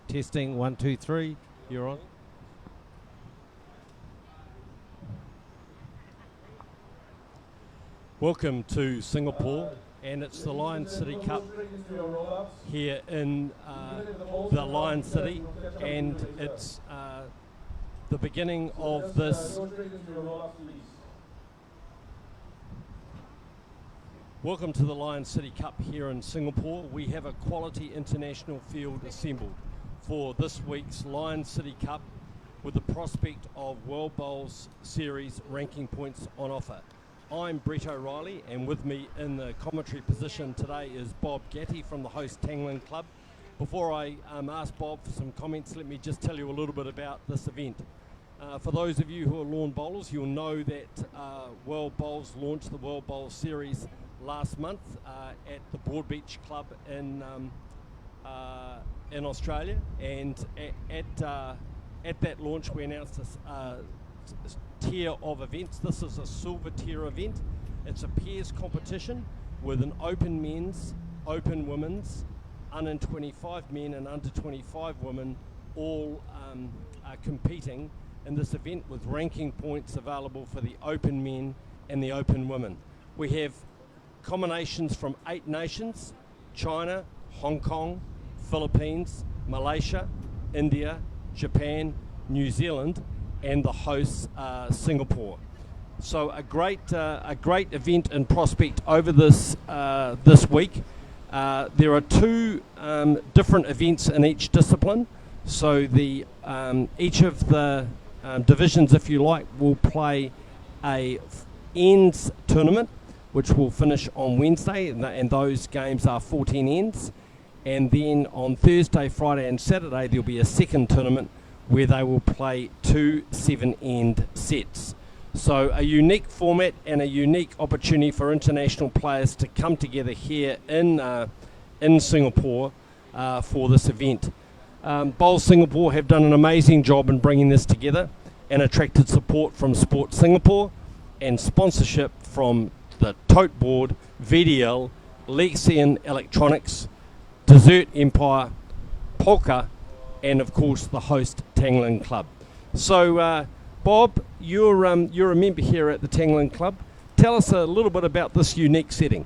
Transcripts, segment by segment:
Testing, 1, 2, 3. You're on. Welcome to Singapore, and it's the Lion City Cup here in the Lion City, and it's the beginning of this. Welcome to the Lion City Cup here in Singapore. We have a quality international field assembled for this week's Lion City Cup with the prospect of World Bowls Series ranking points on offer. I'm Brett O'Reilly, and with me in the commentary position today is Bob Gatty from the host Tangling Club. Before I ask Bob for some comments, let me just tell you a little bit about this event. For those of you who are lawn bowlers, you'll know that World Bowls launched the World Bowls Series last month at the Broadbeach Club in Australia, and at that launch we announced a tier of events. This is a silver tier event. It's a pairs competition with an open men's, open women's, under 25 men and under 25 women all are competing in this event with ranking points available for the open men and the open women. We have combinations from 8 nations: China, Hong Kong, Philippines, Malaysia, India, Japan, New Zealand, and the host Singapore. So a great event in prospect over this week. There are 2 different events in each discipline. So the each of the divisions, if you like, will play a ends tournament, which will finish on Wednesday, and those games are 14 ends. And then on Thursday, Friday and Saturday there'll be a second tournament where they will play 2 7-end sets. So a unique format and a unique opportunity for international players to come together here in Singapore for this event. Bowls Singapore have done an amazing job in bringing this together and attracted support from Sport Singapore and sponsorship from the Tote Board, VDL, Lexian Electronics, Desert Empire, Polka, and of course the host Tangling Club. So Bob, you're a member here at the Tangling Club. Tell us a little bit about this unique setting.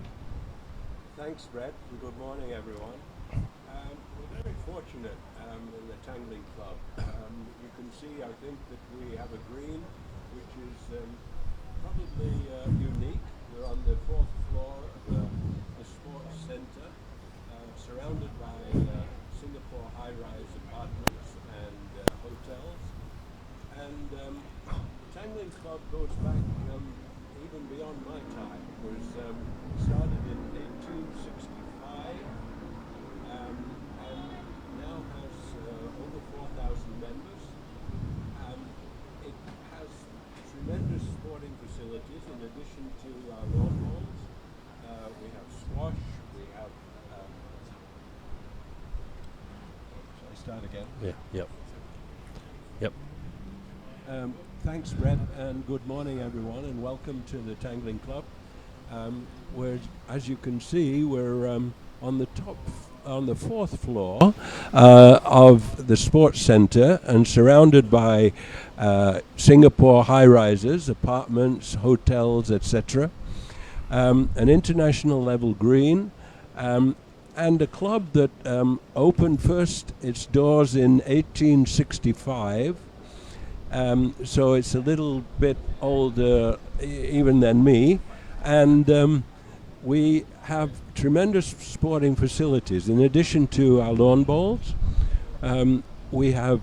Thanks, Brett, and good morning, everyone. We're very fortunate in the Tangling Club. You can see, I think, that we have a green which is probably unique. We're on the 4th floor of the Sports Centre, surrounded by Singapore high-rise apartments and hotels. And the Tangling Club goes back even beyond my time. It was started in 1865 and now has over 4,000 members. It has tremendous sporting facilities in addition to our lawn bowls. We have squash, we have shall I start again? Yeah, yep. Thanks, Brett, and good morning, everyone, and welcome to the Tangling Club. Where, as you can see, we're on the 4th floor of the Sports Centre and surrounded by Singapore high-rises, apartments, hotels, etc. An international level green, and a club that opened first its doors in 1865. So it's a little bit older even than me, and we have tremendous sporting facilities. In addition to our lawn bowls, we have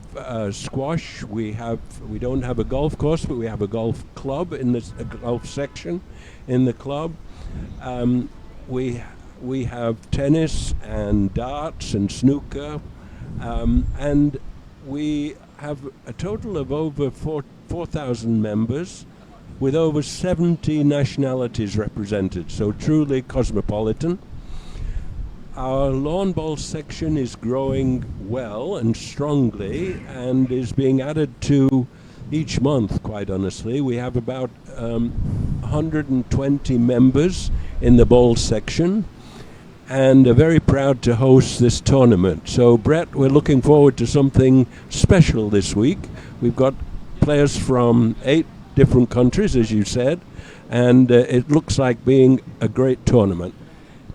squash. We don't have a golf course, but we have a golf club in the golf section in the club. We have tennis and darts and snooker, and we have a total of over 4,000 members with over 70 nationalities represented, so truly cosmopolitan. Our lawn bowl section is growing well and strongly and is being added to each month, quite honestly. We have about 120 members in the bowl section, and are very proud to host this tournament. So, Brett, we're looking forward to something special this week. We've got players from 8 different countries, as you said, and it looks like being a great tournament.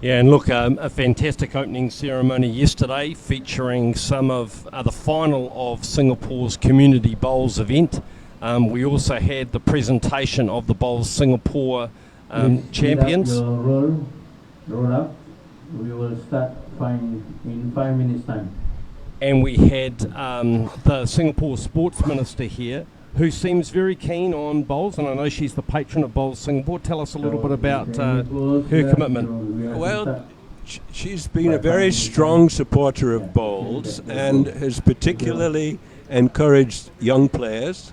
Yeah, and look, a fantastic opening ceremony yesterday featuring some of the final of Singapore's Community Bowls event. We also had the presentation of the Bowls Singapore champions. Roll up. We will start in 5 minutes time. And we had the Singapore Sports Minister here, who seems very keen on bowls, and I know she's the patron of Bowls Singapore. Tell us a little bit about her commitment. Well, she's been a very strong supporter of bowls and has particularly encouraged young players.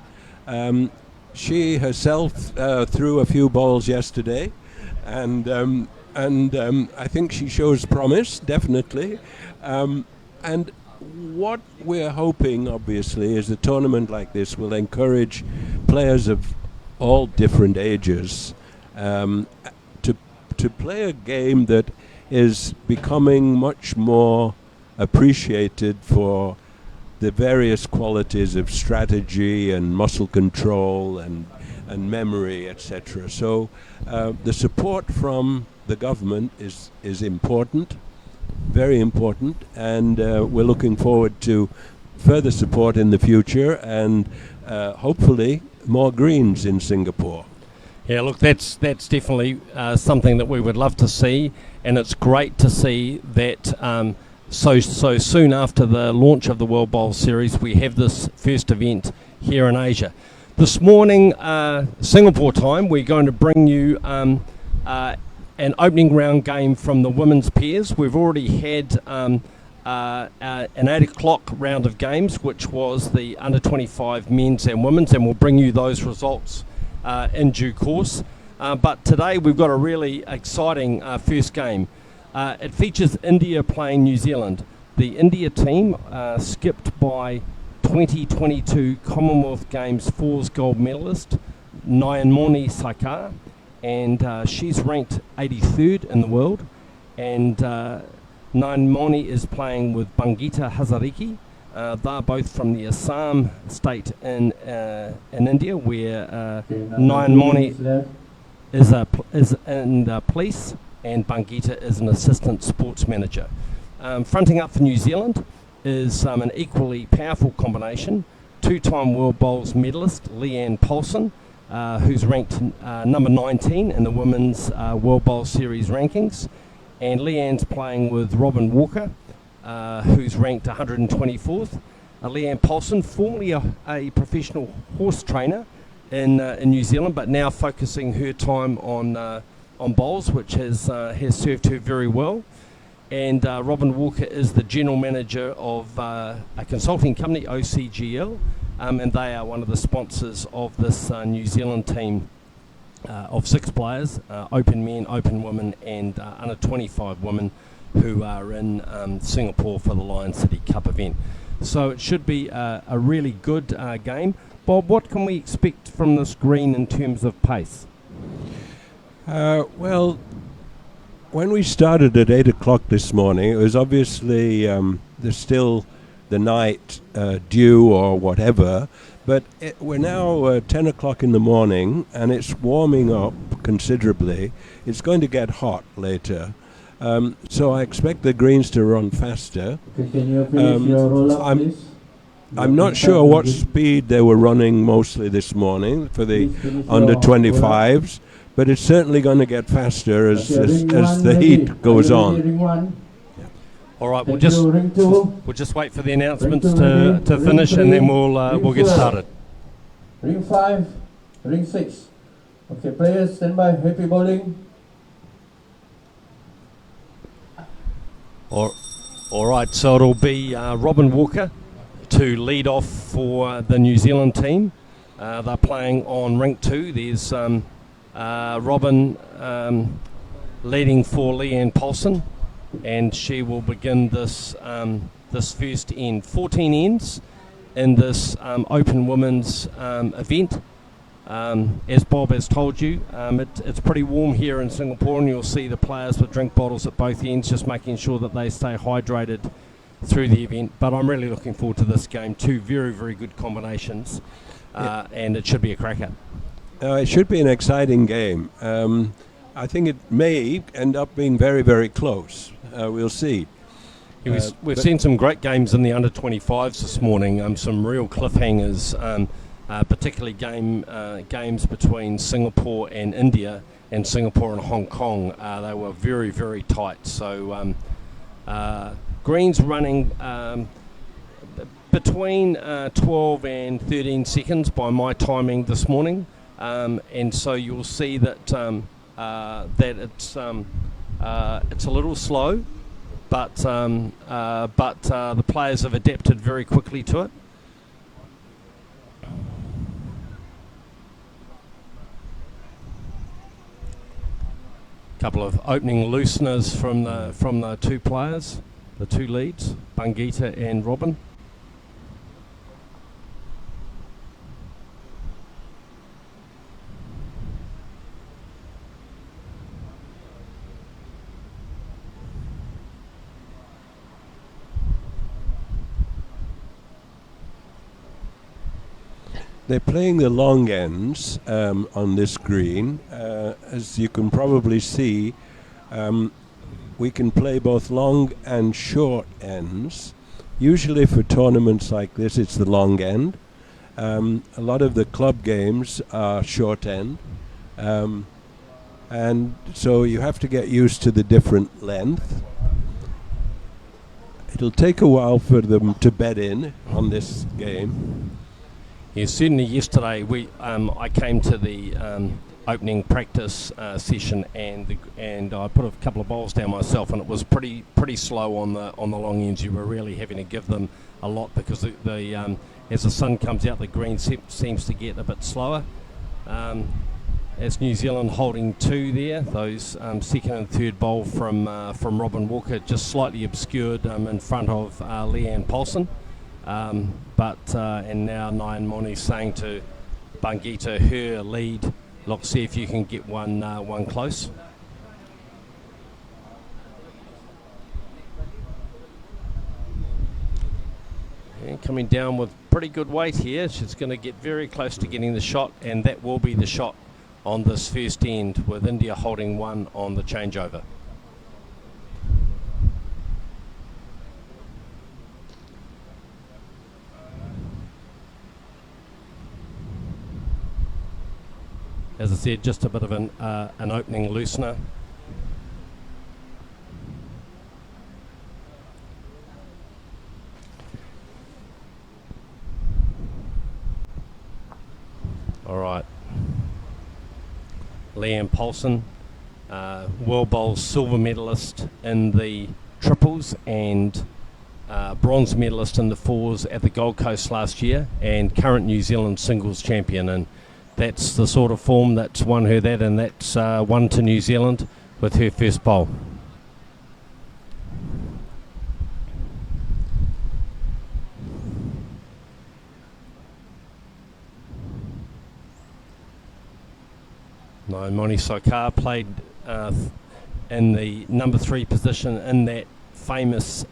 She herself threw a few bowls yesterday, and I think she shows promise, definitely. And what we're hoping, obviously, is a tournament like this will encourage players of all different ages to play a game that is becoming much more appreciated for the various qualities of strategy and muscle control and memory, etc. So the support from the government is important, very important, and we're looking forward to further support in the future and hopefully more greens in Singapore. Yeah, look, that's definitely something that we would love to see, and it's great to see that so soon after the launch of the World Bowl Series, we have this first event here in Asia. This morning, Singapore time, we're going to bring you an opening round game from the women's pairs. We've already had an 8 o'clock round of games, which was the under-25 men's and women's, and we'll bring you those results in due course. But today we've got a really exciting first game. It features India playing New Zealand. The India team skipped by 2022 Commonwealth Games fours gold medalist Nayanmoni Sarkar, and she's ranked 83rd in the world, and Nayanmoni is playing with Bangita Hazariki. They're both from the Assam state in India, where Nayanmoni is in the police and Bangita is an assistant sports manager. Fronting up for New Zealand is an equally powerful combination, 2-time World Bowls medalist Leanne Paulson, who's ranked number 19 in the Women's World Bowl Series rankings. And Leanne's playing with Robin Walker, who's ranked 124th. Leanne Paulson, formerly a professional horse trainer in New Zealand, but now focusing her time on bowls, which has served her very well. And Robin Walker is the general manager of a consulting company, OCGL, and they are one of the sponsors of this New Zealand team of 6 players, open men, open women, and under 25 women, who are in Singapore for the Lion City Cup event. So it should be a really good game. Bob, what can we expect from this green in terms of pace? Well, when we started at 8 o'clock this morning, it was obviously there's still the night dew or whatever, but we're now 10 o'clock in the morning and it's warming up considerably. It's going to get hot later. So I expect the greens to run faster. Can you finish your roll-up, please? I'm not sure what speed they were running mostly this morning for the under 25s, but it's certainly going to get faster as the heat goes on. All right, we'll just wait for the announcements to finish, and then we'll get started. Ring 5, ring 6. Okay, players, stand by. Happy bowling. All right, so it'll be Robin Walker to lead off for the New Zealand team. They're playing on rink 2. There's Robin leading for Leanne Paulson, and she will begin this first end. 14 ends in this open women's event, As Bob has told you, it's pretty warm here in Singapore, and you'll see the players with drink bottles at both ends, just making sure that they stay hydrated through the event. But I'm really looking forward to this game. Two very, very good combinations, and it should be a cracker. It should be an exciting game. I think it may end up being very, very close. We'll see. We've seen some great games in the under-25s this morning, some real cliffhangers, particularly games between Singapore and India and Singapore and Hong Kong. They were very, very tight. So Green's running between 12 and 13 seconds by my timing this morning. And so you'll see that it's a little slow, but the players have adapted very quickly to it. Couple of opening looseners from the two players, the two leads, Bangita and Robin. They're playing the long ends on this green. As you can probably see, we can play both long and short ends. Usually for tournaments like this, it's the long end. A lot of the club games are short end. And so you have to get used to the different length. It'll take a while for them to bed in on this game. Yeah, certainly yesterday I came to the opening practice session and I put a couple of bowls down myself, and it was pretty slow on the long ends. You were really having to give them a lot because as the sun comes out, the green seems to get a bit slower. As New Zealand holding two there, those second and third bowl from Robin Walker just slightly obscured in front of Leanne Paulson. And now Nyan Moni saying to Bangita, her lead, look, see if you can get one close. And coming down with pretty good weight here. She's going to get very close to getting the shot, and that will be the shot on this first end, with India holding one on the changeover. As I said, just a bit of an opening loosener. All right. Leanne Paulson, World Bowls silver medalist in the triples and bronze medalist in the fours at the Gold Coast last year, and current New Zealand singles champion. And that's the sort of form that's won her that, and that's won to New Zealand with her first bowl. Moni Sokar played in the number 3 position in that famous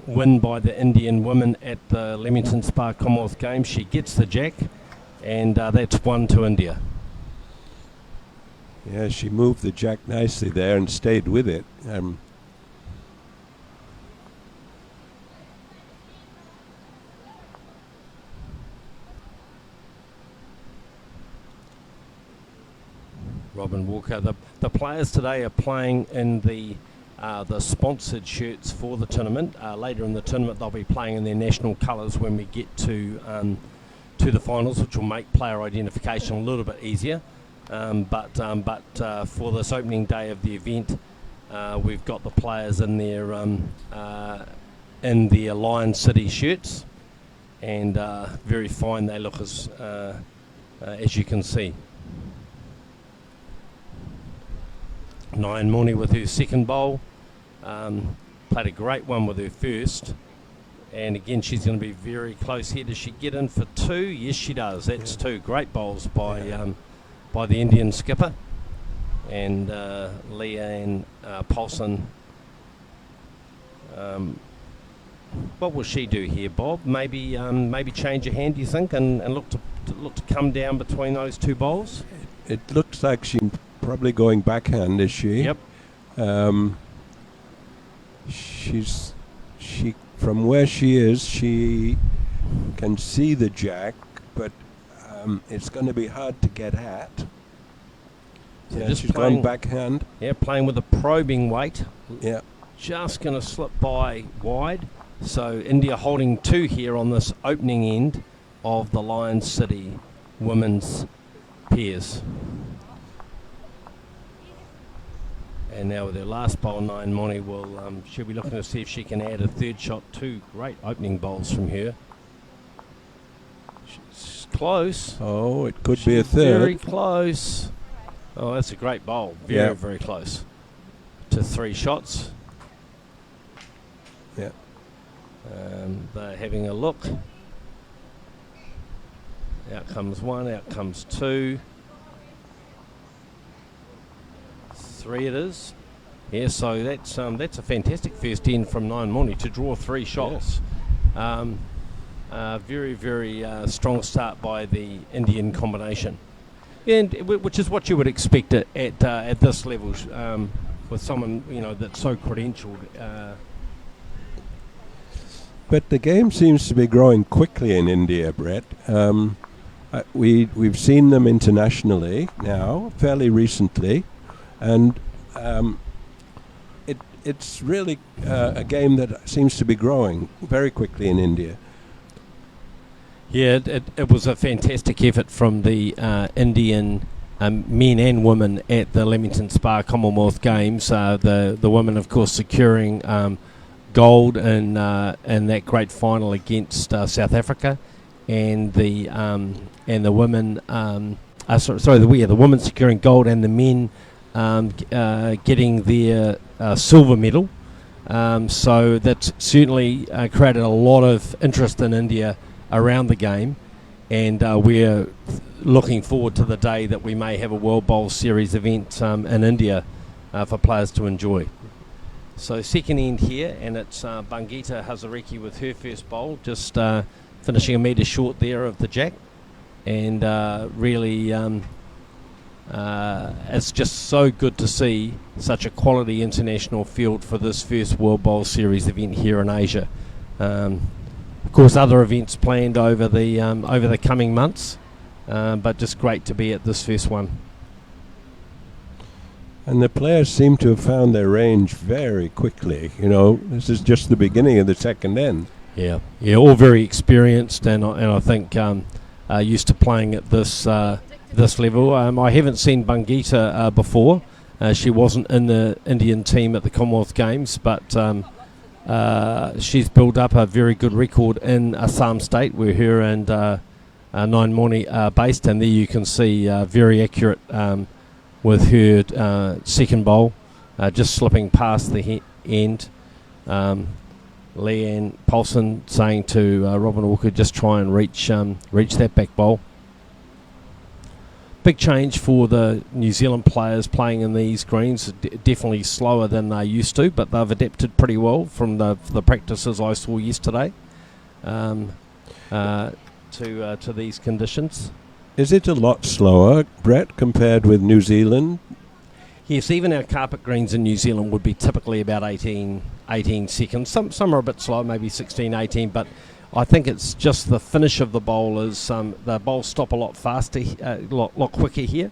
win by the Indian women at the Leamington Spa Commonwealth Games. She gets the jack, and that's 1 to India. Yeah, she moved the jack nicely there and stayed with it. Robin Walker. The players today are playing in the sponsored shirts for the tournament. Later in the tournament, they'll be playing in their national colours when we get to the finals, which will make player identification a little bit easier. But for this opening day of the event, we've got the players in their Lion City shirts, and very fine they look, as you can see. Nyan Moni with her second bowl, played a great one with her first, And again, she's going to be very close here. Does she get in for 2? Yes, she does. That's 2 great bowls by the Indian skipper. And Leanne Paulson. What will she do here, Bob? Maybe change her hand, do you think, and look to come down between those 2 bowls? It looks like she's probably going backhand, is she? Yep. She from where she is, she can see the jack, but it's going to be hard to get at. So Yeah, just she's playing, gone backhand. Yeah, playing with a probing weight. Yeah. Just going to slip by wide. So India holding 2 here on this opening end of the Lion City women's pairs. And now with her last bowl, Nine Moni she'll be looking to see if she can add a 3rd shot. 2 great opening bowls from her. She's close. Oh, it could be a 3rd. Very close. Oh, that's a great bowl. Very, very close to 3 shots. Yeah. They're having a look. Out comes 1, out comes 2. 3 it is. Yeah, so that's a fantastic first end from Nine Moni to draw 3 shots. Very, very strong start by the Indian combination, and which is what you would expect at this level with someone that's so credentialed. But the game seems to be growing quickly in India, Brett. We've seen them internationally now, fairly recently, and it's really a game that seems to be growing very quickly in India. Yeah, it was a fantastic effort from the Indian men and women at the Leamington Spa Commonwealth Games. The women, of course, securing gold in that great final against South Africa, and the women. The women securing gold and the men getting their silver medal. So that's certainly created a lot of interest in India around the game, and we're looking forward to the day that we may have a World Bowl Series event in India for players to enjoy. So second end here, and it's Bangita Hazareki with her first bowl, just finishing a metre short there of the jack, and really it's just so good to see such a quality international field for this first World Bowl Series event here in Asia. Of course, other events planned over the coming months, but just great to be at this first one. And the players seem to have found their range very quickly. This is just the beginning of the second end. Yeah, all very experienced, and I think used to playing at this level. I haven't seen Bangita before. She wasn't in the Indian team at the Commonwealth Games, but she's built up a very good record in Assam State, where her and Nine Moni are based, and there you can see very accurate with her second bowl, just slipping past the end. Leanne Paulson saying to Robin Walker, just try and reach that back bowl. Big change for the New Zealand players playing in these greens. Definitely slower than they used to, but they've adapted pretty well from the practices I saw yesterday to these conditions. Is it a lot slower, Brett, compared with New Zealand? Yes, even our carpet greens in New Zealand would be typically about 18 seconds. Some are a bit slower, maybe 16, 18, but I think it's just the finish of the bowl is the bowls stop a lot faster, a lot quicker here,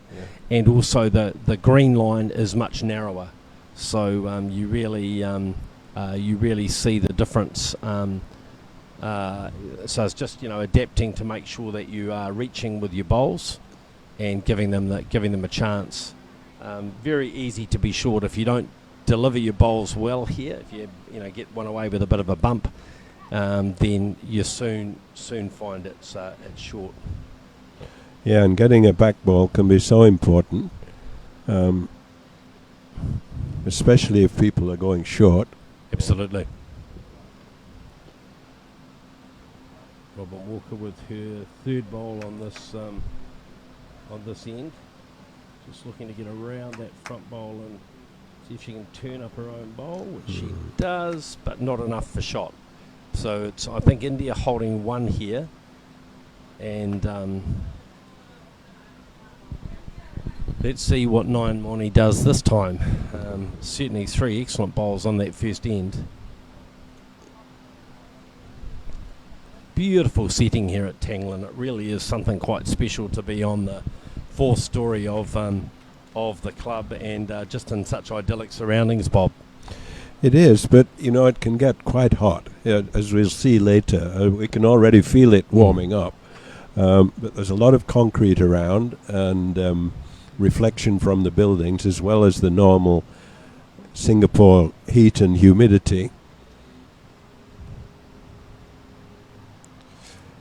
and also the green line is much narrower, so you really see the difference. So it's just adapting to make sure that you are reaching with your bowls and giving them a chance. Very easy to be short if you don't deliver your bowls well here. If you get one away with a bit of a bump, then you soon find it's short. Yeah, and getting a back ball can be so important, especially if people are going short. Absolutely. Robert Walker with her third bowl on this end. Just looking to get around that front bowl and see if she can turn up her own bowl, which she does, but not enough for shot. So it's, I think, India holding one here, and let's see what Nine Moni does this time. Certainly 3 excellent bowls on that first end. Beautiful setting here at Tanglin. It really is something quite special to be on the 4th story of the club, and just in such idyllic surroundings, Bob. It is, but you know, it can get quite hot, as we'll see later. We can already feel it warming up, but there's a lot of concrete around, and reflection from the buildings, as well as the normal Singapore heat and humidity.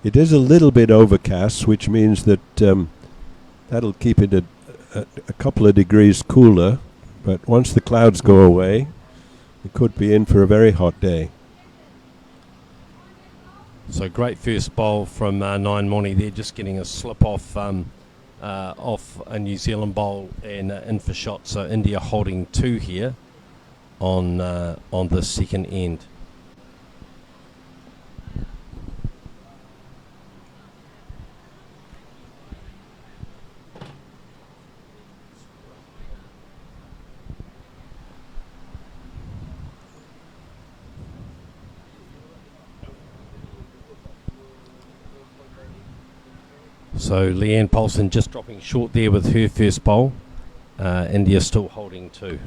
It is a little bit overcast, which means that that'll keep it a couple of degrees cooler, but once the clouds go away, we could be in for a very hot day. So great first bowl from Nine Moni there, just getting a slip off a New Zealand bowl and in for shot. So India holding 2 here on the second end. So Leanne Paulson just dropping short there with her first bowl. India still holding 2.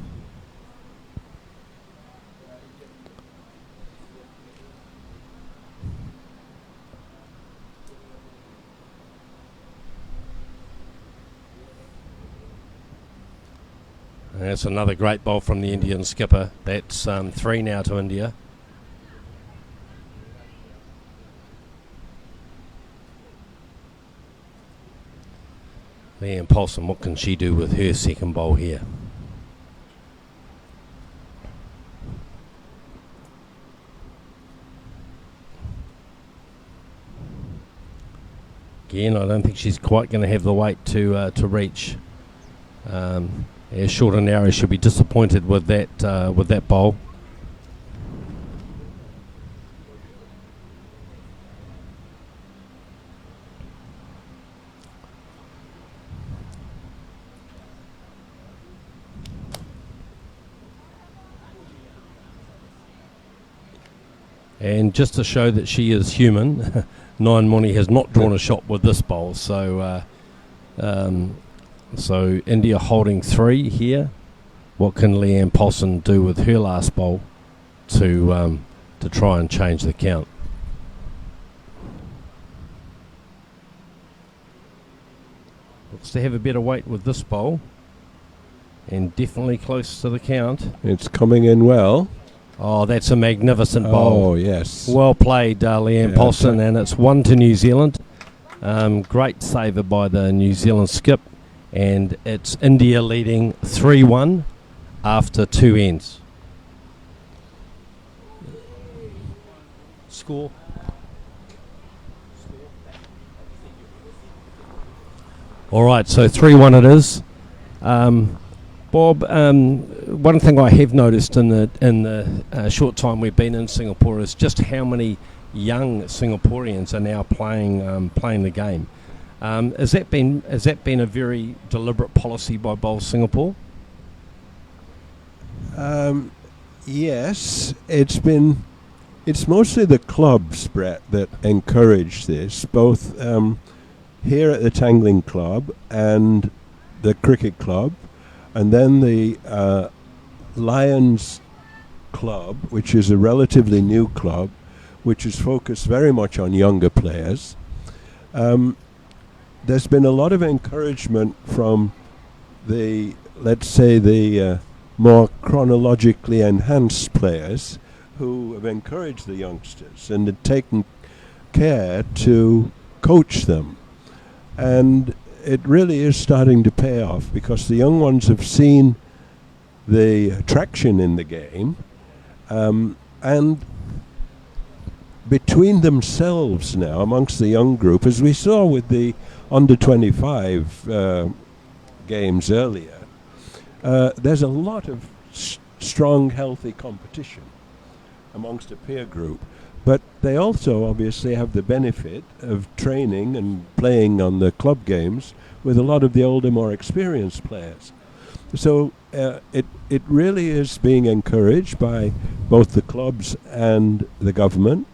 And that's another great bowl from the Indian skipper. That's 3 now to India. Leanne Paulson, what can she do with her second bowl here? Again, I don't think she's quite going to have the weight to reach. Short and narrow, she'll be disappointed with that bowl. And just to show that she is human, Nine Moni has not drawn a shot with this bowl. So India holding 3 here. What can Leanne Paulson do with her last bowl to try and change the count? Looks to have a better weight with this bowl, and definitely close to the count. It's coming in well. Oh, that's a magnificent bowl. Oh, yes. Well played, Leanne Paulson, and it's 1 to New Zealand. Great saver by the New Zealand skip, and it's India leading 3-1 after 2 ends. Score. All right, so 3-1 it is. Bob, one thing I have noticed in the short time we've been in Singapore is just how many young Singaporeans are now playing the game. Has that been a very deliberate policy by Bowl Singapore? Yes, it's mostly the clubs, Brett, that encourage this, both here at the Tangling Club and the Cricket Club. And then the Lions Club, which is a relatively new club, which is focused very much on younger players. There's been a lot of encouragement from the, let's say, the more chronologically enhanced players who have encouraged the youngsters and have taken care to coach them. And it really is starting to pay off, because the young ones have seen the attraction in the game, and between themselves now, amongst the young group, as we saw with the under-25 games earlier, there's a lot of strong, healthy competition amongst a peer group. But they also obviously have the benefit of training and playing on the club games with a lot of the older, more experienced players. So it really is being encouraged by both the clubs and the government.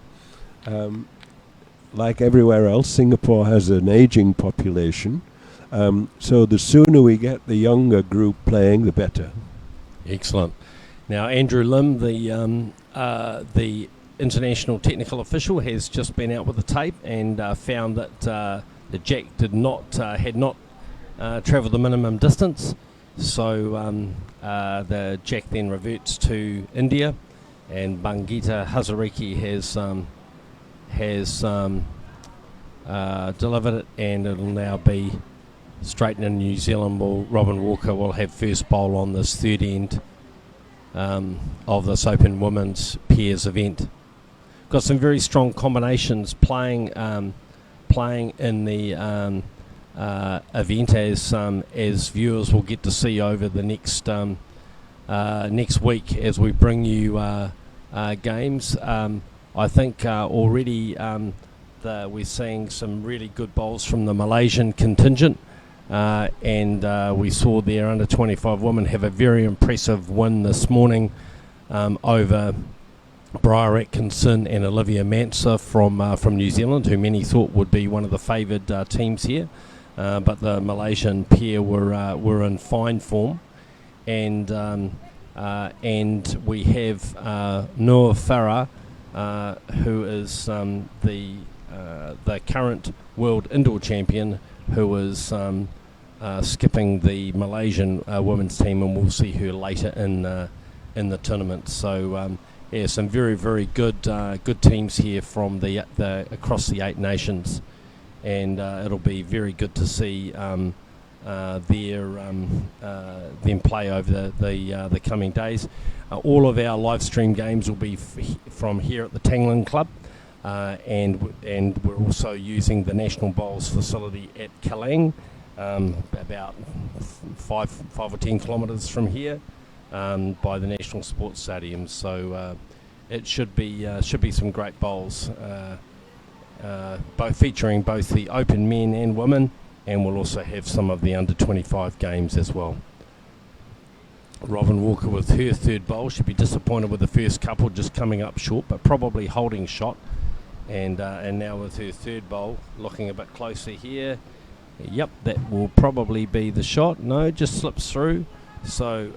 Like everywhere else, Singapore has an aging population. So the sooner we get the younger group playing, the better. Excellent. Now, Andrew Lim, the international technical official, has just been out with the tape and found that the jack had not travelled the minimum distance. So the jack then reverts to India, and Bangita Hazariki has delivered it, and it'll now be straight in New Zealand. Robin Walker will have first bowl on this third end of this Open Women's Pairs event. Got some very strong combinations playing in the event, as viewers will get to see over the next week as we bring you games. I think already we're seeing some really good bowls from the Malaysian contingent, and we saw their under-25 women have a very impressive win this morning over Briar Atkinson and Olivia Manser from New Zealand, who many thought would be one of the favoured teams here, but the Malaysian pair were in fine form, and we have Noor Farah, who is the current world indoor champion, who is skipping the Malaysian women's team, and we'll see her later in the tournament. So yeah, some very, very good teams here from the across the 8 nations, and it'll be very good to see them play over the coming days. All of our live stream games will be from here at the Tanglin Club, and we're also using the National Bowls facility at Kallang, about 5 or 10 kilometres from here, by the National Sports Stadium. So it should be some great bowls, both featuring both the Open men and women, and we'll also have some of the under-25 games as well. Robin Walker with her third bowl. She'll be disappointed with the first couple, just coming up short, but probably holding shot. And now with her third bowl, looking a bit closer here. Yep, that will probably be the shot. No, just slips through. So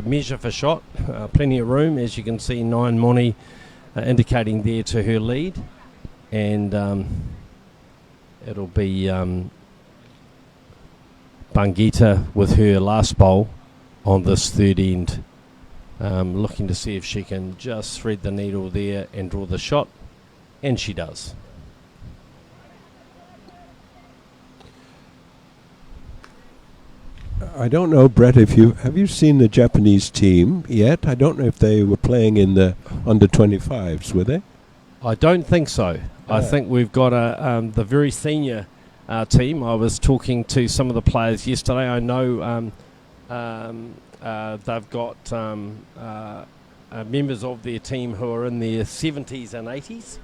measure for shot. Plenty of room, as you can see. 9 Moni indicating there to her lead, and it'll be Bangita with her last bowl on this third end, looking to see if she can just thread the needle there and draw the shot, and she does. I don't know, Brett, if have you seen the Japanese team yet? I don't know if they were playing in the under-25s, were they? I don't think so. I think we've got the very senior team. I was talking to some of the players yesterday. I know they've got members of their team who are in their 70s and 80s.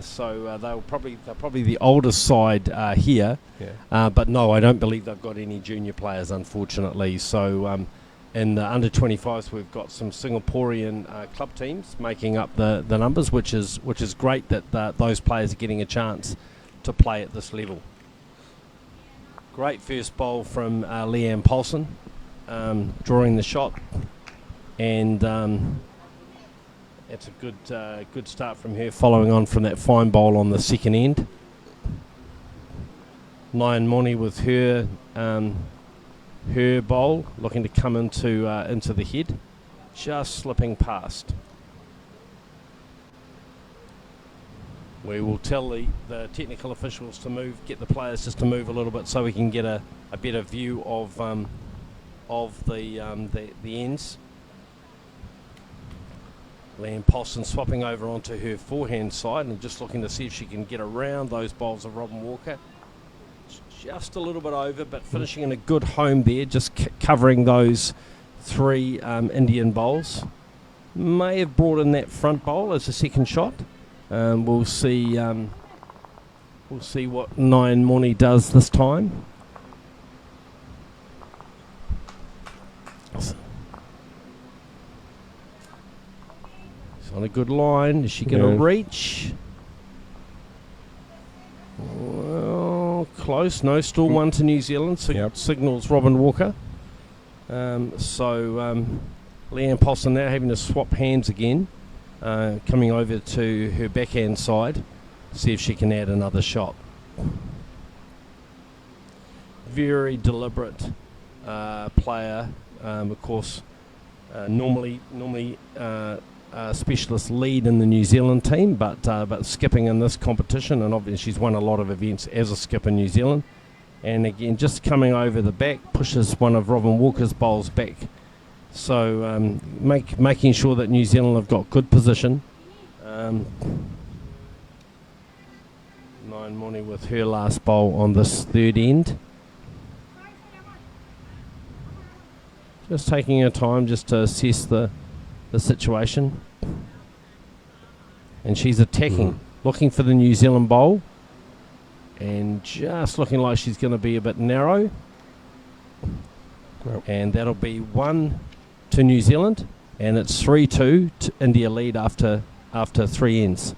So they're probably the oldest side here. Yeah. But no, I don't believe they've got any junior players, unfortunately. So in the under-25s, we've got some Singaporean club teams making up the numbers, which is great that those players are getting a chance to play at this level. Great first bowl from Leanne Paulson, drawing the shot, and it's a good start from her, following on from that fine bowl on the second end. Nyan Moni with her bowl, looking to come into the head, just slipping past. We will tell the technical officials to get the players just to move a little bit, so we can get a better view of the ends. Leanne Poston swapping over onto her forehand side and just looking to see if she can get around those bowls of Robin Walker. Just a little bit over, but finishing in a good home there, just covering those 3 Indian bowls. May have brought in that front bowl as a second shot. We'll see. We'll see what Nine Moni does this time. It's on a good line. Is she going to reach? Well, close. No, still 1 to New Zealand. Signals Robin Walker. Leanne Poston now having to swap hands again, coming over to her backhand side, see if she can add another shot. Very deliberate player. Of course, normally specialist lead in the New Zealand team, but skipping in this competition, and obviously she's won a lot of events as a skipper in New Zealand. And again, just coming over the back, pushes one of Robin Walker's bowls back. So making sure that New Zealand have got good position. Nine Moni with her last bowl on this third end. Just taking her time just to assess the situation. And she's attacking, looking for the New Zealand bowl. And just looking like she's going to be a bit narrow. And that'll be 1 to New Zealand. And it's 3-2 to India lead after 3 ends.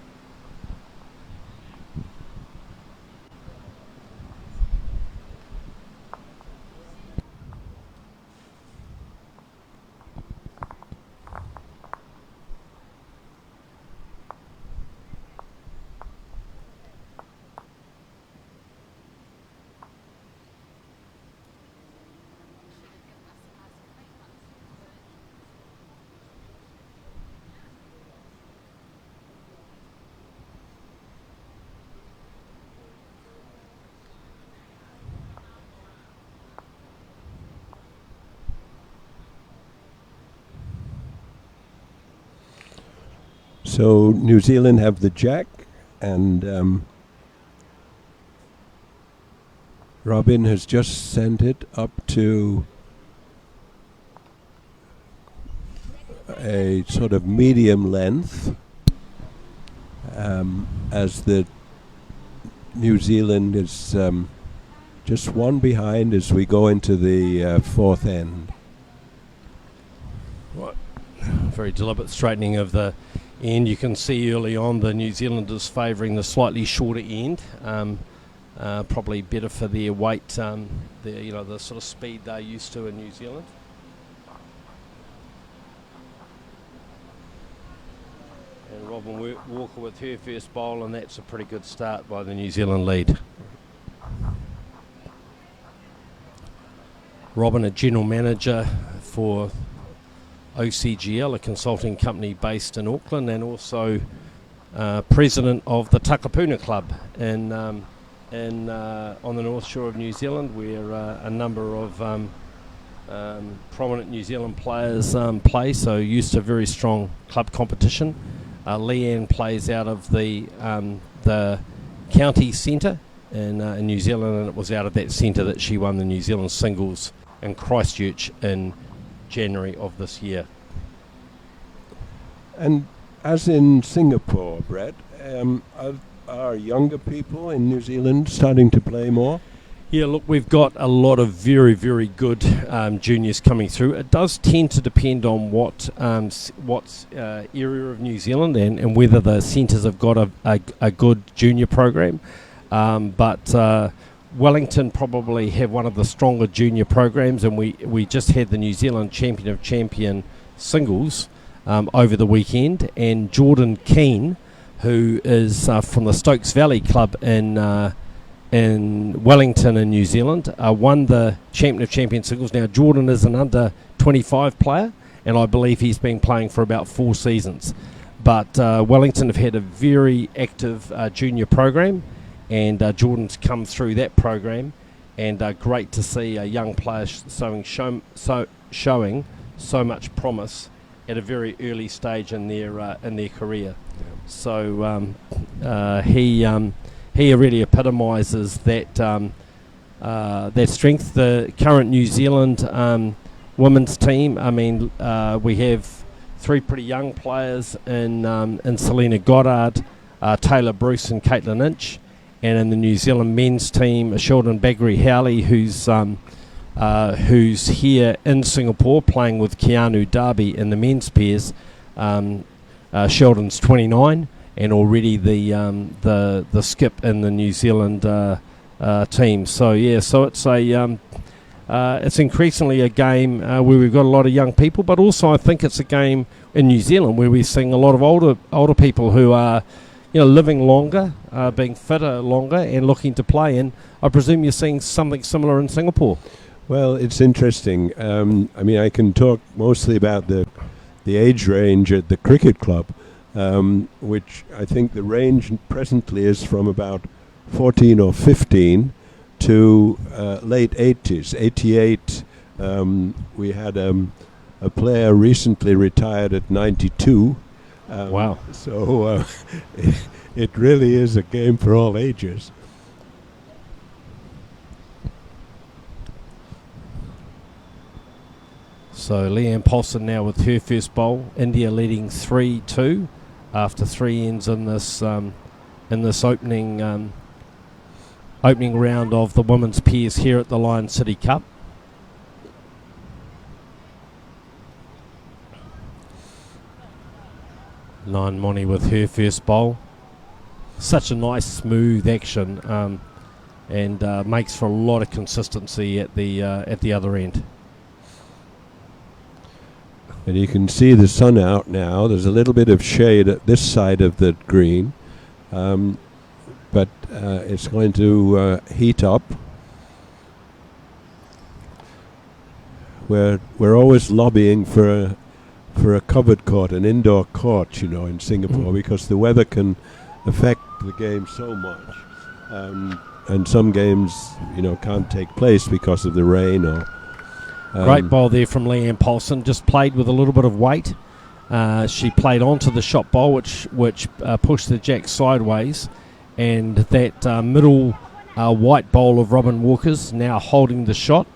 So New Zealand have the jack, and Robin has just sent it up to a sort of medium length, as the New Zealand is just 1 behind as we go into the fourth end. Right. Very deliberate straightening of the end. You can see early on the New Zealanders favouring the slightly shorter end. Probably better for their weight, the sort of speed they're used to in New Zealand. And Robin Walker with her first bowl, and that's a pretty good start by the New Zealand lead. Robin, a general manager for OCGL, a consulting company based in Auckland, and also president of the Takapuna Club on the North Shore of New Zealand, where a number of prominent New Zealand players play, so used to very strong club competition. Leanne plays out of the county centre in New Zealand, and it was out of that centre that she won the New Zealand singles in Christchurch in January of this year. And as in Singapore, Brett, are younger people in New Zealand starting to play more? Yeah, look, we've got a lot of very, very good juniors coming through. It does tend to depend on what area of New Zealand and whether the centres have got a good junior program. But Wellington probably have one of the stronger junior programs, and we just had the New Zealand Champion of Champion singles over the weekend, and Jordan Keane, who is from the Stokes Valley Club in Wellington in New Zealand, won the Champion of Champion singles. Now Jordan is an under 25 player, and I believe he's been playing for about 4 seasons. But Wellington have had a very active junior program, and Jordan's come through that program, and great to see a young player showing so much promise at a very early stage in their career. So he really epitomises that that strength. The current New Zealand women's team. I mean, we have 3 pretty young players in Selena Goddard, Taylor Bruce, and Caitlin Inch, and in the New Zealand men's team, Sheldon Bagri-Howley, who's here in Singapore playing with Keanu Darby in the men's pairs. Sheldon's 29 and already the skip in the New Zealand team. So it's increasingly a game where we've got a lot of young people, but also I think it's a game in New Zealand where we're seeing a lot of older people who are, living longer, being fitter longer, and looking to play. And I presume you're seeing something similar in Singapore. Well, it's interesting. I mean, I can talk mostly about the age range at the cricket club, which I think the range presently is from about 14 or 15 to late 80s. 88, we had a player recently retired at 92. Wow. So it really is a game for all ages. So Leanne Paulson now with her first bowl. India leading 3-2 after 3 ends in this opening round of the women's pairs here at the Lion City Cup. Nayan Moni with her first bowl. Such a nice smooth action, and makes for a lot of consistency at the other end. And you can see the sun out now. There's a little bit of shade at this side of the green, but it's going to heat up. We're always lobbying for a covered court, an indoor court, in Singapore, because the weather can affect the game so much, and some games, can't take place because of the rain or. Great ball there from Leanne Paulson. Just played with a little bit of weight. She played onto the shot bowl, which pushed the jack sideways, and that middle white bowl of Robin Walker's now holding the shot.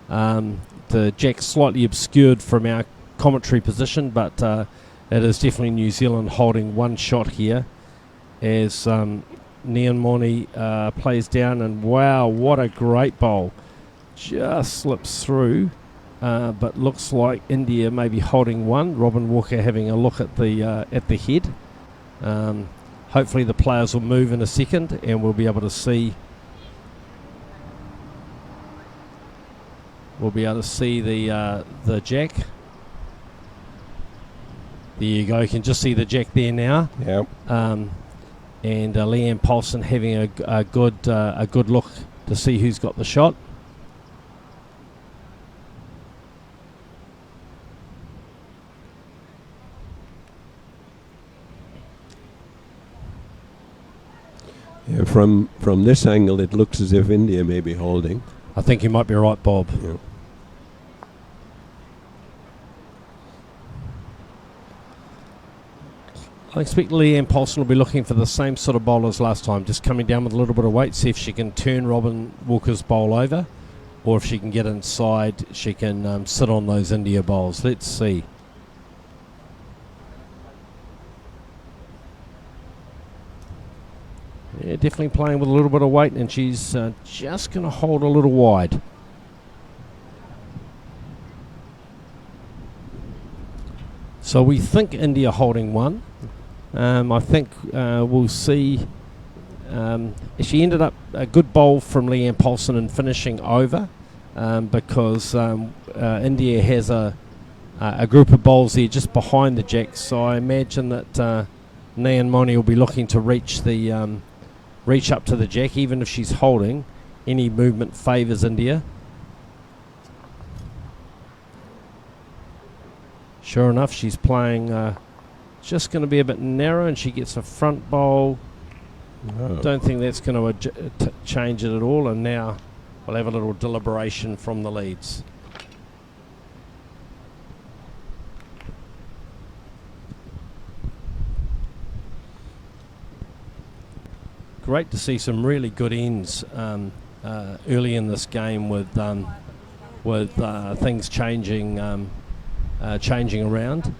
The jack slightly obscured from our commentary position, but it is definitely New Zealand holding one shot here as Nayan Moni plays down, and wow, what a great bowl. Just slips through. But looks like India may be holding one. Robin Walker having a look at the head. Hopefully the players will move in a second, and we'll be able to see. We'll be able to see the jack. There you go. You can just see the jack there now. Yep. And Leanne Paulson having a good look to see who's got the shot. Yeah, from this angle, it looks as if India may be holding. I think you might be right, Bob. Yeah. I expect Leanne Paulson will be looking for the same sort of bowl as last time, just coming down with a little bit of weight, see if she can turn Robin Walker's bowl over, or if she can get inside, she can sit on those India bowls. Let's see. Yeah, definitely playing with a little bit of weight, and she's just going to hold a little wide. So we think India holding one. I think we'll see. She ended up a good bowl from Leanne Paulson in finishing over, because India has a group of bowls there just behind the jack. So I imagine that Nayan Moni will be looking to reach up to the jack, even if she's holding. Any movement favours India. Sure enough, she's playing just going to be a bit narrow, and she gets a front bowl. Oh. Don't think that's going to change it at all, and now we'll have a little deliberation from the leads. great to see some really good ends early in this game with things changing around.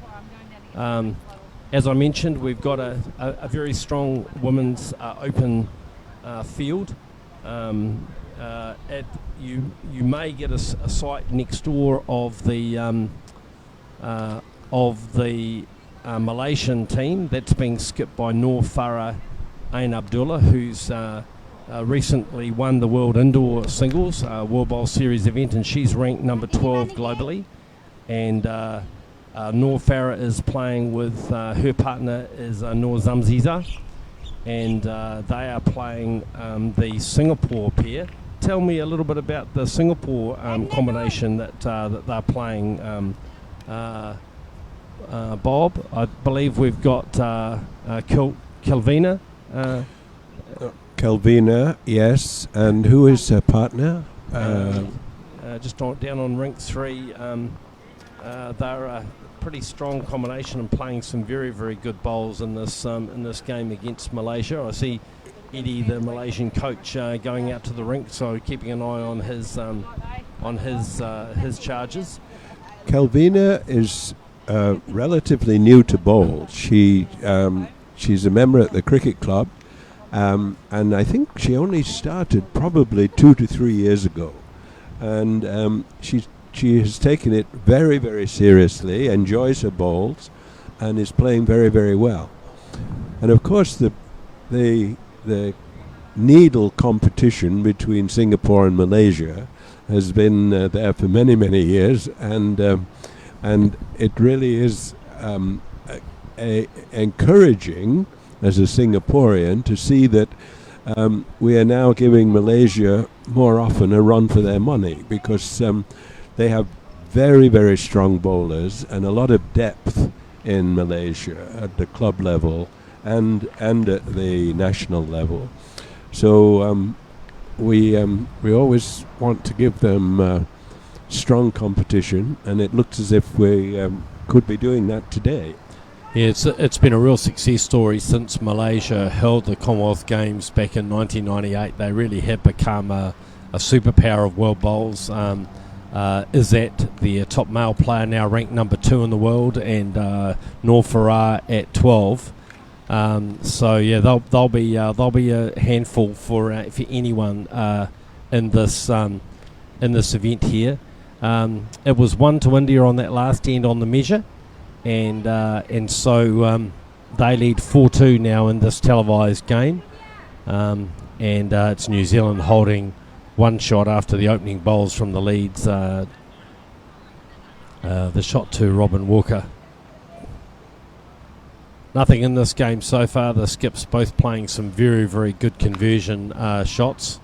As I mentioned, we've got a very strong women's open field. You may get a sight next door of the Malaysian team that's being skipped by Noor Farah Ain Abdullah, who's recently won the World Indoor Singles World Bowl Series event, and she's ranked number 12 globally. And Noor Farah is playing with her partner is Noor Zamziza, and they are playing the Singapore pair. Tell me a little bit about the Singapore combination that they're playing, Bob. I believe we've got Kelvina. Kelvina, yes, and who is her partner? Just down on rink 3. They're a pretty strong combination and playing some very, very good bowls in this game against Malaysia. I see Eddie, the Malaysian coach, going out to the rink, so keeping an eye on his charges. Kelvina is relatively new to bowl. She's a member at the cricket club, and I think she only started probably 2 to 3 years ago, and she has taken it very, very seriously, enjoys her bowls, and is playing very, very well. And of course, the needle competition between Singapore and Malaysia has been there for many, many years, and it really is encouraging as a Singaporean to see that we are now giving Malaysia more often a run for their money, because they have very, very strong bowlers and a lot of depth in Malaysia at the club level and at the national level. So we always want to give them strong competition, and it looks as if we could be doing that today. Yeah, it's been a real success story since Malaysia held the Commonwealth Games back in 1998. They really have become a superpower of world bowls. Izzat, the top male player, now ranked number 2 in the world, and Noor Farah at 12. So yeah, they'll be a handful for anyone in this event here. It was 1 to India on that last end on the measure, and so they lead 4-2 now in this televised game, and it's New Zealand holding one shot after the opening bowls from the leads. The shot to Robin Walker. Nothing in this game so far. The skips both playing some very, very good conversion shots.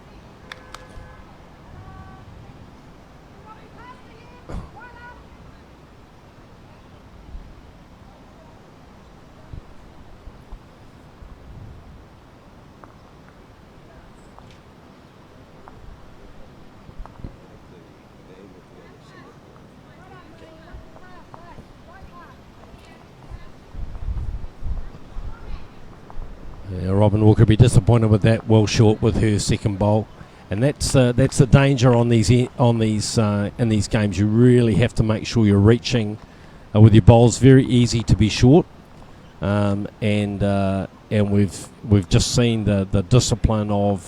Robin Walker be disappointed with that, well short with her second bowl, and that's the danger in these games. You really have to make sure you're reaching with your bowls. Very easy to be short, and we've just seen the discipline of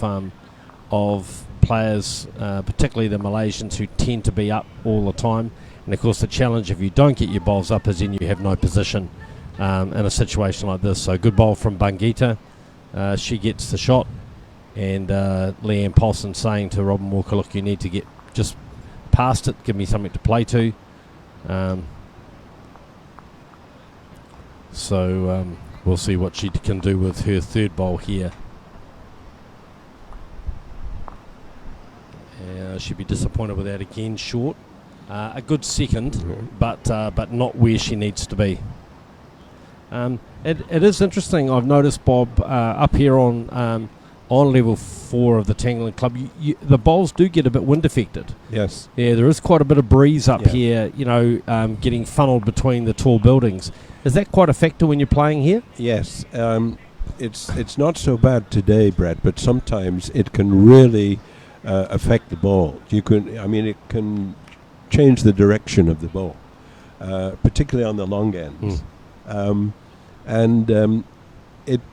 players, particularly the Malaysians, who tend to be up all the time. And of course, the challenge if you don't get your bowls up is then you have no position in a situation like this. So good bowl from Bangita. She gets the shot, and Leanne Paulson saying to Robin Walker, look, you need to get just past it, give me something to play to. So we'll see what she can do with her third bowl here. She'd be disappointed with that again, short. A good second, but not where she needs to be. It is interesting. I've noticed, Bob, up here on level 4 of the Tangling Club, the bowls do get a bit wind affected. Yes. Yeah, there is quite a bit of breeze up here, getting funneled between the tall buildings. Is that quite a factor when you're playing here? Yes. it's not so bad today, Brett, but sometimes it can really affect the ball. It can change the direction of the ball, particularly on the long ends.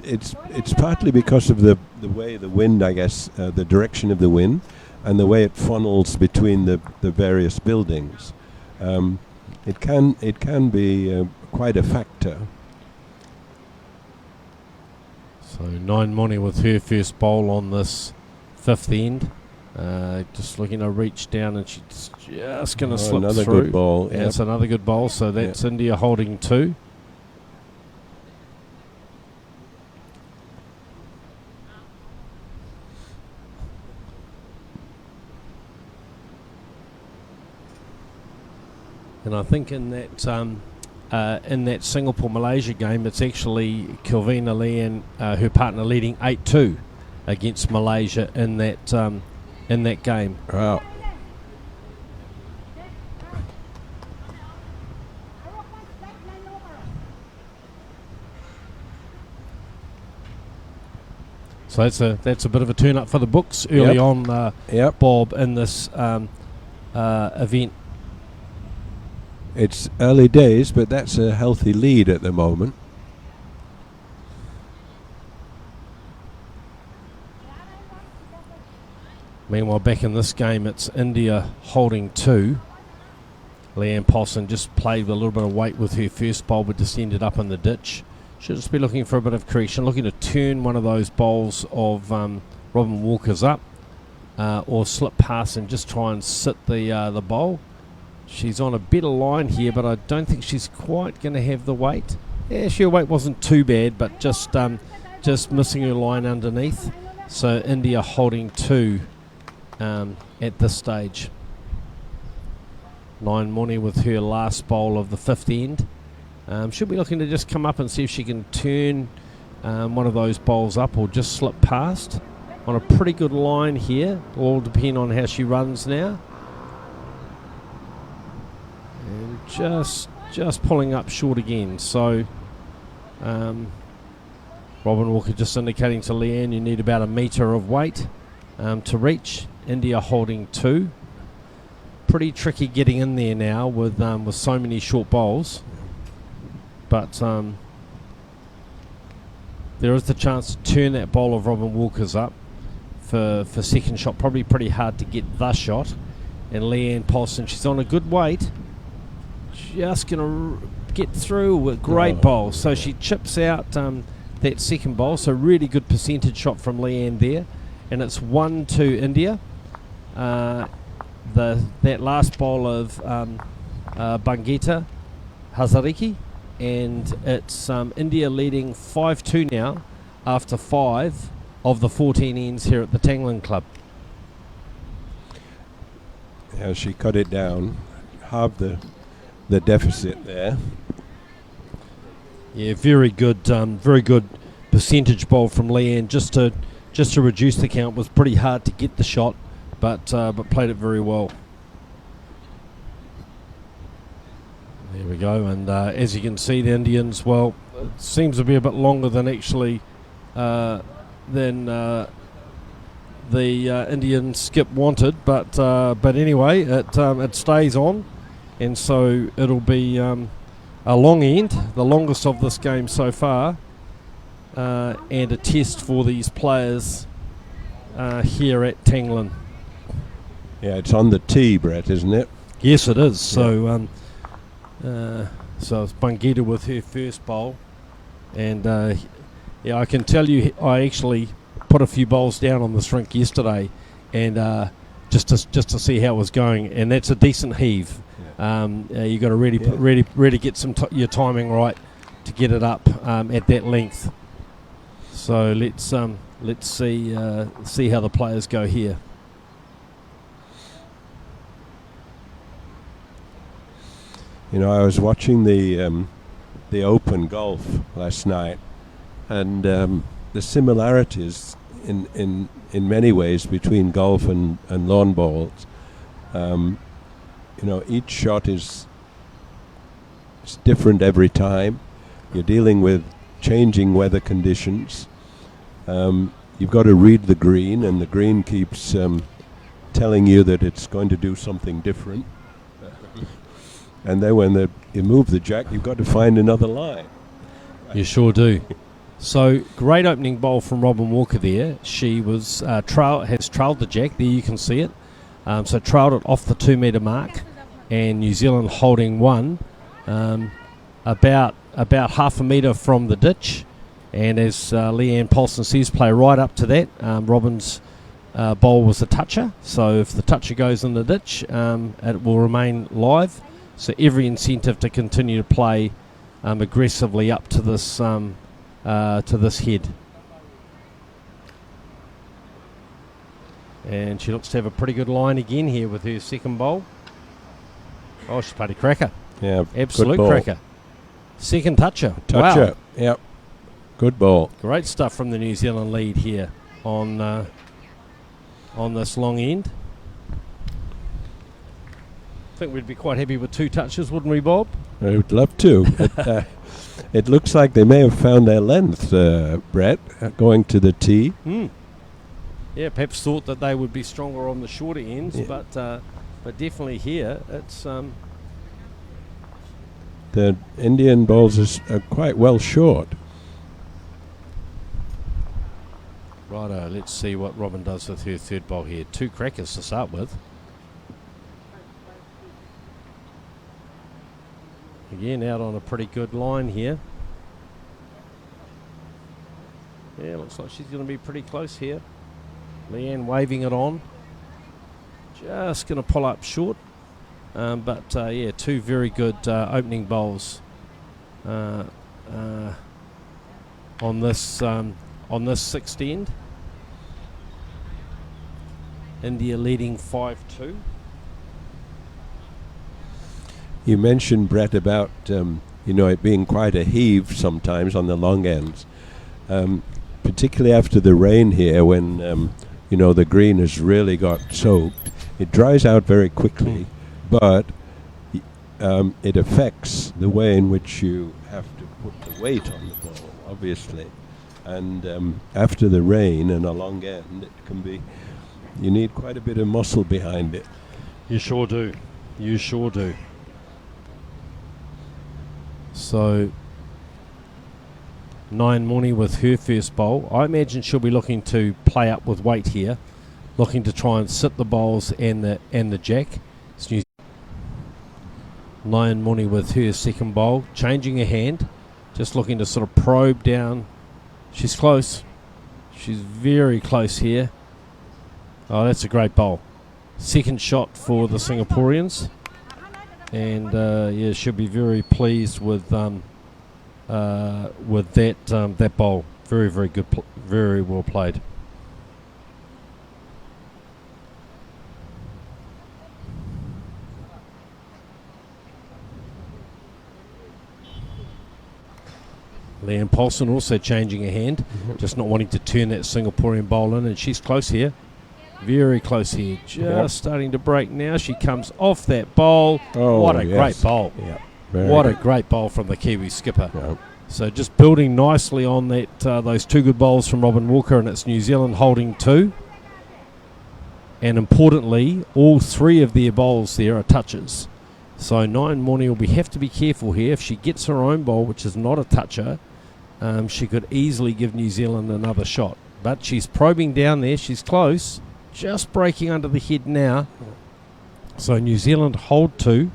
It's partly because of the way the wind, I guess, the direction of the wind, and the way it funnels between the various buildings. It can be quite a factor. So Nine Money with her first bowl on this fifth end. Just looking to reach down, and she's just going to slip another through. Good ball. Yeah, it's another good bowl. So that's India holding 2. And I think in that Singapore Malaysia game, it's actually Kelvina Lian, her partner, leading 8-2 against Malaysia in that game. Wow. So that's a bit of a turn up for the books early on, Bob, in this event. It's early days, but that's a healthy lead at the moment. Meanwhile, back in this game, it's India holding 2. Leanne Paulson just played with a little bit of weight with her first bowl, but just ended up in the ditch. Should just be looking for a bit of correction, looking to turn one of those bowls of Robin Walker's up, or slip past and just try and sit the bowl. She's on a better line here, but I don't think she's quite going to have the weight. Yeah, her weight wasn't too bad, but just missing her line underneath. So India holding 2 at this stage. Nine Money with her last bowl of the fifth end. She'll be looking to just come up and see if she can turn one of those bowls up or just slip past. On a pretty good line here, all depending on how she runs now. And just pulling up short again. So Robin Walker just indicating to Leanne you need about a metre of weight to reach. India holding 2. Pretty tricky getting in there now with so many short bowls. But there is the chance to turn that bowl of Robin Walker's up for second shot. Probably pretty hard to get the shot. And Leanne Paulson, she's on a good weight. Just going to get through with great bowl. So she chips out that second bowl. So really good percentage shot from Leanne there. And it's 1-2 India. That last bowl of Bangita Hazariki. And it's India leading 5-2 now after 5 of the 14 ends here at the Tangling Club. Yeah, she cut it down, halved the deficit there. Yeah, very good percentage bowl from Leanne. Just to reduce the count. Was pretty hard to get the shot, but played it very well. There we go, and as you can see, the Indians, well, it seems to be a bit longer than actually the Indian skip wanted, but anyway, it stays on, and so it'll be a long end, the longest of this game so far, and a test for these players here at Tangling. Yeah, it's on the tee, Brett, isn't it? Yes, it is. So. So it's Bangita with her first bowl, and I can tell you, I actually put a few bowls down on this rink yesterday, and just to see how it was going, and that's a decent heave. You got to really get your timing right to get it up at that length. So let's see how the players go here. You know, I was watching the Open golf last night, and the similarities in many ways between golf and lawn bowls. You know, each shot is different every time. You're dealing with changing weather conditions, you've got to read the green, and the green keeps telling you that it's going to do something different. And then when you move the jack, you've got to find another line. You sure do. So great opening bowl from Robin Walker there. She was has trailed the jack. There you can see it. So trailed it off the 2 metre mark, and New Zealand holding one about half a metre from the ditch. And as Leanne Paulson says, play right up to that. Robin's bowl was a toucher, so if the toucher goes in the ditch, it will remain live. So every incentive to continue to play aggressively up to this head. And she looks to have a pretty good line again here with her second bowl. Oh, she's played a cracker. Yeah, Absolute good cracker. Second toucher. Toucher. Wow. Yep. Good ball. Great stuff from the New Zealand lead here on this long end. I think we'd be quite happy with 2 touches, wouldn't we, Bob? I would love to. It looks like they may have found their length, Brett, going to the tee. Yeah, perhaps thought that they would be stronger on the shorter ends, Yeah. but definitely here it's The Indian bowls are quite well short. righto. Let's see what Robin does with her third bowl here. 2 crackers to start with. Again, out on a pretty good line here. Yeah, looks like she's going to be pretty close here. Leanne waving it on. Just going to pull up short. Yeah, 2 very good opening bowls on this sixth end. India leading 5-2. You mentioned, Brett, about it being quite a heave sometimes on the long ends, particularly after the rain here when the green has really got soaked. It dries out very quickly, but it affects the way in which you have to put the weight on the ball, obviously. And after the rain and a long end, it can be, you need quite a bit of muscle behind it. You sure do. You sure do. So, Nine Mooney with her first bowl. I imagine she'll be looking to play up with weight here, looking to try and sit the bowls and the jack. Nine Mooney with her second bowl, changing her hand, just looking to sort of probe down. She's close. She's very close here. Oh, that's a great bowl. Second shot for the Singaporeans. And yeah, she'll be very pleased with that bowl. Very, very good, very well played. Leanne Paulson also changing her hand, just not wanting to turn that Singaporean bowl in, and she's close here. Very close here. Just starting to break now. She comes off that bowl. Oh, what a great bowl. Yeah, what a great bowl from the Kiwi skipper. Yeah. So just building nicely on that those 2 good bowls from Robin Walker, and it's New Zealand holding 2. And importantly, all 3 of their bowls there are touches. So Nine Mooney will have to be careful here. If she gets her own bowl, which is not a toucher, she could easily give New Zealand another shot. But she's probing down there. She's close. Just breaking under the head now. So New Zealand hold 2.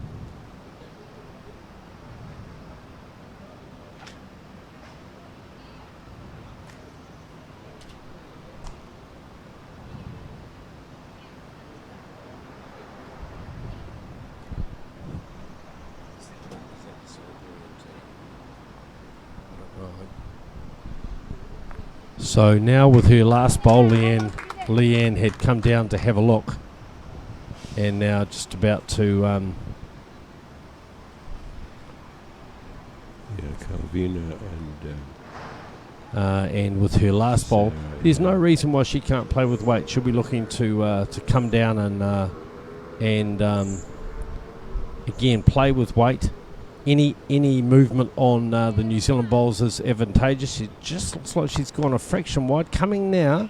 So now with her last bowl, Leanne had come down to have a look, and now just about to Calvina and with her last bowl, there's no reason why she can't play with weight. She'll be looking to come down and again play with weight. any movement on the New Zealand bowls is advantageous. She just looks like she's gone a fraction wide. Coming now.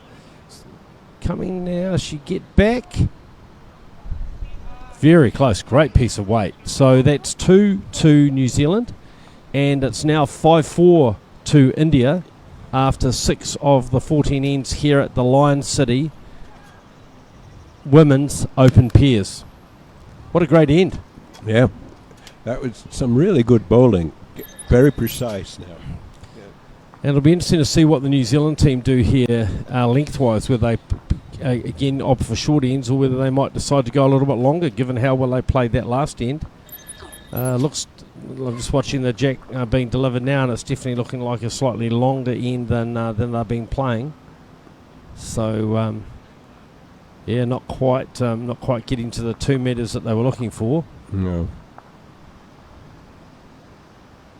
She get back. Very close. Great piece of weight. So that's 2-2 New Zealand, and it's now 5-4 to India after 6 of the 14 ends here at the Lion City Women's Open Pairs. What a great end. Yeah, that was some really good bowling. Very precise now. And it'll be interesting to see what the New Zealand team do here lengthwise, whether they again opt for short ends or whether they might decide to go a little bit longer, given how well they played that last end. I'm just watching the jack being delivered now, and it's definitely looking like a slightly longer end than they've been playing. So yeah, not quite getting to the 2 metres that they were looking for. No.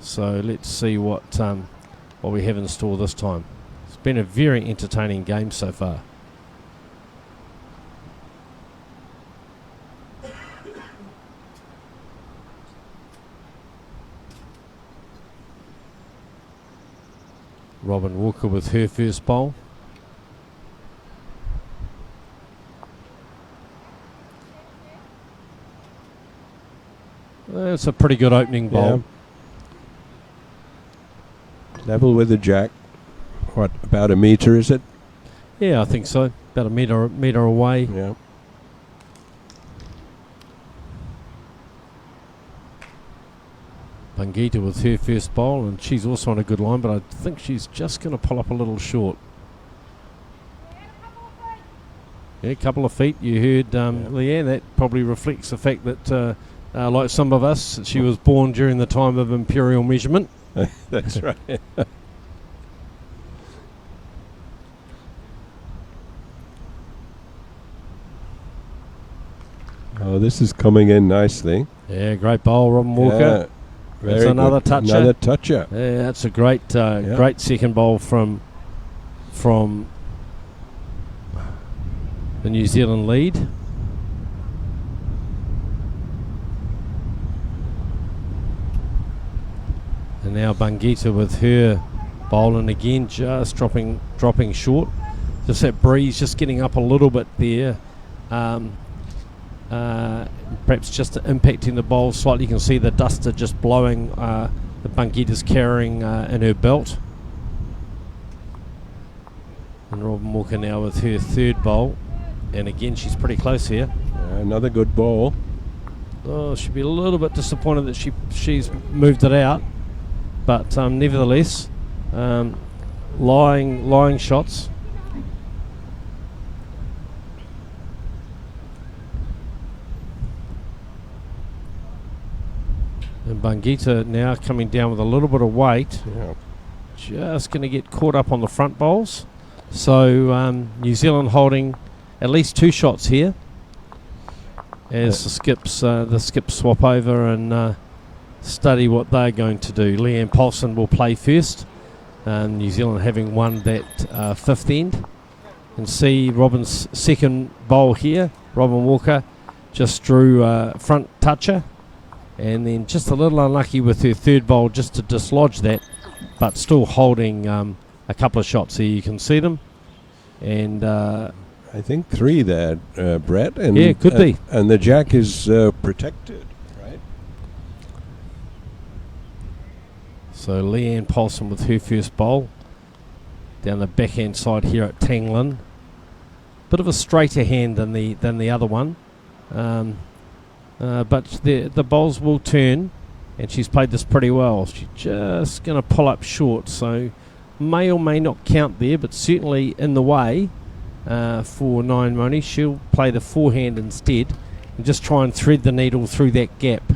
So let's see what we have in store this time. It's been a very entertaining game so far. Robin Walker with her first bowl. That's a pretty good opening bowl. Yeah. Level with the jack. What, about a metre is it? Yeah, I think so. About a metre away. Yeah. Bangita with her first bowl, and she's also on a good line, but I think she's just going to pull up a little short. Yeah, a couple of feet. You heard Leanne. That probably reflects the fact that, like some of us, she was born during the time of imperial measurement. That's right. Oh, this is coming in nicely. Yeah, great bowl, Robin Walker. Yeah, that's another good. toucher. Another toucher. Yeah, that's a great great second bowl from the New Zealand lead. And now Bangita with her bowling again, just dropping short. Just that breeze just getting up a little bit there. Perhaps just impacting the bowl slightly. You can see the duster just blowing the Bangita's carrying in her belt. And Robin Walker now with her third bowl. And again, she's pretty close here. Another good ball. Oh, she'll be a little bit disappointed that she's moved it out. But nevertheless, lying shots. And Bangita now coming down with a little bit of weight. Yeah. Just going to get caught up on the front bowls. So New Zealand holding at least 2 shots here as the skips swap over and study what they're going to do. Leanne Paulson will play first. New Zealand having won that fifth end. And see Robin's second bowl here. Robin Walker just drew front toucher. And then just a little unlucky with her third bowl just to dislodge that. But still holding a couple of shots here. You can see them. And I think 3 there, Brett. And, yeah, could be. And the jack is protected, right? So Leanne Paulson with her first bowl. Down the backhand side here at Tanglin. Bit of a straighter hand than the other one. But the bowls will turn, and she's played this pretty well. She's just going to pull up short, so may or may not count there, but certainly in the way for Nine Moni. She'll play the forehand instead and just try and thread the needle through that gap.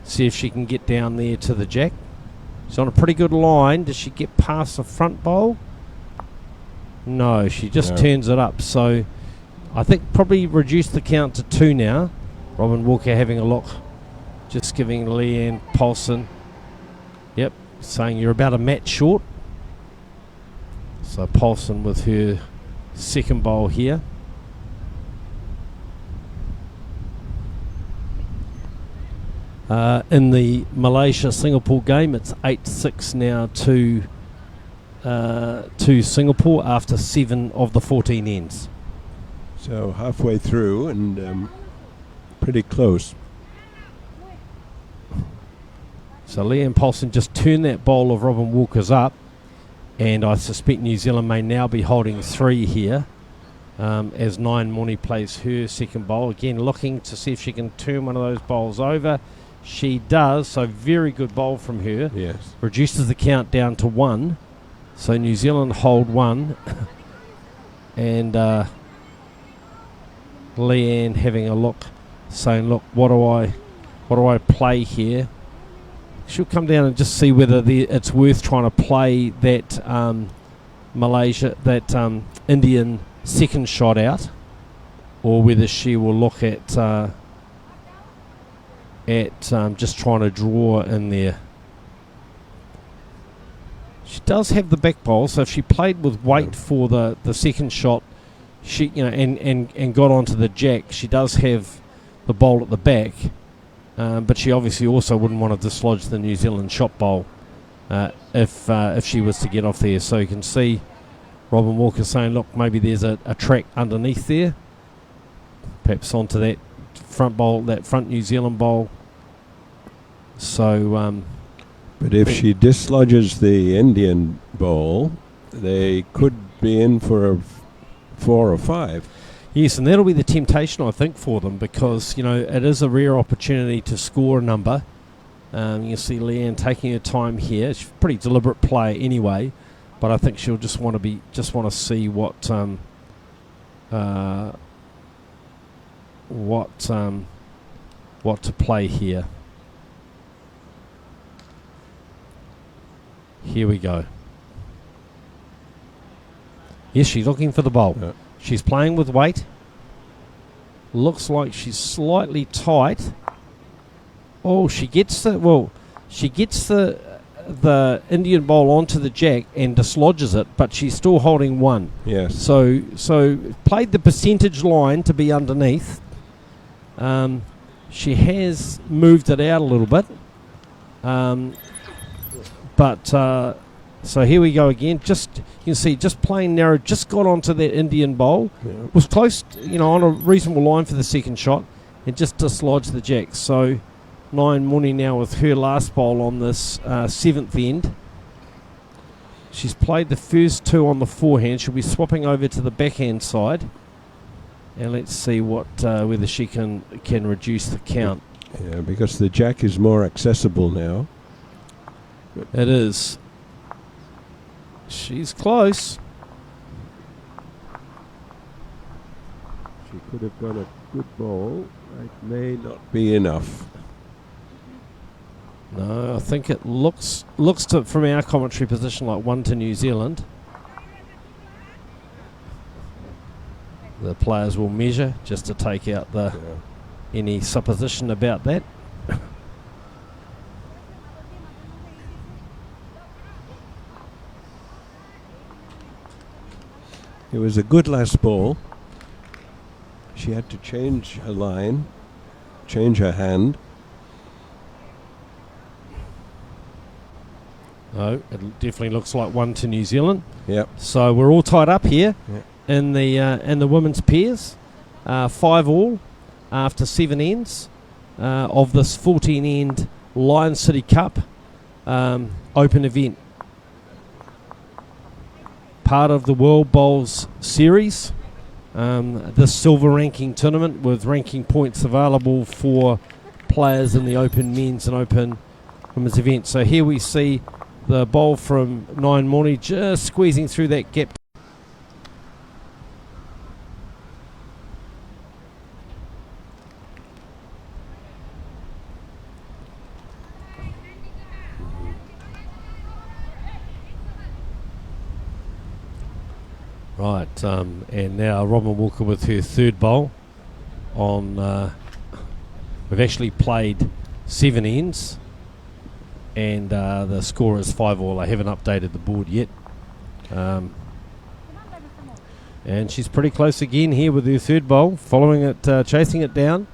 See if she can get down there to the jack. She's on a pretty good line. Does she get past the front bowl? No, she just turns it up. So I think probably reduce the count to 2 now. Robin Walker having a look, just giving Leanne Paulson, yep, saying you're about a match short. So Paulson with her second bowl here. in the Malaysia-Singapore game. It's 8-6 now to Singapore after 7 of the 14 ends. So halfway through and pretty close. So Leanne Paulson just turned that bowl of Robin Walker's up, and I suspect New Zealand may now be holding 3 here as Nine Moni plays her second bowl. Again, looking to see if she can turn one of those bowls over. She does, so very good bowl from her. Yes. Reduces the count down to 1. So New Zealand hold 1. And Leanne having a look, saying, look, what do I play here? She'll come down and just see whether it's worth trying to play that Indian second shot out, or whether she will look at just trying to draw in there. She does have the back bowl, so if she played with weight for the second shot, she and got onto the jack, she does have the bowl at the back. But she obviously also wouldn't want to dislodge the New Zealand shot bowl if she was to get off there. So you can see Robin Walker saying, look, maybe there's a track underneath there. Perhaps onto that front bowl, that front New Zealand bowl. So... but if she dislodges the Indian bowl, they could be in for a 4 or 5. Yes, and that'll be the temptation, I think, for them, because, it is a rare opportunity to score a number. You see Leanne taking her time here. She's a pretty deliberate player anyway, but I think she'll just want to see what to play here. Here we go. Yes, she's looking for the bowl. Yeah. She's playing with weight. Looks like she's slightly tight. Oh, she gets the Indian bowl onto the jack and dislodges it, but she's still holding 1. Yes. So played the percentage line to be underneath. She has moved it out a little bit. So here we go again. You can see, just playing narrow, just got onto that Indian bowl. Yeah. Was close, on a reasonable line for the second shot, and just dislodged the jack. So Nine Moni now with her last bowl on this 7th end. She's played the first 2 on the forehand. She'll be swapping over to the backhand side, and let's see whether she can reduce the count. Yeah, because the jack is more accessible now. It is. She's close. She could have got a good ball. It may not be enough. No, I think it looks to, from our commentary position, like 1 to New Zealand. The players will measure just to take out any supposition about that. It was a good last ball. She had to change her line, change her hand. No, it definitely looks like 1 to New Zealand. Yep. So we're all tied up here Yep. in the women's pairs. 5 all after 7 ends of this 14-end Lion City Cup Open event. Part of the World Bowls series, this silver ranking tournament with ranking points available for players in the Open men's and Open women's event. So here we see the bowl from Nine Moni just squeezing through that gap. Right, and now Robin Walker with her third bowl on. We've actually played 7 ends, and the score is 5 all. I haven't updated the board yet, and she's pretty close again here with her third bowl, following it, chasing it down,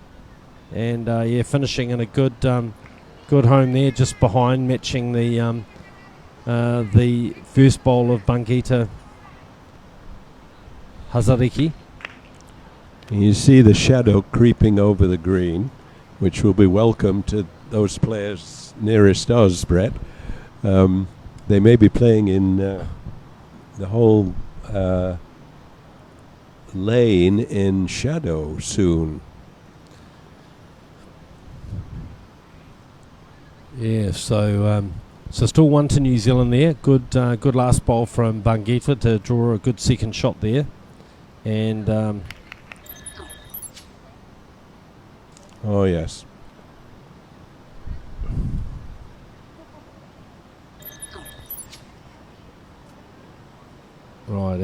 and finishing in a good Good home there, just behind, matching the first bowl of Bangita Hazariki. You see the shadow creeping over the green, which will be welcome to those players nearest us, Brett. They may be playing in the whole lane in shadow soon. Yeah, so still 1 to New Zealand there. Good last bowl from Bangita to draw a good second shot there. And oh yes. right,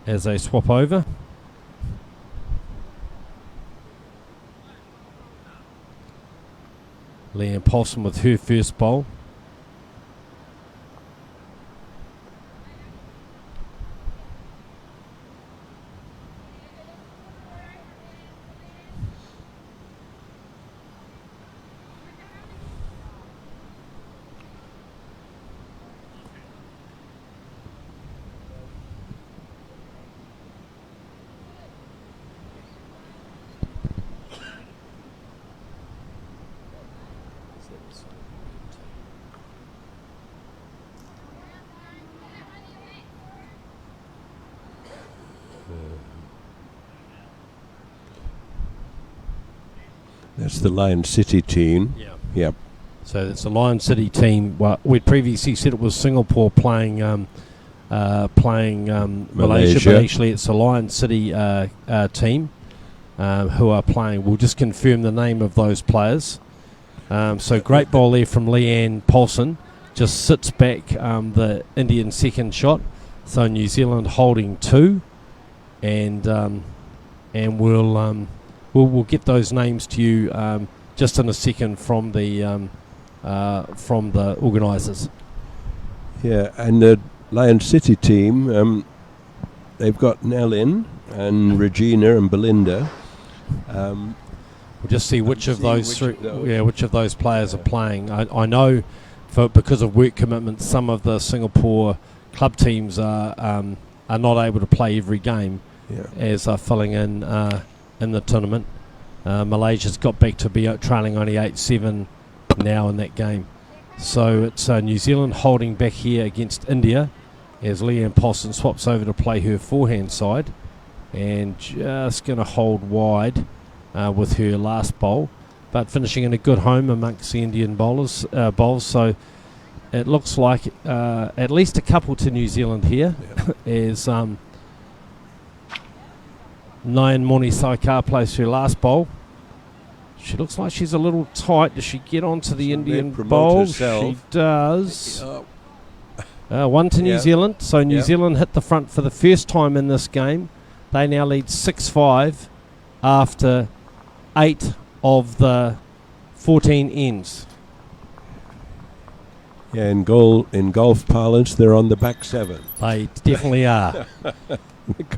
as they swap over. Leanne Paulson with her first bowl. That's the Lion City team. Yeah. Yep. So it's the Lion City team. Well, we'd previously said it was Singapore playing Malaysia, but actually it's the Lion City team who are playing. We'll just confirm the name of those players. So great ball there from Leanne Paulson. Just sits back the Indian second shot. So New Zealand holding 2, and we'll get those names to you just in a second from the organisers. Yeah, and the Lion City team, they've got Nellin and Regina and Belinda. We'll just see which of those players are playing. I know because of work commitments, some of the Singapore club teams are not able to play every game as they're filling in the tournament. Malaysia's got back to be trailing only 8-7 now in that game. So it's New Zealand holding back here against India as Leanne Paulson swaps over to play her forehand side and just going to hold wide with her last bowl, but finishing in a good home amongst the Indian bowls. So it looks like at least a couple to New Zealand here as Nayan Moni Saikar plays her last bowl. She looks like she's a little tight. Does she get onto the Indian bowl? She does. 1 to New Zealand. So New Zealand hit the front for the first time in this game. They now lead 6-5 after 8 of the 14 ends. Yeah, in golf parlance, they're on the back 7. They definitely are.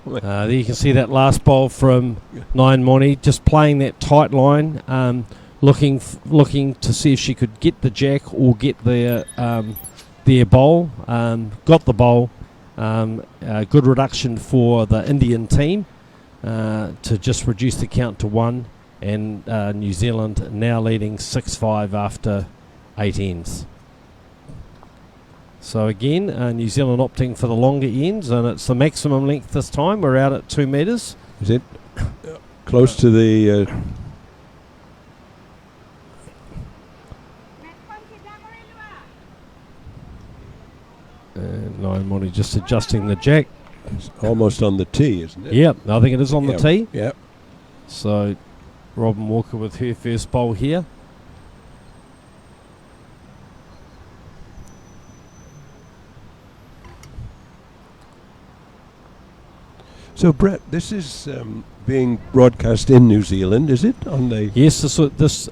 There you can see that last bowl from Nayan Moni, just playing that tight line, looking to see if she could get the jack or get their bowl. Got the bowl. Good reduction for the Indian team to just reduce the count to 1, and New Zealand now leading 6-5 after 8 ends. So again, New Zealand opting for the longer ends, and it's the maximum length this time. We're out at 2 metres. Is it close to the... Nayan Moni just adjusting the jack. It's almost on the tee, isn't it? Yep, I think it is on the tee. Yep. So Robin Walker with her first bowl here. So, Brett, this is being broadcast in New Zealand, is it? On the Yes, this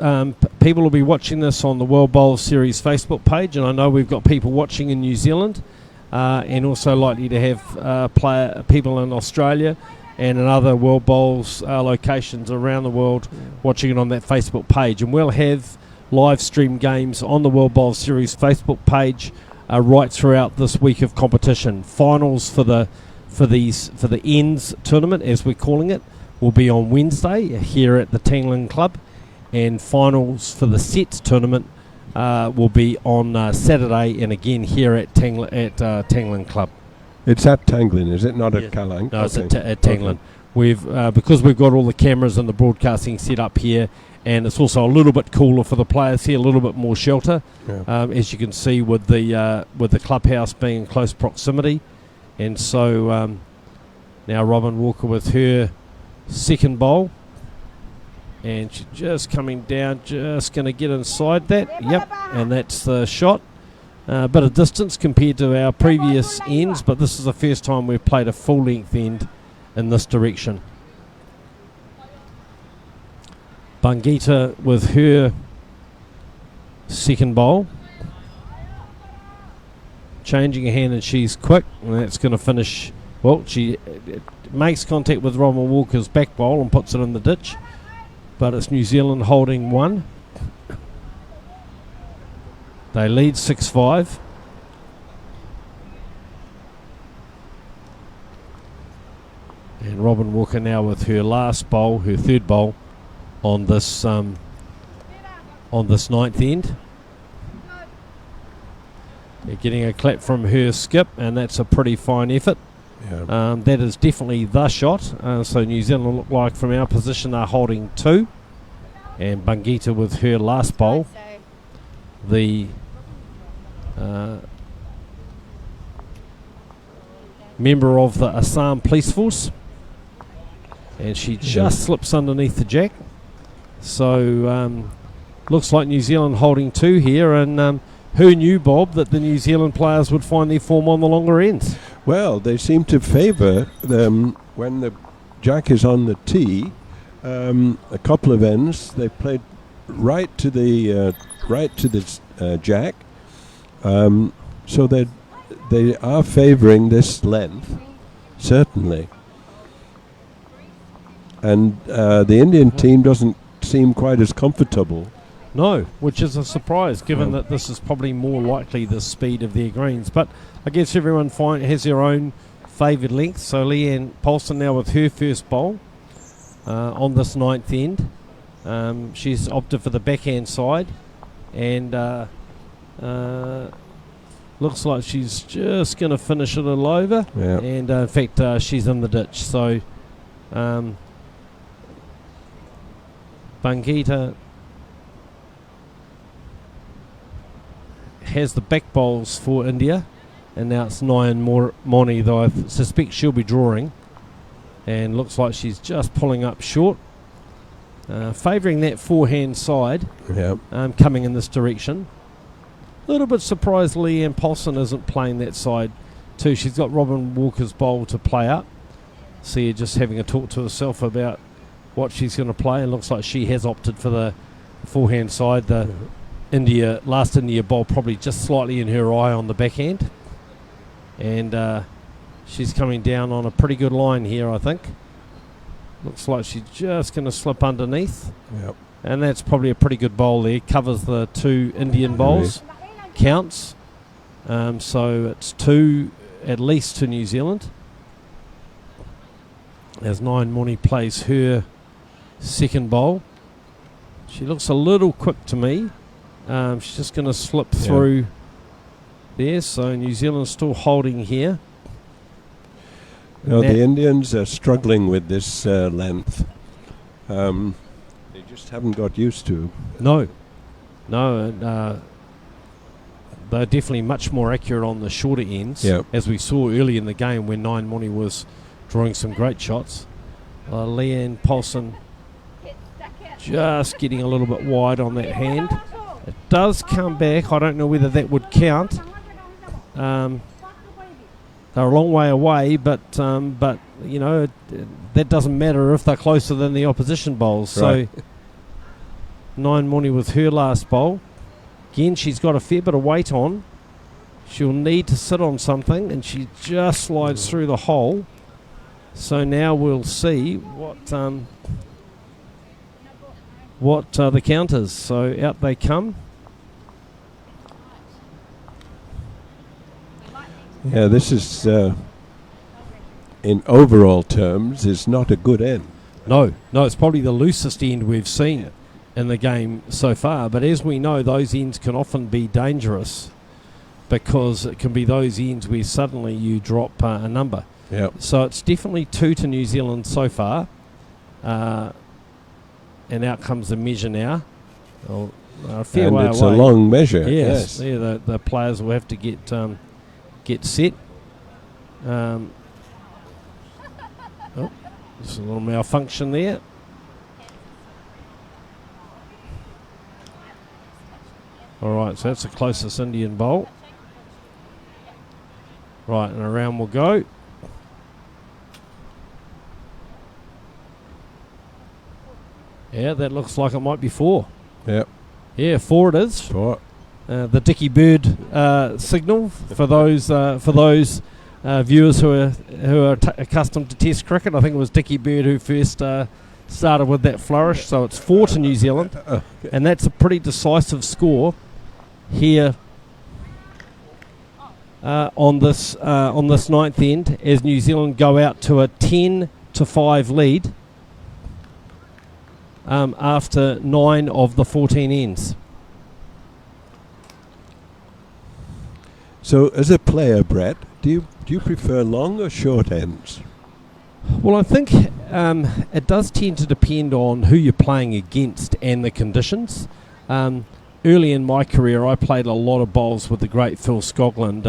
people will be watching this on the World Bowl Series Facebook page, and I know we've got people watching in New Zealand, and also likely to have people in Australia and in other World Bowls locations around the world, watching it on that Facebook page. And we'll have live stream games on the World Bowl Series Facebook page right throughout this week of competition. Finals for the ends tournament, as we're calling it, will be on Wednesday here at the Tangling Club, and finals for the sets tournament will be on Saturday, and again here at Tangling Club. It's at Tangling, is it? Not at Kallang? No, it's at Tangling. We've because we've got all the cameras and the broadcasting set up here, and it's also a little bit cooler for the players here, a little bit more shelter, as you can see with the clubhouse being in close proximity. And so now Robin Walker with her second bowl, and she's just coming down, just going to get inside that. Yep, and that's the shot. A bit of distance compared to our previous ends, but this is the first time we've played a full length end in this direction. Bangita with her second bowl, changing her hand, and she's quick, and that's going to finish. Well, she makes contact with Robin Walker's back bowl and puts it in the ditch, but it's New Zealand holding one. They lead 6-5. And Robin Walker now with her last bowl, her third bowl on this ninth end. They're getting a clap from her skip, and that's a pretty fine effort. Yeah. That is definitely the shot. So New Zealand look like from our position are holding two. And Bangita with her last bowl, the member of the Assam Police Force, and she just slips underneath the jack. So looks like New Zealand holding two here, and who knew, Bob, that the New Zealand players would find their form on the longer ends? Well, they seem to favour them when the jack is on the tee. A couple of ends, they played right to the jack, so they are favouring this length, certainly. And the Indian team doesn't seem quite as comfortable. No, which is a surprise, given that this is probably more likely the speed of their greens. But I guess everyone has their own favoured length. So Leanne Paulson now with her first bowl on this ninth end. She's opted for the backhand side, and looks like she's just going to finish it a little over. Yeah. And in fact, she's in the ditch. So Bangita has the back bowls for India, and now it's Nayan Moni, though I suspect she'll be drawing, and looks like she's just pulling up short, favouring that forehand side, coming in this direction. A little bit surprised Leanne Paulson isn't playing that side too. She's got Robin Walker's bowl to play up. See her just having a talk to herself about what she's going to play, and looks like she has opted for the forehand side. The last India bowl probably just slightly in her eye on the backhand, and she's coming down on a pretty good line here, I think. Looks like she's just going to slip underneath, and that's probably a pretty good bowl there. Covers the two Indian bowls, counts, so it's two at least to New Zealand, as Nayan Moni plays her second bowl. She looks a little quick to me. She's just going to slip through there, so New Zealand's still holding here. No, the Indians are struggling with this length. They just haven't got used to. No, they're definitely much more accurate on the shorter ends, as we saw early in the game when Nayan Moni was drawing some great shots. Leanne Paulson just getting a little bit wide on that hand. It does come back. I don't know whether that would count. They're a long way away, but you know, that doesn't matter if they're closer than the opposition bowls. Right. So Nayan Moni with her last bowl. Again, she's got a fair bit of weight on. She'll need to sit on something, and she just slides through the hole. So now we'll see what the counters. So out they come. Yeah, this is, in overall terms, is not a good end. No, it's probably the loosest end we've seen in the game so far. But as we know, those ends can often be dangerous because it can be those ends where suddenly you drop a number. Yeah. So it's definitely 2 to New Zealand so far. And out comes the measure now. Well, a fair And way it's away. a long measure. Yes. Yes. Yeah, the players will have to get set. There's a little malfunction there. All right, so that's the closest Indian bowl. Right, and around we'll go. Yeah, that looks like it might be 4. Yep. Yeah, 4 it is. 4. The Dickie Bird signal for those viewers who are accustomed to Test cricket. I think it was Dickie Bird who first started with that flourish. So it's 4 to New Zealand, and that's a pretty decisive score here on this 9th end as New Zealand go out to a 10-5 lead after 9 of the 14 ends. So, as a player, Brett, do you prefer long or short ends? Well, I think it does tend to depend on who you're playing against and the conditions. Early in my career, I played a lot of bowls with the great Phil Scogland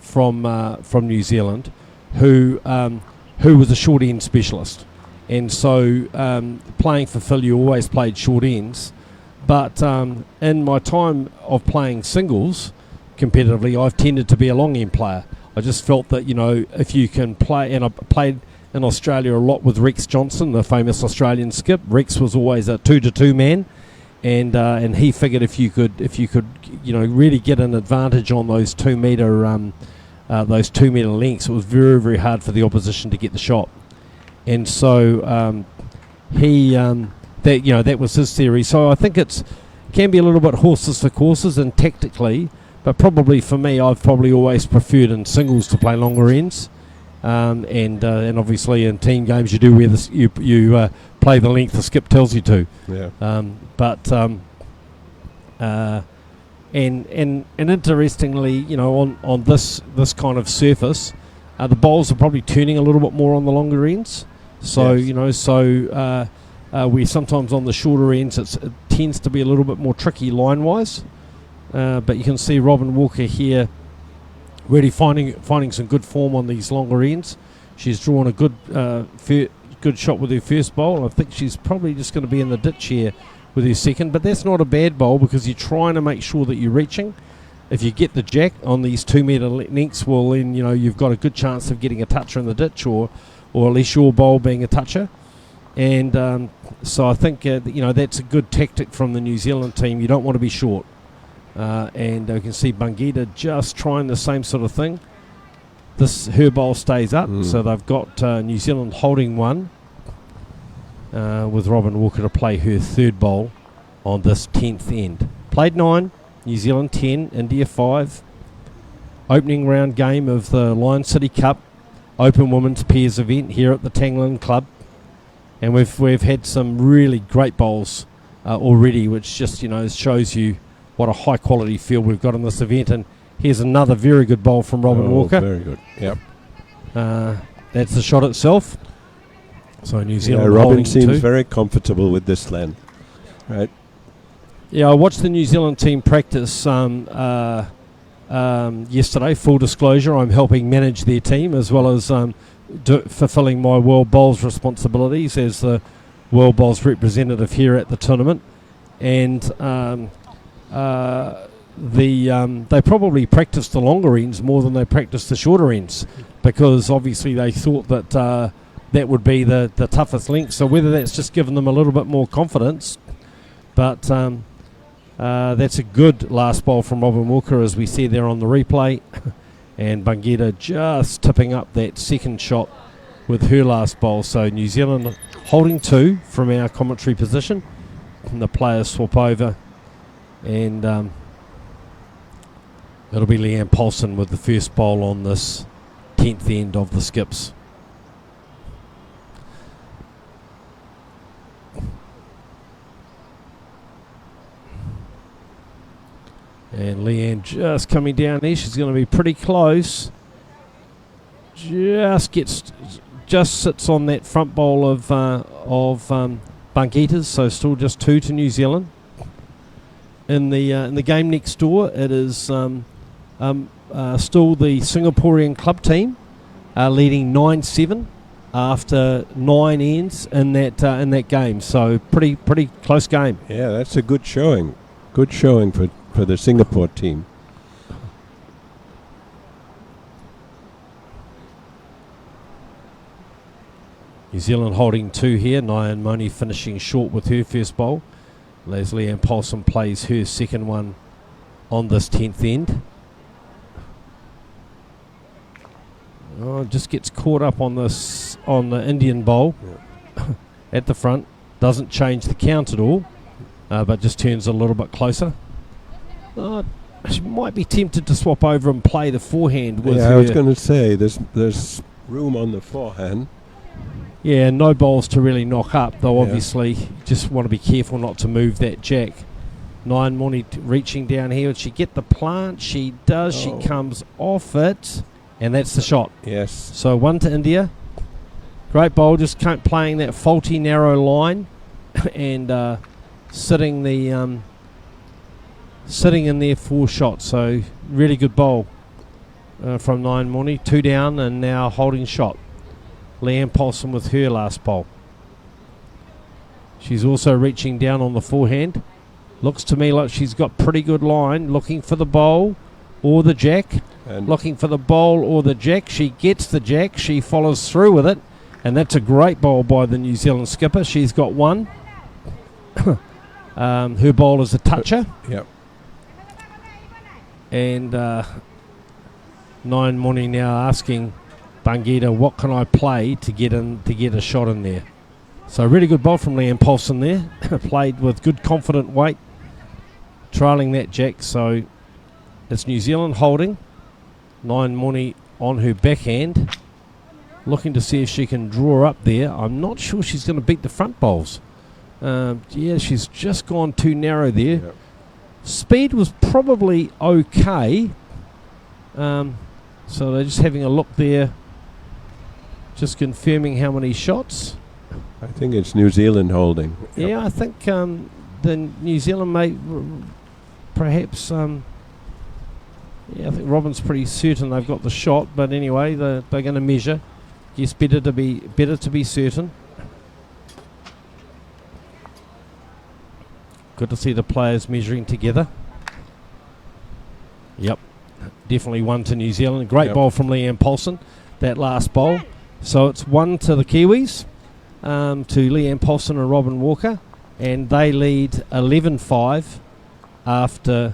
from New Zealand, who was a short end specialist, and so playing for Phil, you always played short ends. But in my time of playing singles competitively, I've tended to be a long end player. I just felt that, you know, if you can play, and I played in Australia a lot with Rex Johnson, the famous Australian skip. Rex was always a 2-2 man, and he figured if you could you know, really get an advantage on those 2 metre lengths, it was very, very hard for the opposition to get the shot. And so that was his theory. So I think it can be a little bit horses for courses and tactically. But probably for me, I've probably always preferred in singles to play longer ends, and obviously in team games you do where you play the length the skip tells you to. Yeah. And interestingly, you know, on this kind of surface, the bowls are probably turning a little bit more on the longer ends. So Yes. you know, we sometimes on the shorter ends it tends to be a little bit more tricky line wise. But you can see Robin Walker here really finding some good form on these longer ends. She's drawn a good shot with her first bowl. I think she's probably just going to be in the ditch here with her second, but that's not a bad bowl because you're trying to make sure that you're reaching. If you get the jack on these 2 metre lengths, well then, you know, you've got a good chance of getting a toucher in the ditch or at least your bowl being a toucher. And so I think you know, that's a good tactic from the New Zealand team. You don't want to be short. And you can see Bangida just trying the same sort of thing. Her bowl stays up, so they've got New Zealand holding one with Robin Walker to play her third bowl on this 10th end. Played 9, New Zealand 10, India 5. Opening round game of the Lion City Cup Open Women's Pairs event here at the Tangling Club, and we've had some really great bowls already, which just, you know, shows you what a high quality field we've got in this event. And here's another very good bowl from Robin Walker. Very good. Yep. That's the shot itself. So New Zealand Robin holding seems 2. very comfortable with this land. Right. Yeah, I watched the New Zealand team practice yesterday. Full disclosure, I'm helping manage their team as well as fulfilling my World Bowls responsibilities as the World Bowls representative here at the tournament. And they probably practiced the longer ends more than they practiced the shorter ends, because obviously they thought that that would be the toughest length. So whether that's just given them a little bit more confidence, but that's a good last bowl from Robin Walker, as we see there on the replay. And Bangida just tipping up that second shot with her last bowl. So New Zealand holding 2 from our commentary position. And the players swap over, and it'll be Leanne Paulson with the first bowl on this 10th end of the skips. And Leanne just coming down there. She's going to be pretty close. Just sits on that front bowl of Bangita's, so still just 2 to New Zealand. In the game next door, it is still the Singaporean club team leading 9-7 after 9 ends in that game. So pretty close game. Yeah, that's a good showing. Good showing for the Singapore team. New Zealand holding 2 here. Nyan Moni finishing short with her first bowl. Leanne Paulson plays her second one on this 10th end. Oh, just gets caught up on the Indian bowl at the front. Doesn't change the count at all, but just turns a little bit closer. She might be tempted to swap over and play the forehand with her. I was going to say there's room on the forehand. Yeah, no bowls to really knock up, though. Obviously, just want to be careful not to move that jack. Nyan Moni reaching down here. Would she get the plant? She does. She comes off it, and that's the shot. Yes. So 1 to India. Great bowl, just playing that faulty narrow line, and sitting in there for shot. So really good bowl from Nyan Moni. 2 down and now holding shot. Leanne Paulson with her last bowl. She's also reaching down on the forehand. Looks to me like she's got pretty good line. Looking for the bowl or the jack. And looking for the bowl or the jack. She gets the jack. She follows through with it. And that's a great bowl by the New Zealand skipper. She's got 1. Her bowl is a toucher. Yep. And Nyan Moni now asking Bangita, what can I play to get a shot in there? So really good bowl from Leanne Paulson there. Played with good confident weight, trailing that jack. So it's New Zealand holding. Nyan Moni on her backhand, looking to see if she can draw up there. I'm not sure she's going to beat the front bowls. She's just gone too narrow there. Yep. Speed was probably okay. So they're just having a look there. Just confirming how many shots. I think it's New Zealand holding. Yep. Yeah, I think the New Zealand may perhaps. I think Robin's pretty certain they've got the shot, but anyway, they're going to measure. Yes, better to be certain. Good to see the players measuring together. Yep, definitely 1 to New Zealand. Great bowl from Leanne Paulson, that last bowl. So it's 1 to the Kiwis, to Leanne Paulson and Robin Walker, and they lead 11-5 after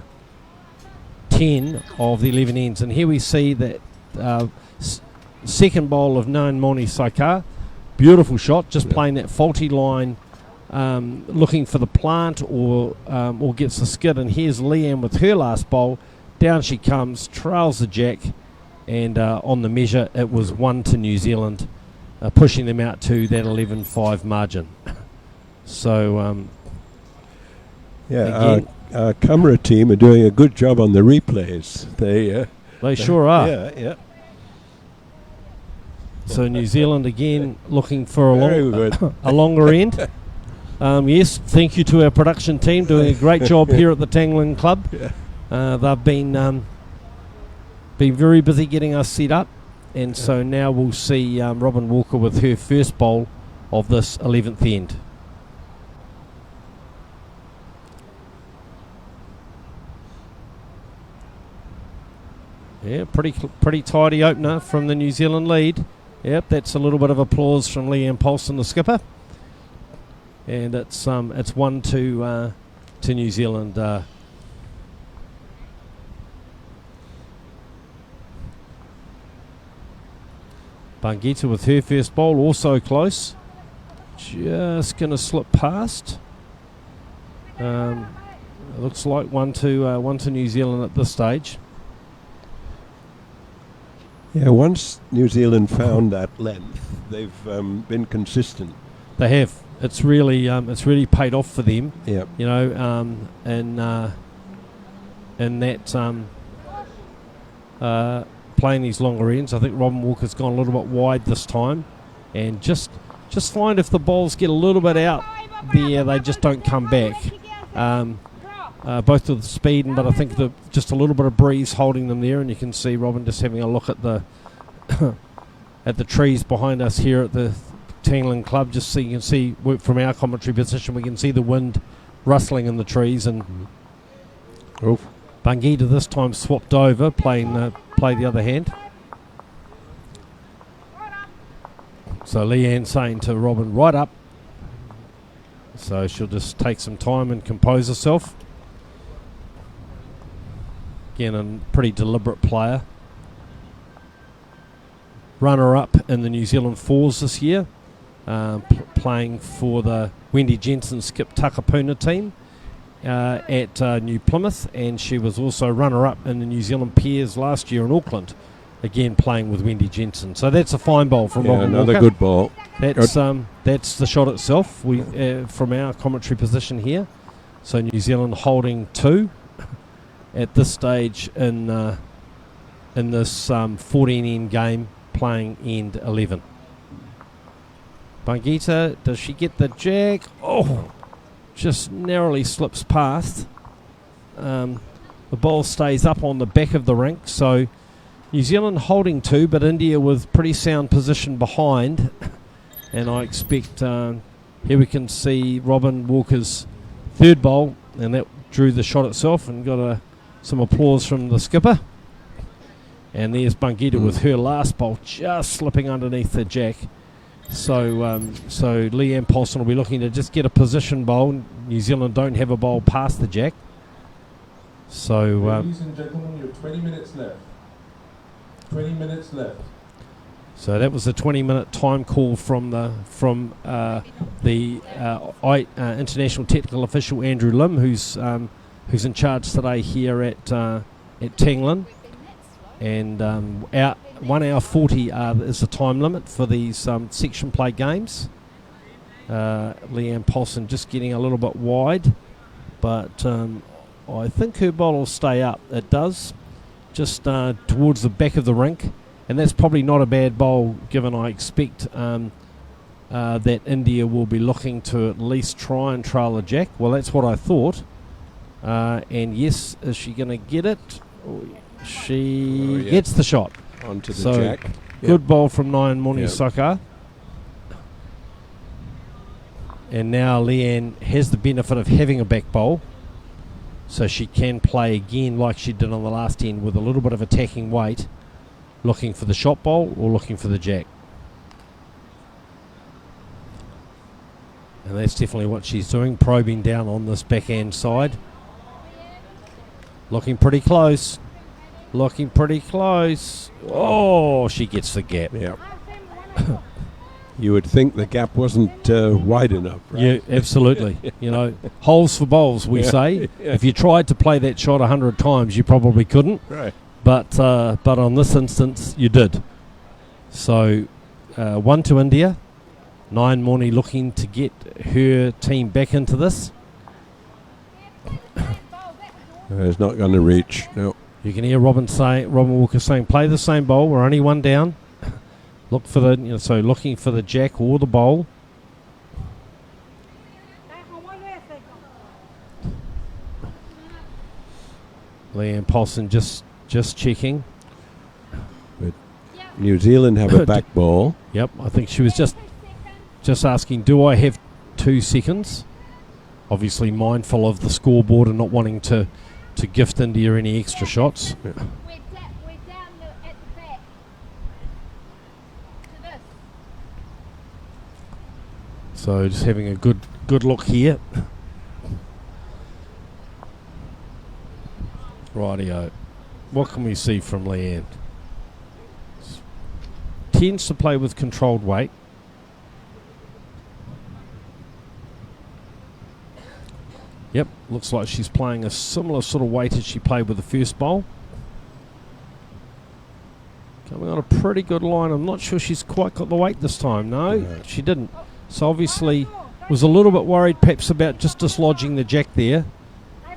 10 of the 11 ends. And here we see that second bowl of Nyan Moni Saikar. Beautiful shot, just playing that faulty line, looking for the plant or gets the skid. And here's Leanne with her last bowl. Down she comes, trails the jack, and on the measure it was 1 to New Zealand, pushing them out to that 11-5 margin. So our camera team are doing a good job on the replays. They sure are. Yeah. So New Zealand again looking for Very a longer end. Yes, thank you to our production team doing a great job here at the Tangling Club. Yeah. They've been very busy getting us set up, and so now we'll see Robin Walker with her first bowl of this 11th end. Yeah, pretty tidy opener from the New Zealand lead. Yep, that's a little bit of applause from Leanne Paulson, the skipper, and it's 1 to New Zealand. Bangita with her first bowl, also close. Just going to slip past. It looks like one to New Zealand at this stage. Yeah, once New Zealand found that length, they've been consistent. They have. It's really paid off for them. Yeah. You know, and that playing these longer ends. I think Robin Walker's gone a little bit wide this time, and just find if the balls get a little bit out there, they just don't come back. Both with speed, but I think just a little bit of breeze holding them there, and you can see Robin just having a look at the at the trees behind us here at the Tangling Club, just so you can see from our commentary position, we can see the wind rustling in the trees, and Bangita this time swapped over, play the other hand. So Leanne saying to Robin, right up. So she'll just take some time and compose herself. Again, a pretty deliberate player. Runner-up in the New Zealand Fours this year, playing for the Wendy Jensen Skip Takapuna team at New Plymouth, and she was also runner-up in the New Zealand Pairs last year in Auckland, again playing with Wendy Jensen. So that's a fine bowl from Robin another Walker. good ball. That's the shot itself. We from our commentary position here. So New Zealand holding 2 at this stage in this 14 end game, playing end 11. Bangita, does she get the jag? Oh, just narrowly slips past. The ball stays up on the back of the rink. So New Zealand holding 2, but India with pretty sound position behind. And I expect here we can see Robin Walker's third bowl, and that drew the shot itself and got some applause from the skipper. And there's Bangita with her last bowl just slipping underneath the jack. So Leanne Paulson will be looking to just get a position bowl. New Zealand don't have a bowl past the jack. So ladies and gentlemen, you have 20 minutes left. 20 minutes left. So that was a 20-minute time call from the international technical official Andrew Lim, who's in charge today here at Tangling. And 1 hour 40 is the time limit for these section play games. Leanne Paulson just getting a little bit wide, but I think her ball will stay up. It does, just towards the back of the rink, and that's probably not a bad bowl, given I expect that India will be looking to at least try and trail the jack. Well, that's what I thought. And yes, is she going to get it? She gets the shot. Onto the jack. Good ball from Nayan Monisaka. And now Leanne has the benefit of having a back bowl, so she can play again like she did on the last end with a little bit of attacking weight, looking for the shot bowl or looking for the jack. And that's definitely what she's doing, probing down on this backhand side. Looking pretty close. Looking pretty close. Oh, she gets the gap. Yeah. You would think the gap wasn't wide enough, right? Yeah, absolutely. You know, holes for bowls, we say. Yeah. If you tried to play that shot 100 times, you probably couldn't. Right. But on this instance, you did. So, 1 to India. Nayan Moni looking to get her team back into this. It's not going to reach. No. You can hear Robin Walker saying, "Play the same bowl. We're only 1 down. Look for looking for the jack or the bowl." Leanne Paulson just checking. But New Zealand have a back ball. Yep, I think she was just asking, do I have 2 seconds? Obviously mindful of the scoreboard and not wanting to gift India any extra shots. Yeah. We're down at the back. To this. So just having a good look here. Rightio. What can we see from Leanne? tends to play with controlled weight. Yep, looks like she's playing a similar sort of weight as she played with the first bowl. Coming on a pretty good line. I'm not sure she's quite got the weight this time. No, she didn't. So obviously was a little bit worried perhaps about just dislodging the jack there.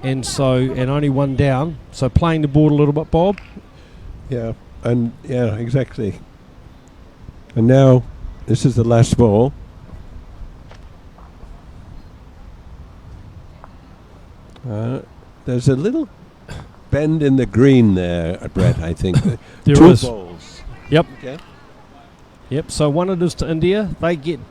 And only one down. So playing the board a little bit, Bob. Yeah, and yeah, exactly. And now this is the last ball. There's a little bend in the green there, Brett, I think. There Two is. balls. Yep. Okay. Yep. So one it is to India. They get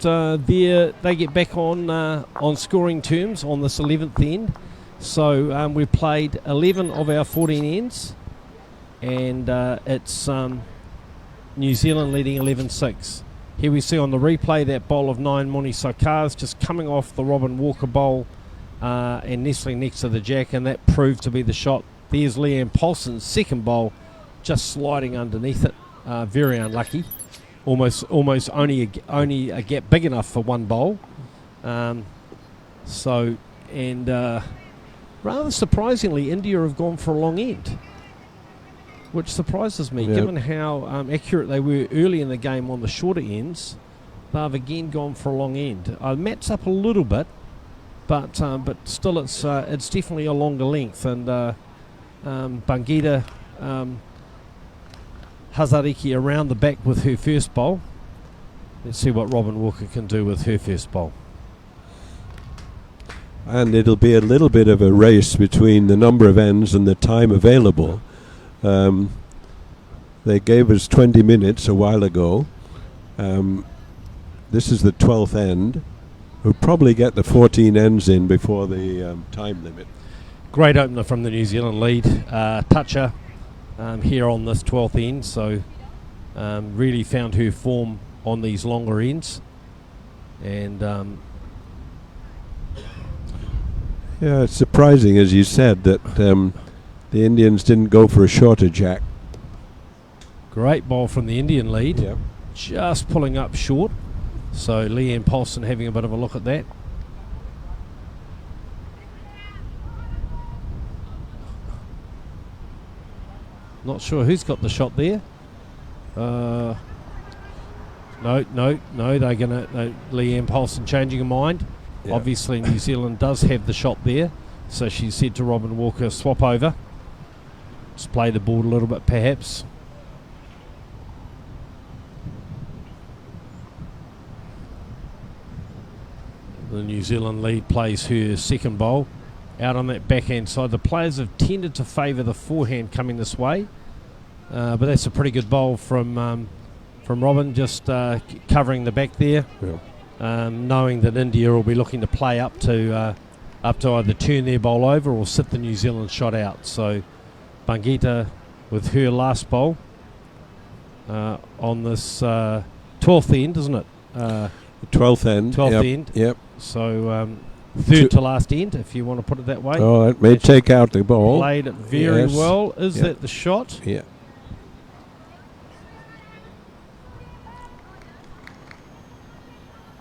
back on scoring terms on this 11th end. So we played 11 of our 14 ends, and it's New Zealand leading 11-6. Here we see on the replay that bowl of 9 Moni Sarkars just coming off the Robin Walker bowl and nestling next to the jack, and that proved to be the shot. There's Leanne Paulson's second bowl, just sliding underneath it. Very unlucky. Almost only a gap big enough for one bowl. Rather surprisingly, India have gone for a long end, which surprises me, given how accurate they were early in the game on the shorter ends. They've again gone for a long end. Matt's up a little bit, but still it's definitely a longer length. And Bangita Hazariki around the back with her first bowl. Let's see what Robin Walker can do with her first bowl. And it'll be a little bit of a race between the number of ends and the time available. They gave us 20 minutes a while ago. This is the 12th end. We'll probably get the 14 ends in before the time limit. Great opener from the New Zealand lead. Toucher here on this 12th end. So really found her form on these longer ends. And yeah, it's surprising, as you said, that the Indians didn't go for a shorter jack. great ball from the Indian lead. Yep. Just pulling up short. So Leanne Paulson having a bit of a look at that. Not sure who's got the shot there. No. They're gonna Leanne Paulson changing her mind. Yeah. Obviously, New Zealand does have the shot there, so she said to Robin Walker, "Swap over. Just play the board a little bit, perhaps." The New Zealand lead plays her second bowl out on that backhand side. The players have tended to favour the forehand coming this way, but that's a pretty good bowl from Robin, just covering the back there, knowing that India will be looking to play up to either turn their bowl over or sit the New Zealand shot out. So Bangita with her last bowl on this 12th end, isn't it? 12th end. 12th end. Yep. So third to last end, if you want to put it that way. Oh, that may take out the ball. Played it very Yes. well. Is Yep. that the shot? Yeah.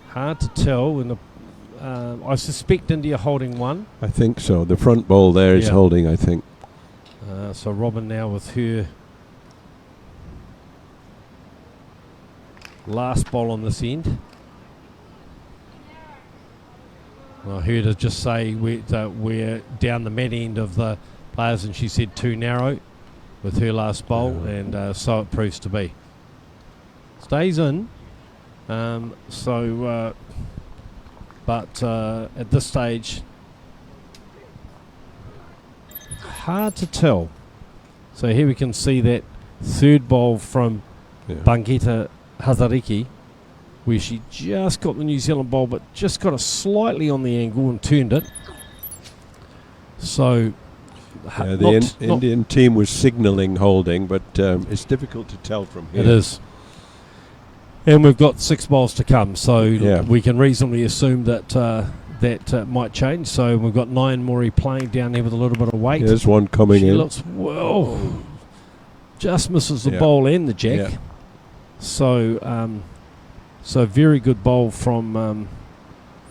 Hard to tell. I suspect India holding one. I think so. The front ball there is Yeah. holding, I think. So Robin now with her last ball on this end. I heard her just say we're down the mid end of the players, and she said too narrow with her last bowl, and so it proves to be. Stays in. But at this stage, hard to tell. So here we can see that third bowl from Bangita Hazariki, where she just got the New Zealand bowl, but just got it slightly on the angle and turned it. So The Indian team was signalling holding, but it's difficult to tell from here. It is. And we've got 6 bowls to come, so we can reasonably assume that that might change. So we've got 9 Mori playing down there with a little bit of weight. There's one coming She in. looks, just misses the bowl and the jack. So very good bowl from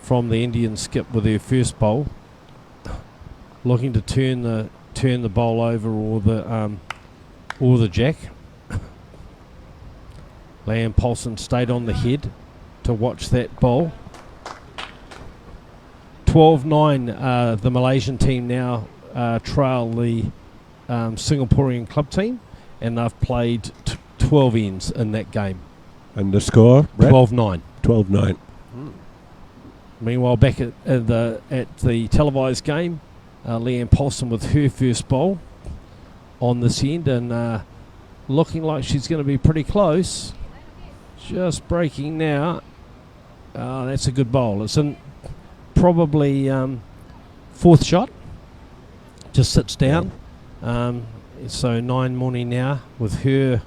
the Indian skip with her first bowl, looking to turn the bowl over or the jack. Leanne Paulson stayed on the head to watch that bowl. 12-9, the Malaysian team now trail the Singaporean club team, and they've played 12 ends in that game. And the score? 12-9. 12-9. Meanwhile, back at the televised game, Leanne Paulson with her first bowl on this end, and looking like she's going to be pretty close. Just breaking now. That's a good bowl. It's in probably fourth shot. Just sits down. So 9 Moni now with her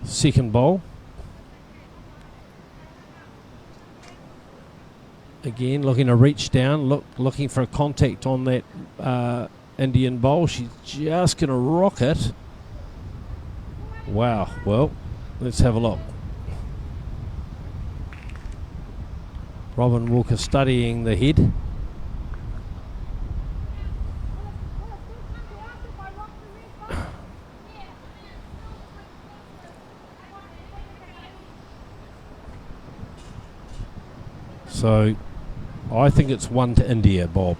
second bowl. Again, looking to reach down, looking for a contact on that Indian bowl. She's just going to rock it. Wow. Well, let's have a look. Robin Walker studying the head. So, I think it's 1 to India, Bob.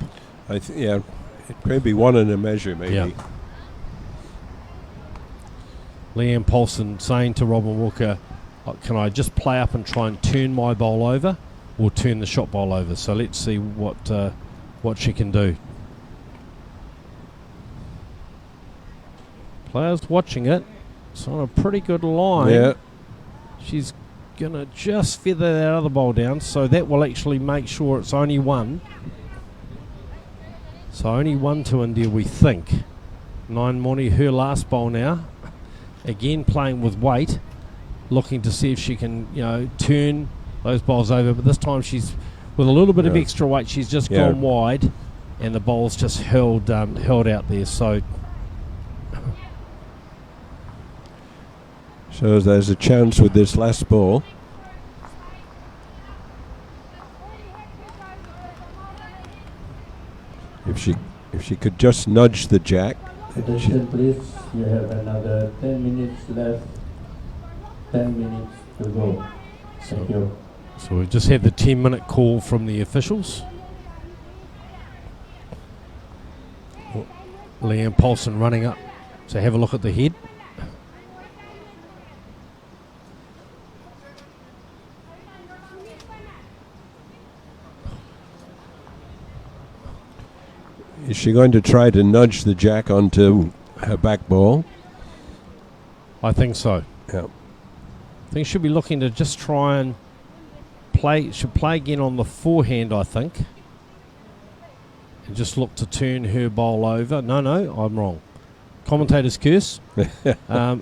Yeah, it may be 1 in a measure, maybe. Yeah. Leanne Paulson saying to Robin Walker, can I just play up and try and turn my bowl over or turn the shot bowl over? So let's see what she can do. Players watching it. It's on a pretty good line. Yeah. She's going to just feather that other bowl down, so that will actually make sure it's only 1. So only 1 to India, we think. 9 Moni, her last bowl now. Again, playing with weight, looking to see if she can, turn those bowls over. But this time she's, with a little bit of extra weight, she's just gone wide, and the bowl's just held out there. So there's a chance with this last ball. If she could just nudge the jack. Attention please, you have another 10 minutes left. 10 minutes to go. Thank you. So we've just had the 10-minute call from the officials. Leanne Paulson running up to have a look at the head. Is she going to try to nudge the jack onto her back ball? I think so. Yeah. I think she'll be looking to just try and play. She'll play again on the forehand, I think. And just look to turn her bowl over. No, I'm wrong. Commentator's curse.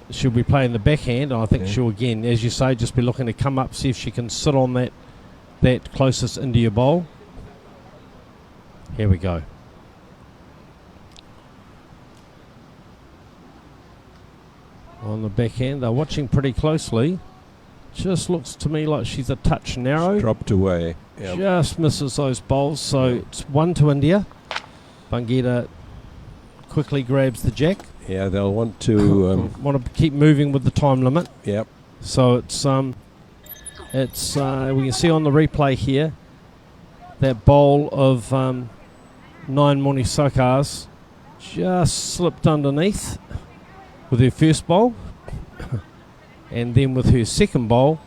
She'll be playing the backhand, and I think she'll again, as you say, just be looking to come up, see if she can sit on that closest India bowl. Here we go. On the backhand, they're watching pretty closely. Just looks to me like she's a touch narrow. It's dropped away. Yep. Just misses those bowls. So it's 1 to India. Bangita quickly grabs the jack. Yeah, they'll want to keep moving with the time limit. Yep. So it's we can see on the replay here that bowl of 9 Moni Sarkars just slipped underneath with her first bowl, and then with her second bowl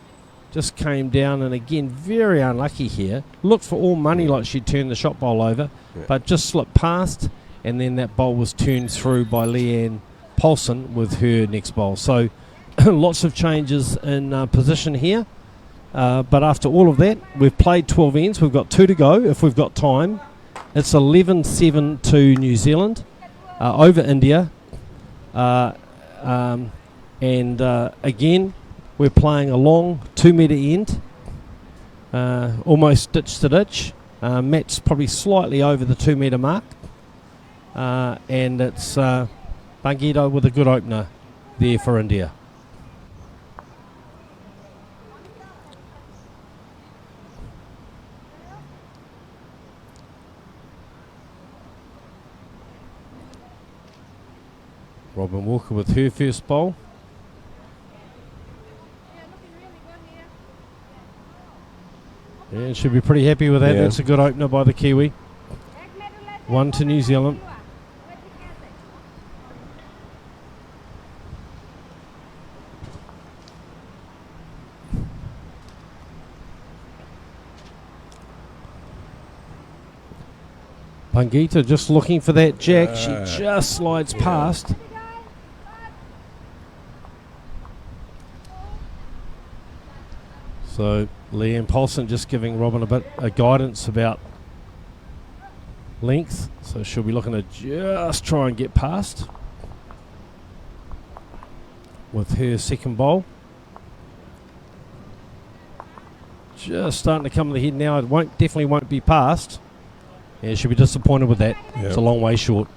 just came down, and again very unlucky here. Looked for all money like she'd turned the shot bowl over, but just slipped past, and then that bowl was turned through by Leanne Paulson with her next bowl. So lots of changes in position here, but after all of that, we've played 12 ends. We've got 2 to go if we've got time. It's 11-7 to New Zealand over India. Again, we're playing a long 2-metre end, almost ditch to ditch. Matt's probably slightly over the 2-metre mark, and it's Bangita with a good opener there for India. Robin Walker with her first bowl. Yeah, she'll be pretty happy with that. Yeah. That's a good opener by the Kiwi. 1 to New Zealand. Pangita just looking for that jack. She just slides past. So Leanne Paulson just giving Robin a bit of guidance about length. So she'll be looking to just try and get past with her second bowl. Just starting to come to the head now. It definitely won't be past. Yeah, she'll be disappointed with that. Yeah. It's a long way short.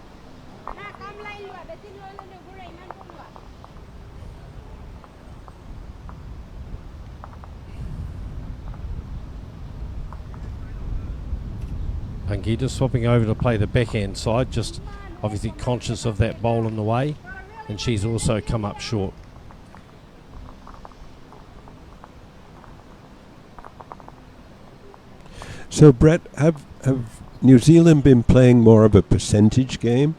Pangita swapping over to play the backhand side, just obviously conscious of that bowl in the way, and she's also come up short. So, Brett, have New Zealand been playing more of a percentage game,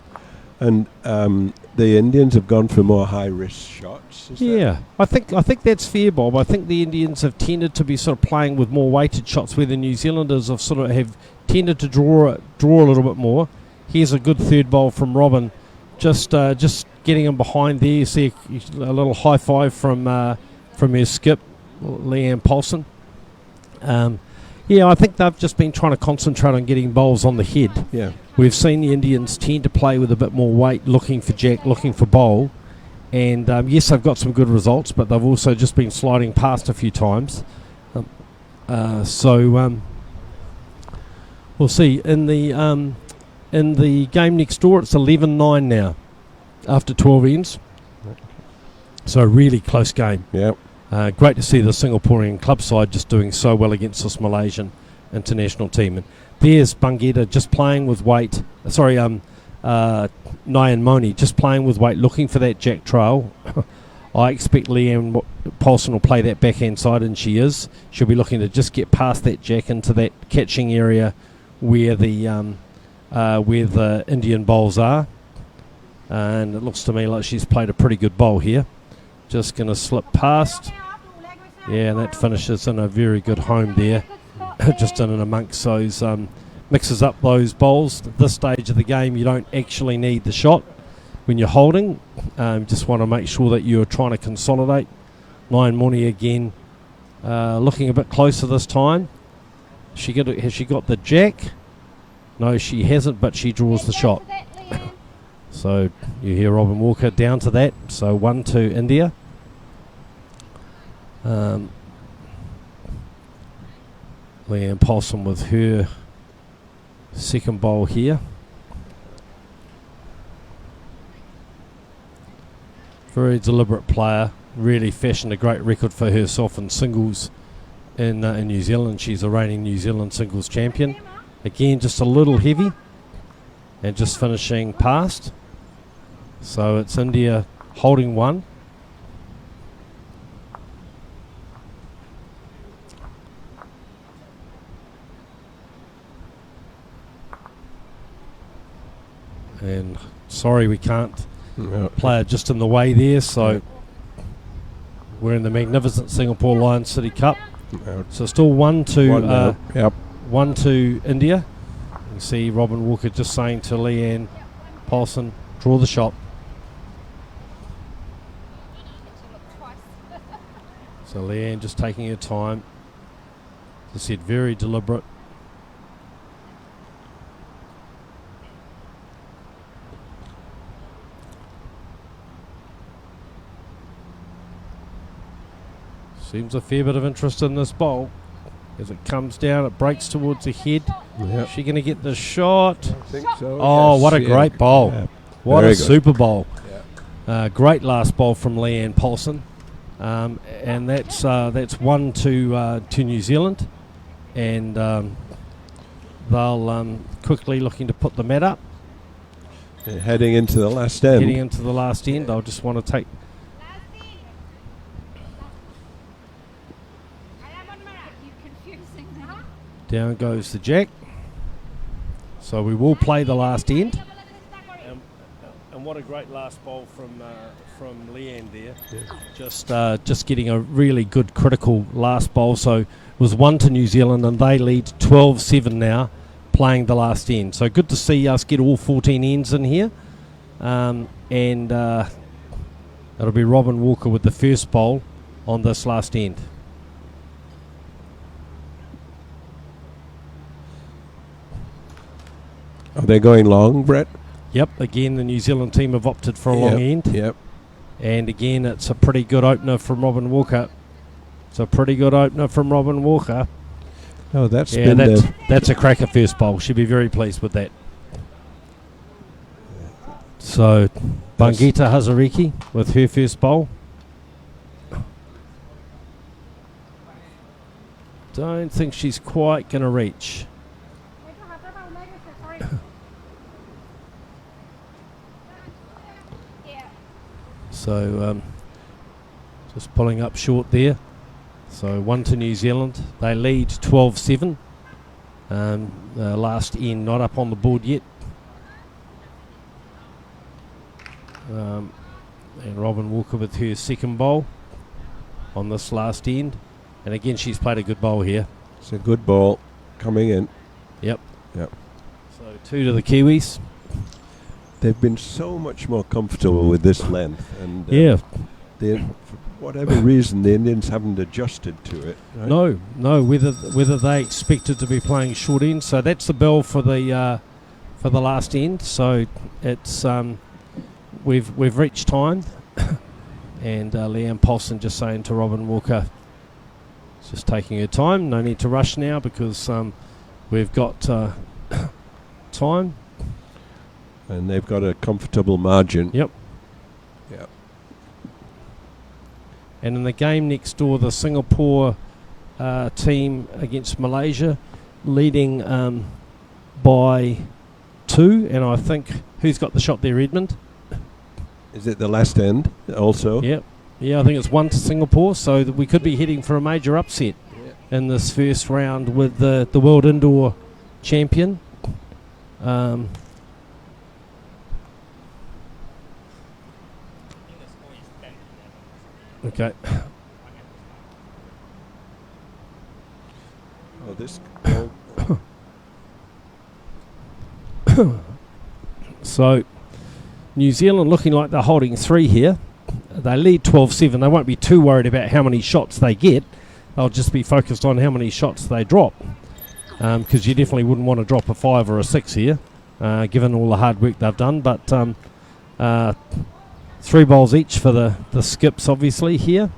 and the Indians have gone for more high-risk shots? Yeah, I think that's fair, Bob. I think the Indians have tended to be sort of playing with more weighted shots, where the New Zealanders have tended to draw a little bit more. Here's a good third bowl from Robin, just getting him behind there. You see a little high five from her skip, Leanne Paulson. Yeah, I think they've just been trying to concentrate on getting bowls on the head. Yeah. We've seen the Indians tend to play with a bit more weight, looking for jack, looking for bowl. And yes, they've got some good results, but they've also just been sliding past a few times. So we'll see. In the game next door, it's 11-9 now, after 12 ends. So a really close game. Yeah. Great to see the Singaporean club side just doing so well against this Malaysian international team. And there's Pangita just playing with weight. Nyan Moni just playing with weight, looking for that jack trail. I expect Leanne Paulson will play that backhand side, and she is. She'll be looking to just get past that jack into that catching area where the Indian bowls are. And it looks to me like she's played a pretty good bowl here. Just going to slip past. Yeah, and that finishes in a very good home there. Just in and amongst those, mixes up those bowls. At this stage of the game, you don't actually need the shot when you're holding. Just want to make sure that you're trying to consolidate. Nyan Moni again, looking a bit closer this time. Has she got the jack? No, she hasn't, but she draws the shot. So you hear Robin Walker down to that. So 1-2 India. Leanne Paulson with her second bowl here. Very deliberate player. Really fashioned a great record for herself in singles in New Zealand. She's a reigning New Zealand singles champion. Again, just a little heavy. And just finishing past. So it's India holding one. And sorry, we can't play it just in the way there. So we're in the magnificent Singapore Lions City Cup. So still 1-2 India. You see Robin Walker just saying to Leanne Paulson, draw the shot. So Leanne just taking her time. As I said, very deliberate. Seems a fair bit of interest in this bowl. As it comes down, it breaks towards the head. Yep. Is she going to get the shot? I think so. Oh, yes, what a great bowl. Yeah. What Very a good. super bowl. Yeah. Great last bowl from Leanne Paulson. And that's 1 to New Zealand. And they'll quickly looking to put the mat up. Heading into the last end. Heading into the last end. I'll just want to take... You're confusing me. Down goes the jack. So we will play the last end. And what a great last bowl from Leanne there. Yeah. Just getting a really good critical last bowl. So it was 1 to New Zealand, and they lead 12-7 now, playing the last end. So good to see us get all 14 ends in here. And it'll be Robin Walker with the first bowl on this last end. Are they going long, Brett? Yep, again the New Zealand team have opted for a long end. Yep. And again it's a pretty good opener from Robin Walker. Oh, that's yeah, been that's a cracker first bowl. She'll be very pleased with that. So Bangita Hazariki with her first bowl. Don't think she's quite going to reach. So just pulling up short there. So 1 to New Zealand. They lead 12-7. Last end not up on the board yet. And Robin Walker with her second bowl on this last end. And again, she's played a good bowl here. It's a good ball coming in. Yep. Yep. So 2 to the Kiwis. They've been so much more comfortable with this length, and Yeah. for whatever reason, the Indians haven't adjusted to it. Right? No. Whether they expected to be playing short end. So that's the bell for the last end. So it's we've reached time, and Leanne Paulson just saying to Robin Walker, just taking her time. No need to rush now because we've got time. And they've got a comfortable margin. Yep. Yep. And in the game next door, the Singapore team against Malaysia, leading by 2. And I think, who's got the shot there, Edmund? Is it the last end also? Yep. Yeah, I think it's 1 to Singapore, so that we could be heading for a major upset in this first round with the World Indoor Champion. Okay. Oh, this. So New Zealand looking like they're holding 3 here. They lead 12-7. They won't be too worried about how many shots they get. They'll just be focused on how many shots they drop. Because you definitely wouldn't want to drop a 5 or a 6 here, given all the hard work they've done. But 3 bowls each for the skips, obviously, here.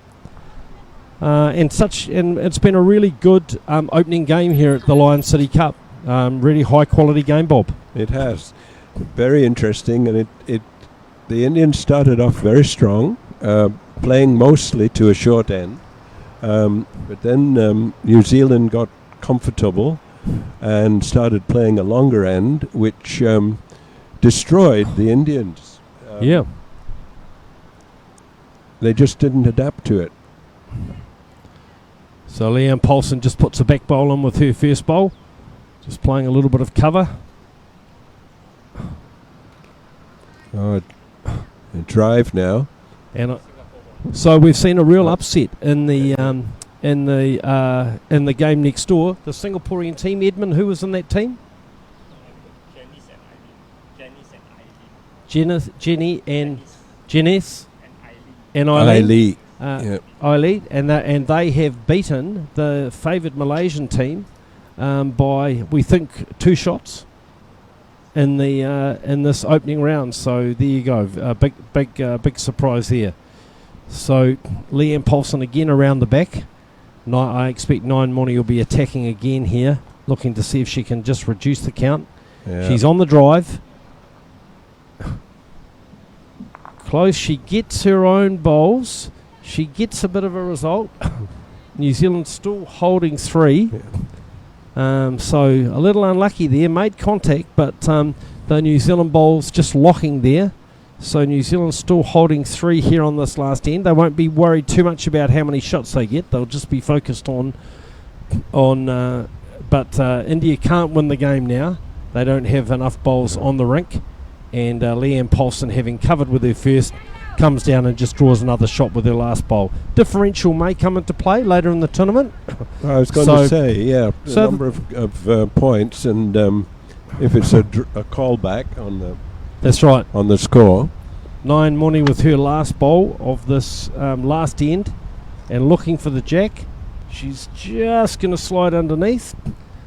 And it's been a really good opening game here at the Lions City Cup. Really high quality game, Bob. It has. Very interesting, and the Indians started off very strong, playing mostly to a short end. But then New Zealand got comfortable and started playing a longer end, which destroyed the Indians. Yeah. They just didn't adapt to it. So Leanne Paulson just puts a back bowl in with her first bowl. Just playing a little bit of cover. Oh, a drive now. And so we've seen a real upset in the game next door. The Singaporean team, Edmund, who was in that team? Jenny and Janice and Eileen. Eileen, and they have beaten the favoured Malaysian team by, we think, 2 shots in this opening round. So there you go, a big surprise there. So Leanne Paulson again around the back. I expect Nine Moni will be attacking again here, looking to see if she can just reduce the count. Yeah. She's on the drive. Close. She gets her own bowls. She gets a bit of a result. New Zealand still holding 3. Yeah. So a little unlucky there, made contact, but the New Zealand bowls just locking there. So New Zealand's still holding 3 here on this last end. They won't be worried too much about how many shots they get. They'll just be focused on but India can't win the game now. They don't have enough bowls on the rink, and Leanne Paulson, having covered with her first, comes down and just draws another shot with her last bowl. Differential may come into play later in the tournament. I was going to say, yeah, the number of points, and if it's a callback on the that's right on the score. Nine Moni with her last bowl of this last end, and looking for the jack. She's just going to slide underneath.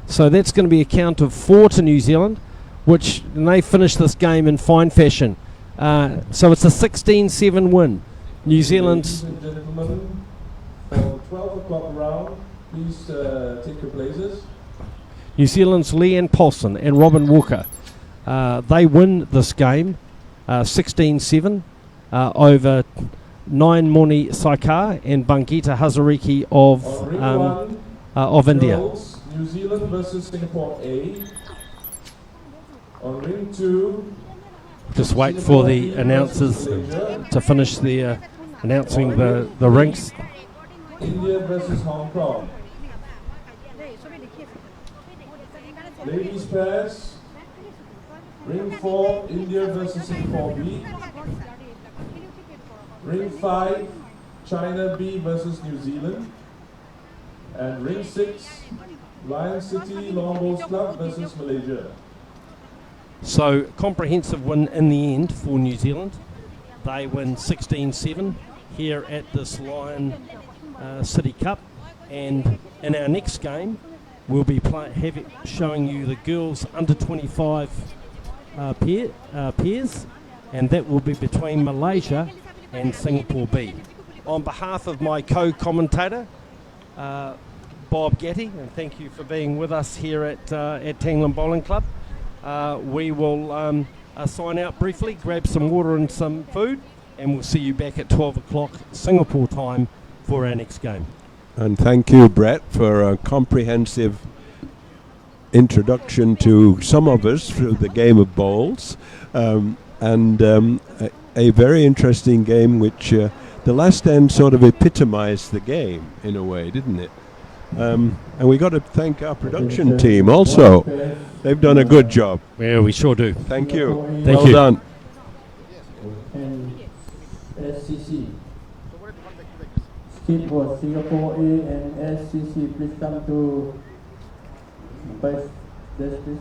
So that's going to be a count of 4 to New Zealand, which and they finish this game in fine fashion. So it's a 16-7 win. New Zealand's... Ladies and gentlemen, for the 12 o'clock round, please take your places. New Zealand's Leanne Paulson and Robin Walker. They win this game 16-7 over Nine Moni Saikar and Bangita Hazariki of India. Girls, New Zealand versus Singapore A. On ring 2, Just wait for the announcers to finish their announcing the rinks. India versus Hong Kong. Ladies pairs, ring 4, India versus Singapore B. Ring 5, China B versus New Zealand. And ring 6, Lion City Long Bowls Club versus Malaysia. So comprehensive win in the end for New Zealand. They win 16-7 here at this Lion City Cup, and in our next game we'll be showing you the girls under 25 pairs, and that will be between Malaysia and Singapore B. On behalf of my co-commentator Bob Gatty, and thank you for being with us here at Tangland Bowling Club. We will sign out briefly, grab some water and some food, and we'll see you back at 12 o'clock Singapore time for our next game. And thank you, Brett, for a comprehensive introduction to some of us through the game of bowls, and a very interesting game which the last end sort of epitomized the game in a way, didn't it? And we got to thank our production team also. They've done a good job. Yeah, we sure do. Thank you. Thank well you. done. And SCC. Skip for Singapore A and SCC. Please come to Vice Desk, please.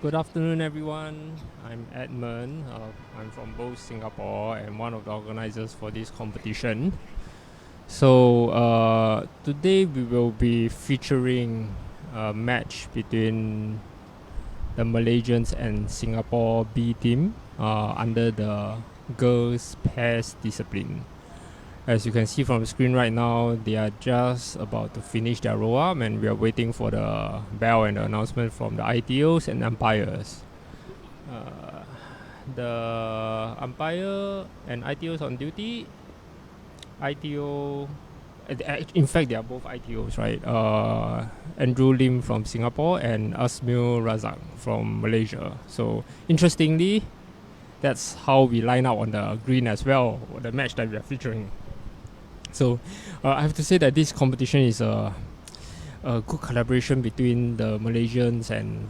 Good afternoon, everyone. I'm Edmund. I'm from both Singapore and one of the organizers for this competition. So today we will be featuring a match between the Malaysians and Singapore B team under the girls pairs discipline. As you can see from the screen right now, they are just about to finish their roll-up and we are waiting for the bell and the announcement from the ITOs and umpires. The umpire and ITOs on duty. ITO, in fact, they are both ITOs, right? Andrew Lim from Singapore and Asmil Razak from Malaysia. So interestingly, that's how we line up on the green as well, the match that we are featuring. So I have to say that this competition is a good collaboration between the Malaysians and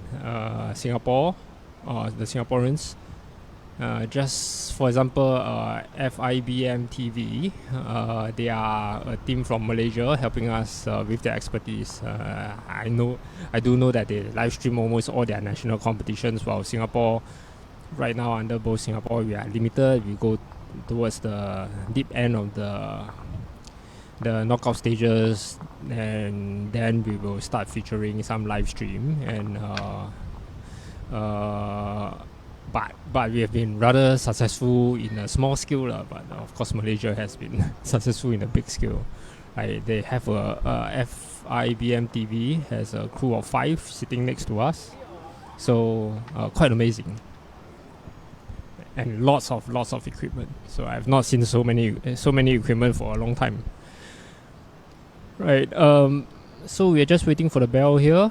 Singapore, the Singaporeans. Just for example, FIBM TV, they are a team from Malaysia helping us with their expertise. I do know that they live stream almost all their national competitions, while Singapore, right now under both Singapore, we are limited. We go towards the deep end of the knockout stages, and then we will start featuring some live stream and but we have been rather successful in a small scale, but of course Malaysia has been successful in a big scale. Right? They have a FIBM TV has a crew of 5 sitting next to us, so quite amazing. And lots of equipment. So I've not seen so many equipment for a long time. Right. So we're just waiting for the bell here.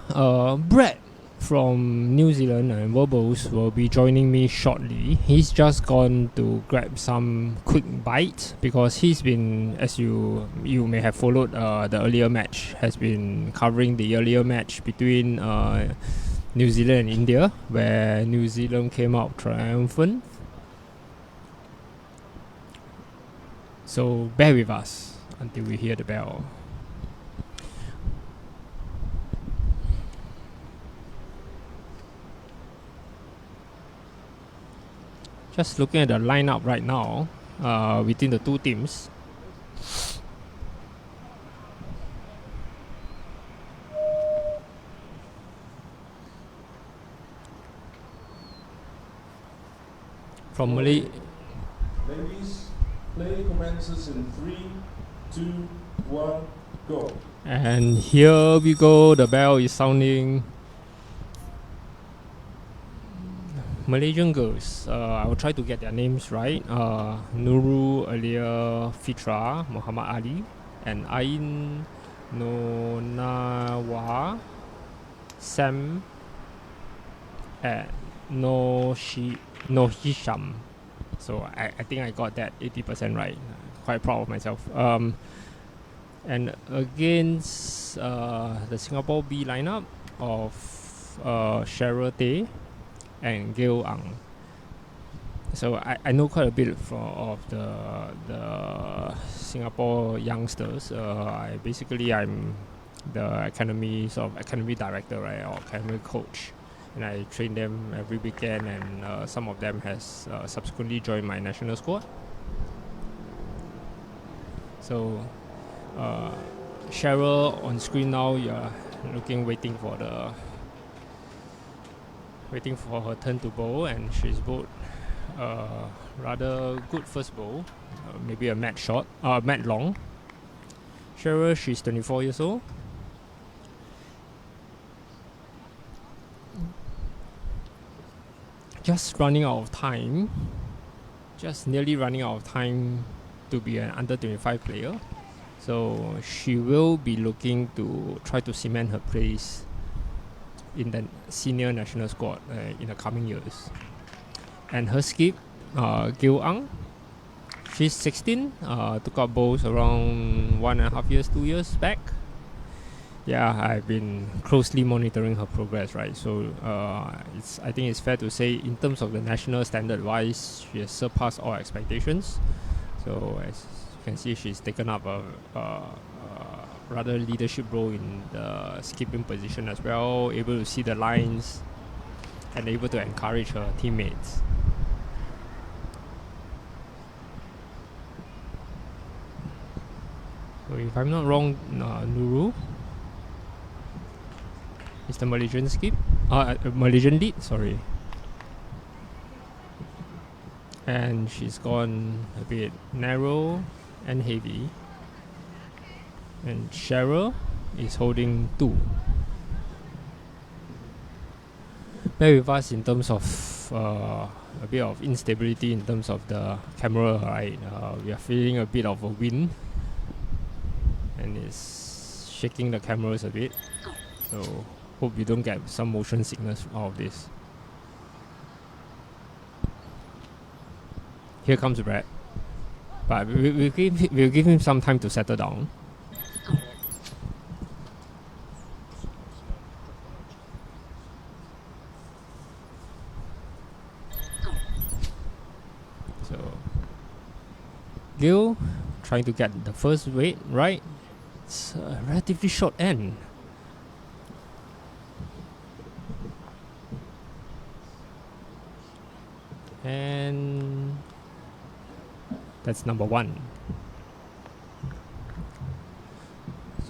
Brett from New Zealand and Verbals will be joining me shortly. He's just gone to grab some quick bites because he's been, as you may have followed the earlier match, has been covering the earlier match between New Zealand and India, where New Zealand came out triumphant. So bear with us until we hear the bell. Just looking at the lineup right now between the two teams. From Malay. Ladies, play commences in 3, 2, 1, go. And here we go, the bell is sounding. Malaysian girls, I will try to get their names right. Nurul Alia Fitra Muhammad Ali and Ain Nonawa Sam and Nohisham. So I think I got that 80% right. Quite proud of myself. And against the Singapore B lineup of Cheryl Tay and Gail Ang. So I know quite a bit of the Singapore youngsters. I'm the academy director, right, or academy coach, and I train them every weekend. And some of them has subsequently joined my national squad. So Cheryl on screen now. You're waiting for her turn to bowl, and she's bowled rather good first bowl, maybe a mat long. Cheryl, she's 24 years old. Just nearly running out of time to be an under 25 player. So she will be looking to try to cement her place in the senior national squad in the coming years. And her skip, Gil Ang, she's 16, took up bowls around 1.5 years, 2 years back. Yeah, I've been closely monitoring her progress, right? So I think it's fair to say, in terms of the national standard wise, she has surpassed all expectations. So as you can see, she's taken up a rather leadership role in the skipping position as well, able to see the lines and able to encourage her teammates. So if I'm not wrong, Nurul is the Malaysian skip. Malaysian lead, sorry. And she's gone a bit narrow and heavy. And Cheryl is holding 2. Bear with us in terms of a bit of instability in terms of the camera, right? We are feeling a bit of a wind. And it's shaking the cameras a bit. So hope you don't get some motion sickness out of this. Here comes Brad. But we'll give him some time to settle down. So Gil trying to get the first weight right. It's a relatively short end. And that's number 1.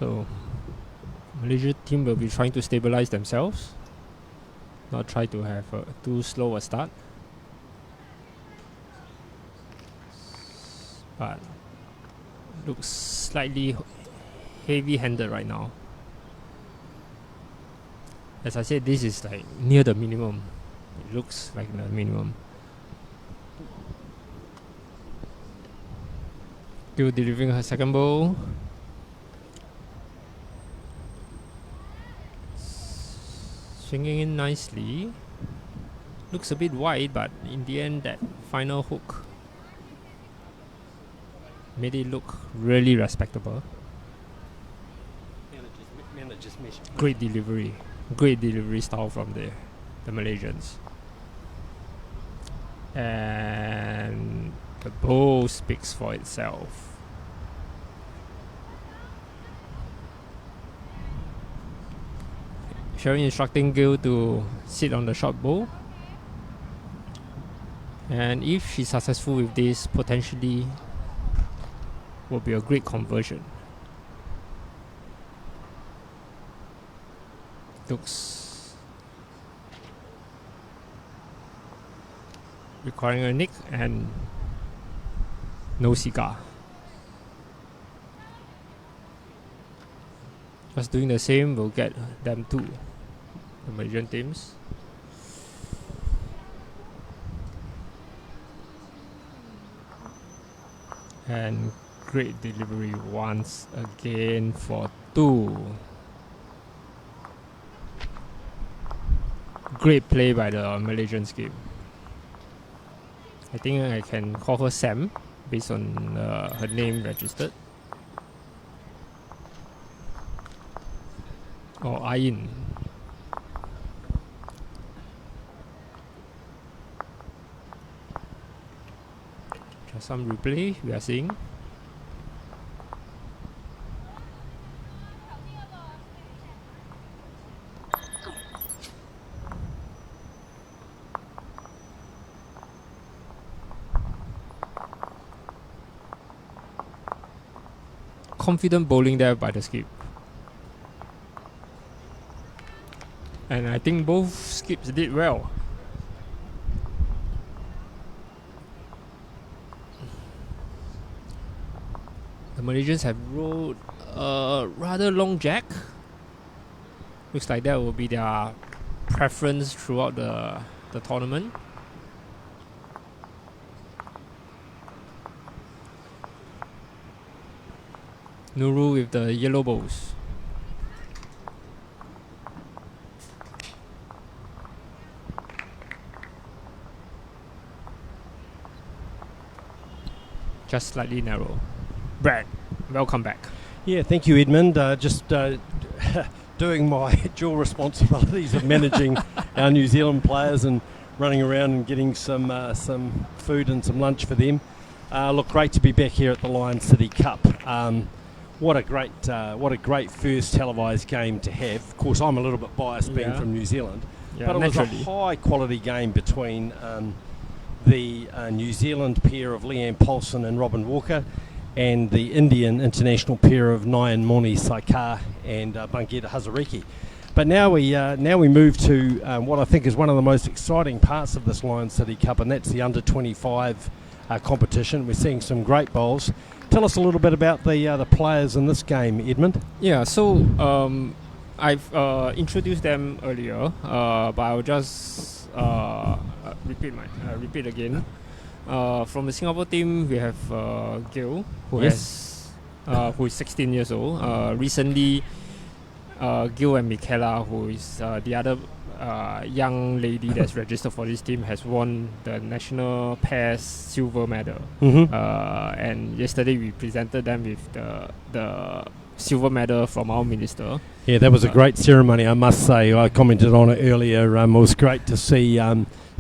So Malaysia team will be trying to stabilize themselves, not try to have too slow a start. But looks slightly heavy-handed right now. As I said, this is like near the minimum. It looks like the minimum. Still delivering her second bowl. Swinging in nicely. Looks a bit wide, but in the end, that final hook made it look really respectable. Great delivery style from the Malaysians. And the bowl speaks for itself. Sherry instructing Gil to sit on the short bowl. And if she's successful with this, potentially will be a great conversion. Looks requiring a nick and no cigar. Just doing the same will get them 2, the Malaysian teams. And great delivery once again for 2. Great play by the Malaysian skip. I think I can call her Sam based on her name registered. Or Ayin. Just some replay we are seeing. Confident bowling there by the skip. And I think both skips did well. The Malaysians have rolled a rather long jack. Looks like that will be their preference throughout the tournament. Nurul with the yellow bowls. Just slightly narrow. Brad, welcome back. Yeah, thank you, Edmund. Just doing my dual responsibilities of managing our New Zealand players and running around and getting some food and some lunch for them. Look, great to be back here at the Lion City Cup. What a great first televised game to have. Of course, I'm a little bit biased being from New Zealand, Yeah, but it was naturally. a high quality game between the New Zealand pair of Leanne Paulson and Robin Walker and the Indian international pair of Nayan Moni Saikar and Bangita Hazariki. But now we move to what I think is one of the most exciting parts of this Lion City Cup, and that's the under 25 competition. We're seeing some great bowls. Tell us a little bit about the players in this game, Edmund. Yeah, so I've introduced them earlier, but I'll just repeat again. From the Singapore team, we have Gil, who Yes. who is 16 years old. Recently, Gil and Michaela, who is the other young lady that's registered for this team, has won the national pairs silver medal. Mm-hmm. And yesterday we presented them with the silver medal from our minister. Yeah, that was a great ceremony, I must say. I commented on it earlier. It was great to see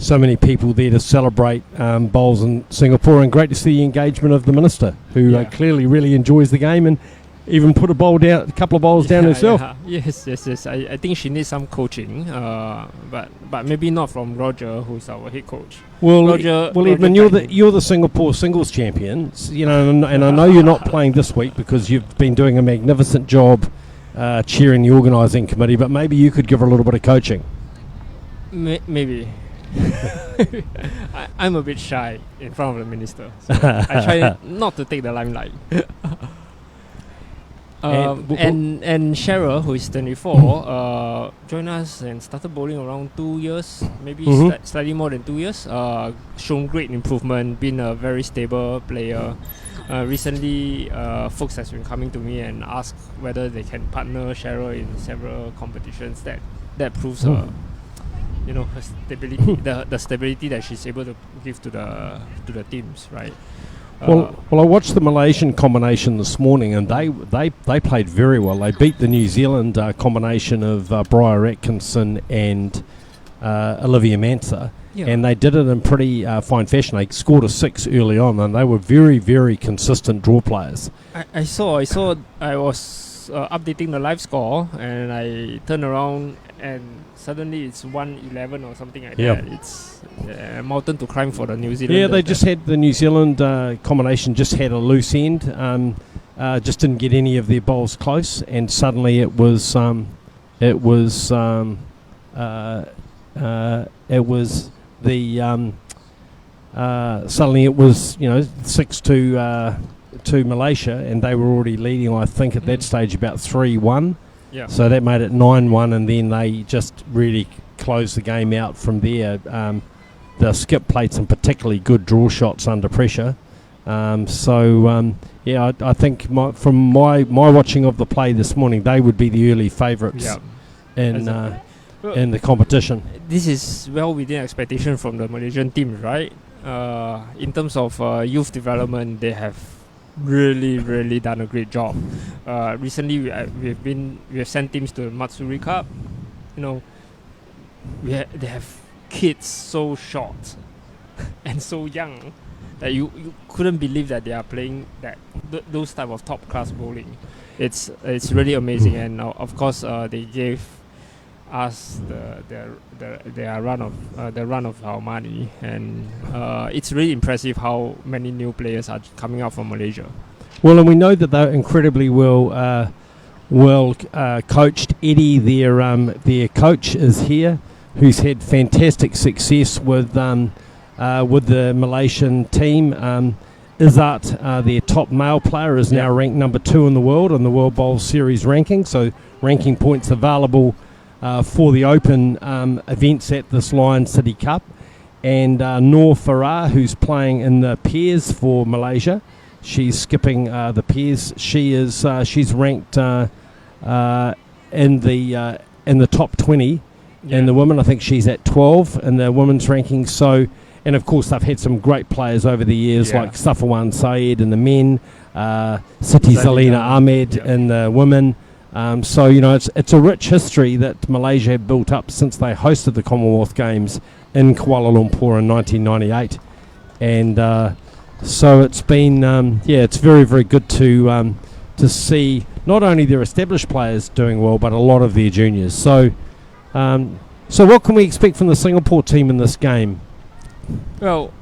so many people there to celebrate bowls in Singapore, and great to see the engagement of the minister, who Yeah. clearly really enjoys the game and even put a couple of bowls down herself. Yeah. Yes. I think she needs some coaching, but maybe not from Roger, who's our head coach. Well, Roger Edmund, you're the Singapore singles champion, and I know you're not playing this week because you've been doing a magnificent job chairing the organising committee. But maybe you could give her a little bit of coaching. Maybe. I'm a bit shy in front of the minister. So I try not to take the limelight. And Cheryl, who is 24, joined us and started bowling around 2 years, maybe slightly more than 2 years. Shown great improvement, been a very stable player. Recently, folks has been coming to me and ask whether they can partner Cheryl in several competitions. That proves her stability, the stability that she's able to give to the teams, right? Well, I watched the Malaysian combination this morning, and they played very well. They beat the New Zealand combination of Briar Atkinson and Olivia Mansa, and they did it in pretty fine fashion. They scored a 6 early on, and they were very, very consistent draw players. I saw. I was updating the live score, and I turned around, and suddenly it's 1-11 or something like that. It's a mountain to climb for the New Zealand. Yeah, they just had the New Zealand combination just had a loose end, just didn't get any of their bowls close, and suddenly it was suddenly it was you know 6 to Malaysia, and they were already leading. I think at that stage about 3-1. Yeah. So that made it 9-1, and then they just really closed the game out from there. The skip played some particularly good draw shots under pressure. I think from my watching of the play this morning, they would be the early favourites in the competition. This is well within expectation from the Malaysian team, right? In terms of youth development, they have really done a great job. Recently, we have sent teams to the Matsuri Cup. You know, they have kids so short and so young that you couldn't believe that they are playing those type of top class bowling. It's really amazing, and of course they gave us the run of our money, and it's really impressive how many new players are coming out from Malaysia. Well, and we know that they're incredibly well coached. Eddie, their coach, is here, who's had fantastic success with the Malaysian team. Izzat, their top male player, is now ranked number 2 in the world on the World Bowl Series ranking. So ranking points available for the open events at this Lion City Cup. And Noor Farah, who's playing in the pairs for Malaysia. She's skipping the pairs. She's ranked in the top 20. And the women, I think she's at 12 in the women's ranking. So, and of course they've had some great players over the years, like Safawan Saeed in the men, Siti Zalina Ahmed in the women. So you know, it's a rich history that Malaysia have built up since they hosted the Commonwealth Games in Kuala Lumpur in 1998, and so it's been it's very, very good to see not only their established players doing well, but a lot of their juniors. So So what can we expect from the Singapore team in this game? Well,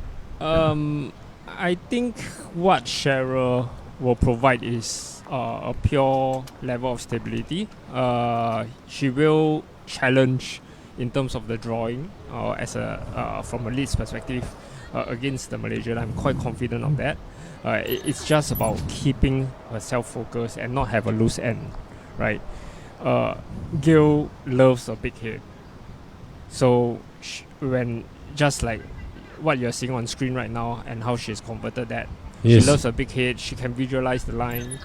I think what Cheryl will provide is a pure level of stability. She will challenge in terms of the drawing, as from a Leeds perspective, against the Malaysian. I'm quite confident of that. It's just about keeping herself focused and not have a loose end, right? Gail loves a big hit. So when just like what you're seeing on screen right now and how she's converted that, Yes. she loves a big hit. She can visualize the line,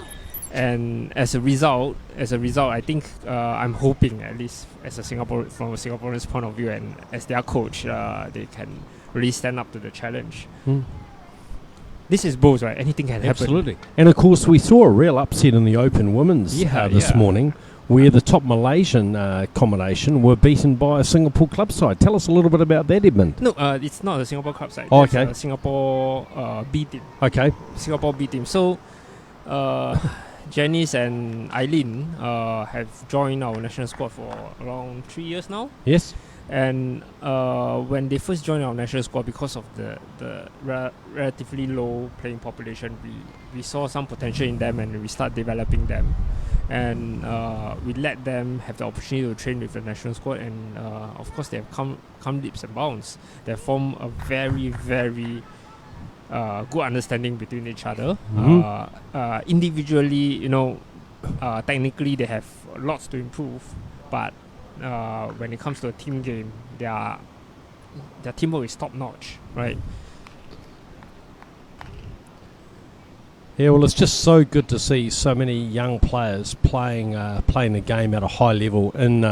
and as a result, I think I'm hoping, at least as a from a Singaporean's point of view, and as their coach, they can really stand up to the challenge. This is Bowls, right? Anything can happen. Absolutely. And of course, we saw a real upset in the Open Women's this morning, where the top Malaysian combination were beaten by a Singapore club side. Tell us a little bit about that, Edmund. No, it's not a Singapore club side. Oh, It's okay. a Singapore B team. Okay. Singapore B team. So, Janice and Eileen have joined our national squad for around 3 years now. Yes. And when they first joined our national squad, because of the relatively low playing population, we saw some potential in them, and we start developing them. And we let them have the opportunity to train with the national squad, and of course they have come leaps and bounds. They form a very, very good understanding between each other. Individually, technically they have lots to improve, but when it comes to a team game, their teamwork is top notch, right? Yeah, well, it's just so good to see so many young players playing the game at a high level in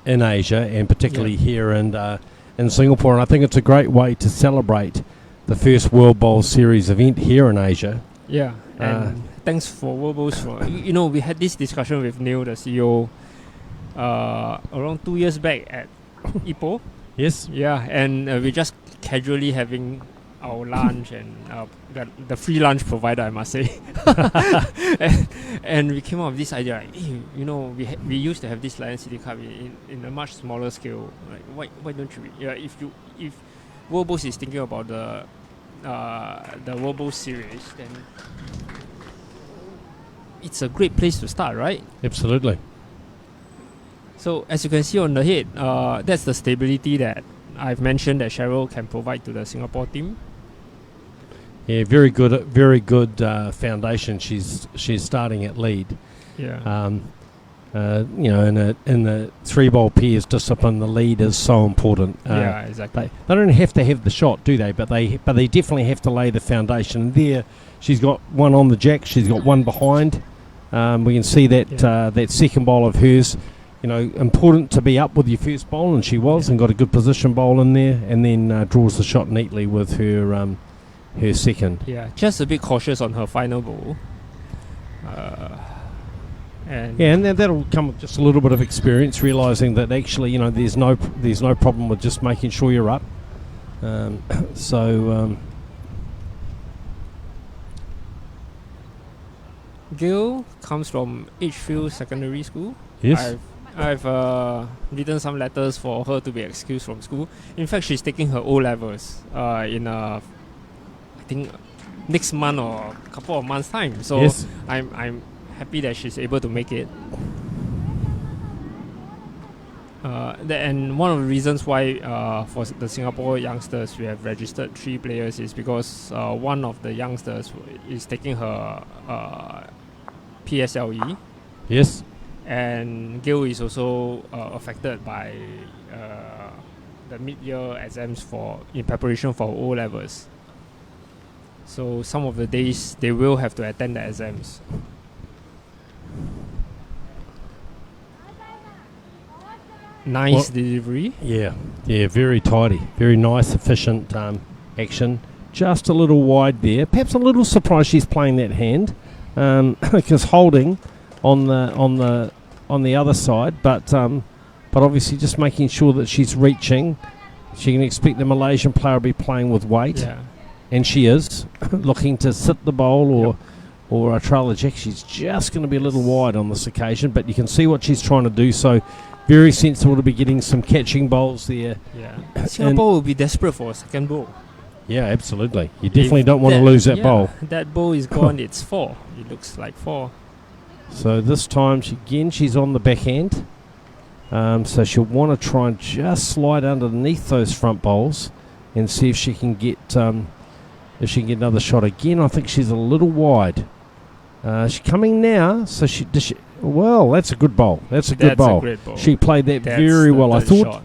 Asia, and particularly here in Singapore. And I think it's a great way to celebrate the first World Bowl Series event here in Asia. Yeah, and thanks for World Bowls. We had this discussion with Neil, the CEO, around 2 years back at Ipoh. Yes. Yeah, and we're just casually having our lunch and the free lunch provider, I must say. and we came up with this idea, like, hey, we used to have this Lion City Cup in a much smaller scale. Like, why don't you? Yeah, if World Bowls is thinking about the World Bowl series, then it's a great place to start, right? Absolutely. So as you can see on the head, that's the stability that I've mentioned that Cheryl can provide to the Singapore team. Yeah, very good foundation. She's starting at lead. Yeah. In the three bowl pairs discipline, the lead is so important. Yeah, exactly. They don't have to have the shot, do they? But they definitely have to lay the foundation. There, she's got one on the jack. She's got one behind. We can see that that second bowl of hers. Important to be up with your first bowl, and she was, and got a good position bowl in there, and then draws the shot neatly with her second. Yeah, just a bit cautious on her final bowl. And that'll come with just a little bit of experience, realising that actually, there's no problem with just making sure you're up. Gail comes from Edgefield Secondary School. Yes. I've written some letters for her to be excused from school. In fact, she's taking her O-levels in I think next month or a couple of months' time. So Yes. I'm happy that she's able to make it. And one of the reasons why for the Singapore youngsters we have registered 3 players is because one of the youngsters is taking her PSLE. Yes. And Gail is also affected by the mid-year exams in preparation for O-levels. So some of the days they will have to attend the exams. Nice delivery. Yeah, very tidy, very nice, efficient action. Just a little wide there. Perhaps a little surprised she's playing that hand, because holding on the other side, but obviously just making sure that she's reaching. She can expect the Malaysian player to be playing with weight, and she is looking to sit the bowl or trail the jack. She's just going to be a little wide on this occasion, but you can see what she's trying to do. So very sensible to be getting some catching bowls there. Yeah. Singapore will be desperate for a second bowl. Yeah, absolutely. You definitely don't want to lose that bowl. That bowl is gone. It's 4. It looks like 4. So this time, she's on the backhand. So she'll want to try and just slide underneath those front bowls and see if she can get another shot again. I think she's a little wide. She's coming now, so well, that's a good bowl. That's a good bowl. A great bowl. She played that very well. I thought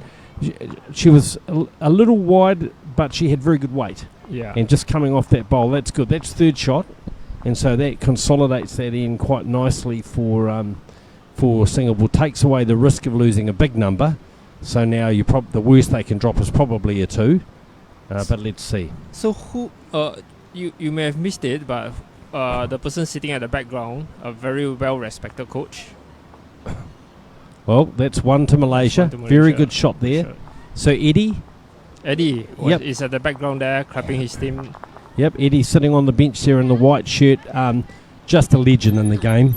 she was a little wide, but she had very good weight. Yeah. And just coming off that bowl, that's good. That's third shot, and so that consolidates that in quite nicely for Singapore. Takes away the risk of losing a big number. So now the worst they can drop is probably a 2. But let's see. So who? You may have missed it, but the person sitting at the background, a very well-respected coach. Well, that's one to Malaysia. Very good shot there. Sure. So Eddie is at the background there, clapping his team. Yep, Eddie sitting on the bench there in the white shirt. Just a legend in the game.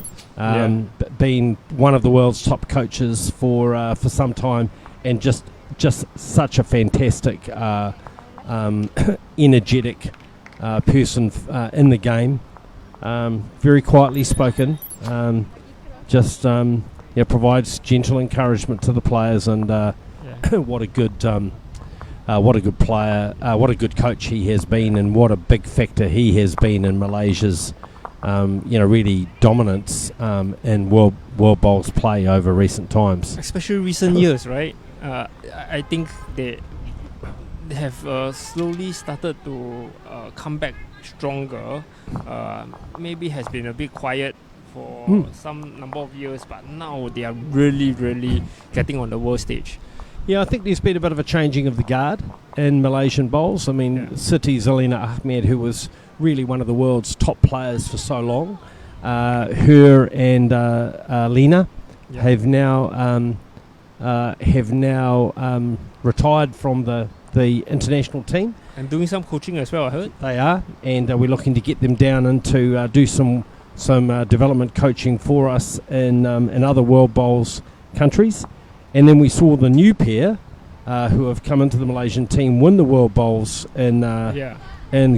Been one of the world's top coaches for some time, and just such a fantastic, energetic person in the game. Very quietly spoken. Provides gentle encouragement to the players, and what a good player, what a good coach he has been, and what a big factor he has been in Malaysia's really dominance in world bowls play over recent times. Especially recent years, right? I think they have slowly started to come back stronger. Maybe has been a bit quiet for some number of years, but now they are really, really getting on the world stage. Yeah, I think there's been a bit of a changing of the guard in Malaysian bowls. I mean, Siti Zelina Ahmed, who was really one of the world's top players for so long, her and Lena have now retired from the international team. And doing some coaching as well, I heard. They are, and we're looking to get them down into do some development coaching for us in other world bowls countries. And then we saw the new pair who have come into the Malaysian team win the world bowls in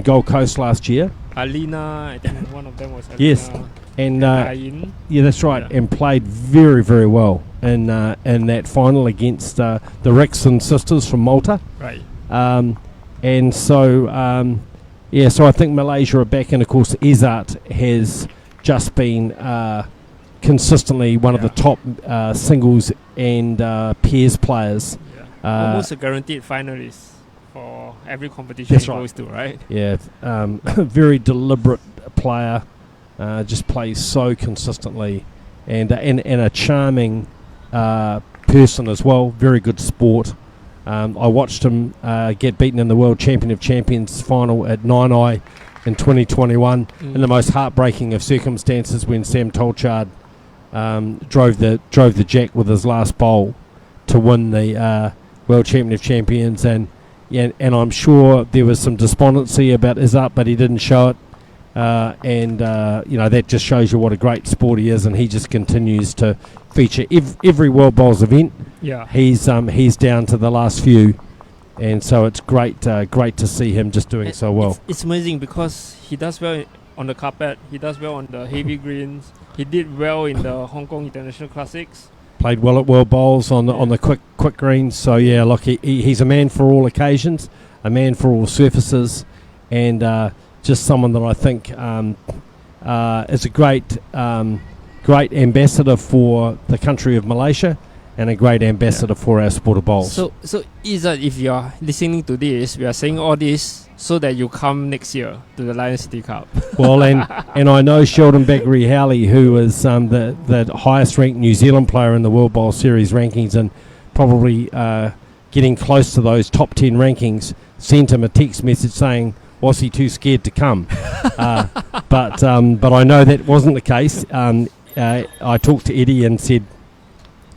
Gold Coast last year. Alina, I think one of them was Alina. Yes, and Ayin. That's right, and played very, very well in that final against the Rickson sisters from Malta. Right. And so I think Malaysia are back, and of course Izzat has just been consistently one of the top singles and pairs players. Almost a guaranteed finalist for every competition he goes to, right? Yeah, very deliberate player, just plays so consistently, and a charming person as well. Very good sport. I watched him get beaten in the World Champion of Champions final at Nainai in 2021 in the most heartbreaking of circumstances, when Sam Tolchard drove the jack with his last bowl to win the World Champion of Champions, and I'm sure there was some despondency about Izzat, but he didn't show it, that just shows you what a great sport he is, and he just continues to feature every World Bowls event. Yeah, he's down to the last few, and so it's great to see him just doing so well. It's amazing because he does well on the carpet, he does well on the heavy greens, he did well in the Hong Kong International Classics. Played well at World Bowls on the quick greens. So yeah, look, he's a man for all occasions, a man for all surfaces, and just someone that I think is a great ambassador for the country of Malaysia, and a great ambassador for our sport of bowls. So Izzat, if you are listening to this, we are saying all this so that you come next year to the Lion City Cup. Well, and I know Sheldon Baggery Howley, who is the highest ranked New Zealand player in the World Bowl Series rankings, and probably getting close to those top 10 rankings, sent him a text message saying, was he too scared to come? But I know that wasn't the case. I talked to Eddie and said,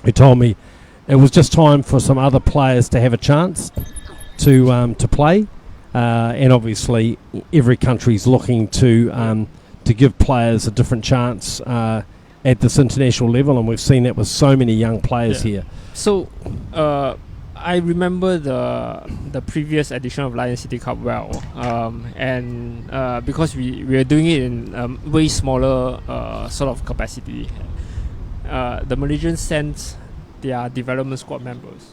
who told me it was just time for some other players to have a chance to play, and obviously every country's looking to give players a different chance, at this international level, and we've seen that with so many young players here. So, I remember the previous edition of Lion City Cup well, and because we were doing it in way smaller sort of capacity, the Malaysians sent their development squad members.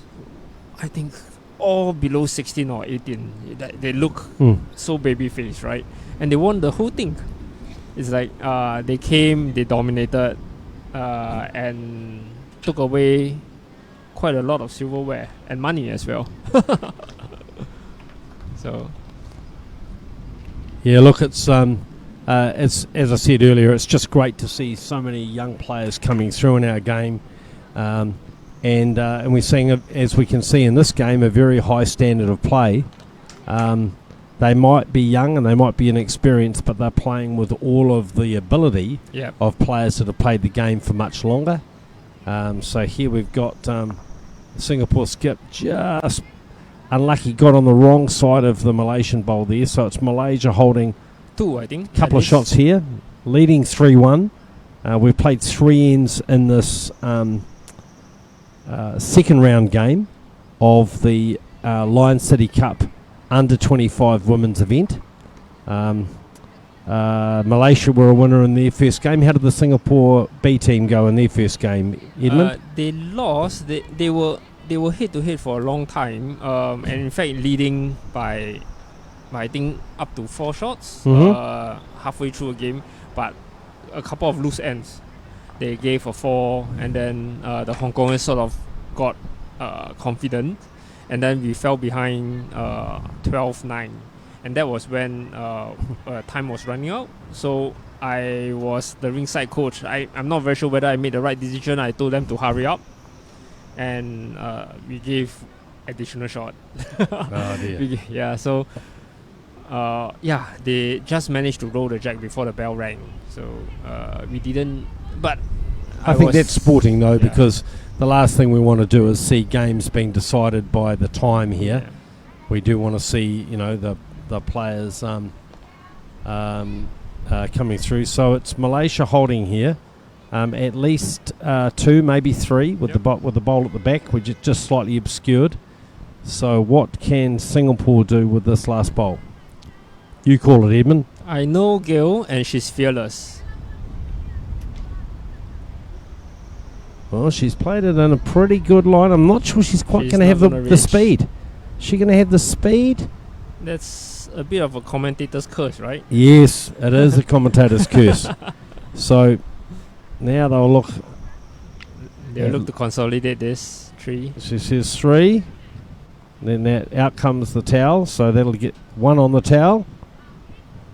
I think all below 16 or 18. They look so baby faced, right? And they won the whole thing. It's like they came, they dominated, and took away quite a lot of silverware and money as well. So yeah, look, it's as I said earlier, it's just great to see so many young players coming through in our game, and we're seeing, as we can see in this game, a very high standard of play. They might be young and they might be inexperienced, but they're playing with all of the ability of players that have played the game for much longer. So here we've got Singapore skip just unlucky, got on the wrong side of the Malaysian bowl there. So it's Malaysia holding two, I think. Couple of shots here, leading 3-1. We've played 3 ends in this second round game of the Lion City Cup under 25 women's event. Malaysia were a winner in their first game. How did the Singapore B team go in their first game, Edmund? They lost. They were head to head for a long time, and in fact leading by I think up to 4 shots halfway through a game, but a couple of loose ends. They gave a 4, and then the Hong Kongers sort of got confident, and then we fell behind 12-9. And that was when time was running out. So I was the ringside coach. I'm not very sure whether I made the right decision. I told them to hurry up, and we gave additional shot. Oh dear. So they just managed to roll the jack before the bell rang. So we didn't. But I think that's sporting though, because the last thing we want to do is see games being decided by the time here. Yeah. We do want to see, the players coming through. So it's Malaysia holding here, at least 2, maybe 3 with the bowl at the back, which is just slightly obscured. So what can Singapore do with this last bowl? You call it, Edmund. I know Gail, and she's fearless. Well, she's played it in a pretty good line. I'm not sure she's quite going to have the speed. Is she going to have the speed? That's a bit of a commentator's curse, right? Yes, it is a commentator's curse. So now they'll look. They'll look to consolidate this 3. She says 3. Then that out comes the towel. So that'll get 1 on the towel.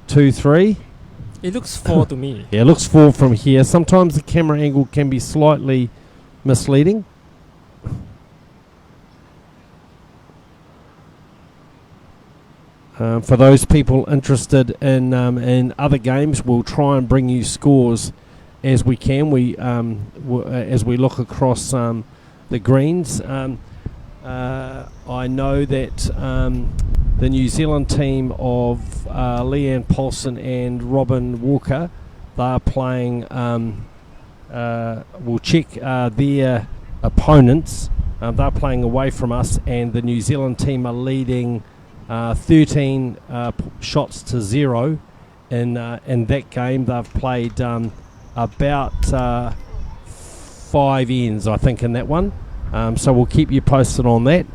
2, 3. It looks 4 to me. Yeah, it looks 4 from here. Sometimes the camera angle can be slightly misleading. For those people interested in other games, we'll try and bring you scores as we can. As we look across the greens. I know that the New Zealand team of Leanne Paulson and Robin Walker, they're playing. We'll check their opponents. They're playing away from us, and the New Zealand team are leading 13 shots to 0 in that game. They've played about 5 ends, I think, in that one. So we'll keep you posted on that.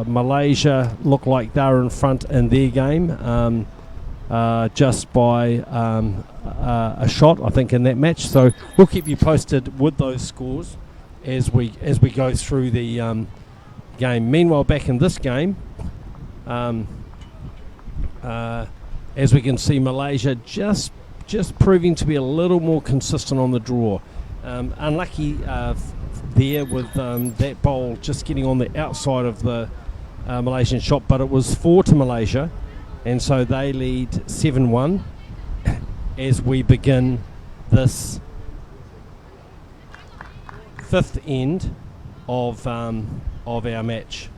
Malaysia look like they're in front in their game, just by a shot, I think, in that match. So we'll keep you posted with those scores as we go through the game. Meanwhile, back in this game, as we can see, Malaysia just proving to be a little more consistent on the draw. Unlucky there with that bowl just getting on the outside of the Malaysian shot, but it was 4 to Malaysia, and so they lead 7-1 as we begin this 5th end of our match.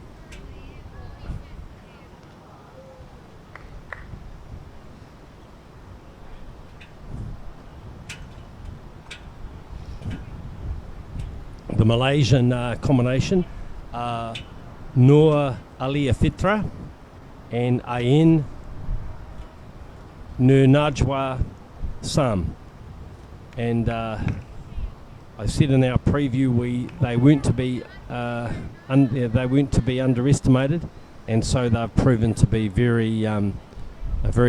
the Malaysian combination, Nur Alia Fitra and Ain Nur Najwa Sam. And I said in our preview they weren't to be underestimated, and so they've proven to be very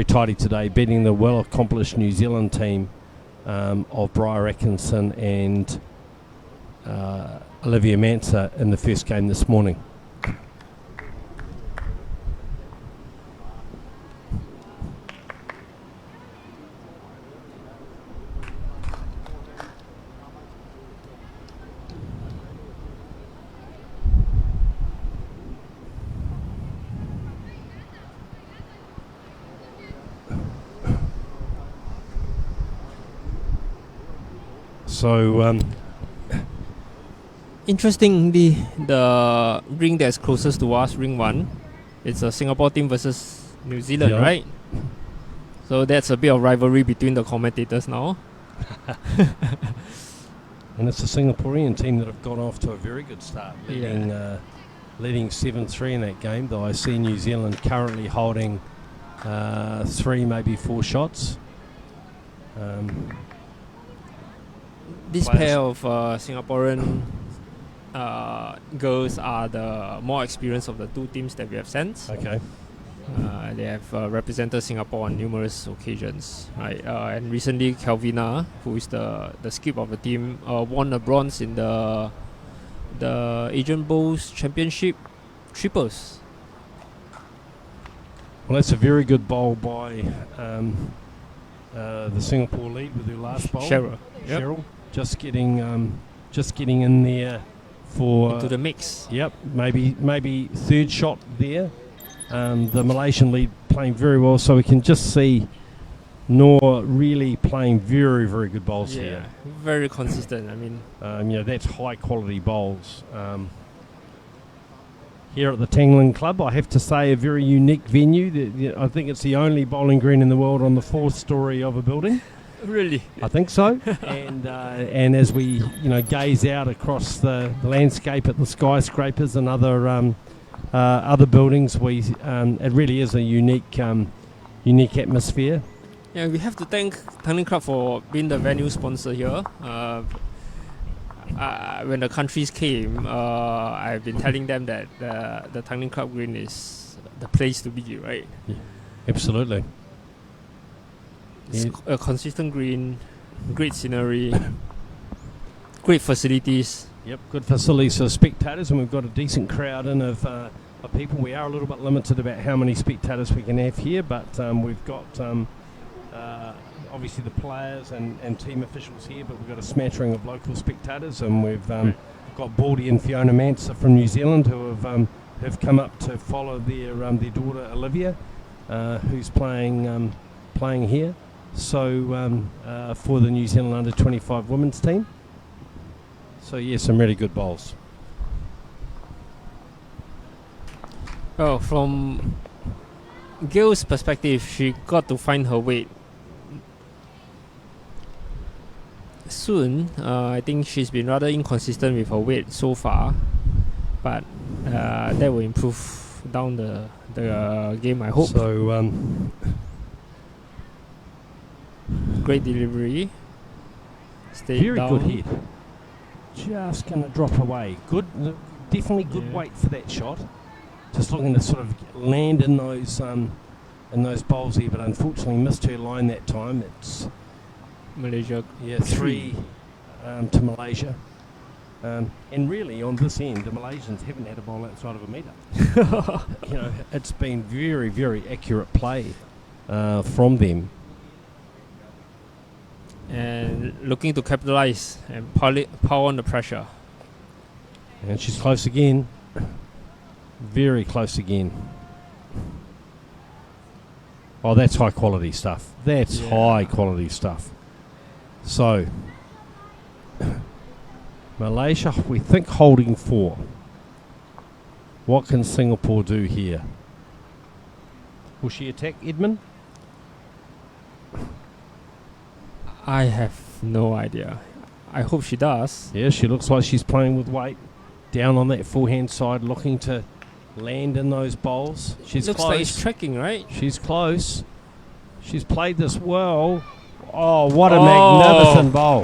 tidy today, beating the well accomplished New Zealand team of Briar Atkinson and Olivia Manser in the first game this morning. So Interestingly, the ring that's closest to us, ring 1, it's a Singapore team versus New Zealand, Yeah. right? So that's a bit of rivalry between the commentators now. and it's a Singaporean team that have got off to a very good start, leading 7-3 in that game, though I see New Zealand currently holding 3, maybe 4 shots. This Players. pair of Singaporean girls are the more experienced of the two teams that we have sent. Okay. They have represented Singapore on numerous occasions, right? And recently, Kelvina, who is the skip of the team, won a bronze in the Asian Bowls Championship triples. Well, that's a very good bowl by the Singapore lead with their last bowl. Cheryl, yep. Cheryl, just getting in there for Into the mix. Yep, maybe third shot there. The Malaysian lead playing very well, so we can just see Noor really playing very, very good bowls Yeah, here. very consistent. I mean, That's high quality bowls. Here at the Tangling Club, I have to say, a very unique venue. I think it's the only bowling green in the world on the 4th story of a building. really. I think so. And as we gaze out across the landscape at the skyscrapers and other buildings, it really is a unique atmosphere. Yeah, we have to thank Tanglin Club for being the venue sponsor here. When the countries came, I've been telling them that the Tanglin Club Green is the place to be, right? Absolutely. It's a consistent green, great scenery, great facilities. Yep, good facilities for spectators, and we've got a decent crowd in of people. We are a little bit limited about how many spectators we can have here, but we've got obviously the players and team officials here, but we've got a smattering of local spectators, and we've got Baldy and Fiona Manser from New Zealand who have come up to follow their daughter Olivia, who's playing here. So for the New Zealand under-25 women's team. So yeah, some really good bowls. Well, from Gail's perspective, she got to find her weight soon. I think she's been rather inconsistent with her weight so far, but that will improve down the game, I hope. So Great delivery. Stay very down. good hit. Just going to drop away. Good, definitely good Yeah. weight for that shot. Just looking to sort of land in those bowls here, but unfortunately missed her line that time. It's Malaysia. 3 to Malaysia. And really on this end, the Malaysians haven't had a bowl outside of a metre. It's been very, very accurate play from them. And looking to capitalize and power on the pressure. And she's close again. Very close again. Oh, that's high quality stuff. That's Yeah. high quality stuff. So, Malaysia, we think holding 4. What can Singapore do here? Will she attack Edmund? I have no idea. I hope she does. Yeah, she looks like she's playing with weight. Down on that forehand side, looking to land in those bowls. She's Looks close. like it's tracking, right? She's close. She's played this well. Oh, what a Oh. magnificent bowl.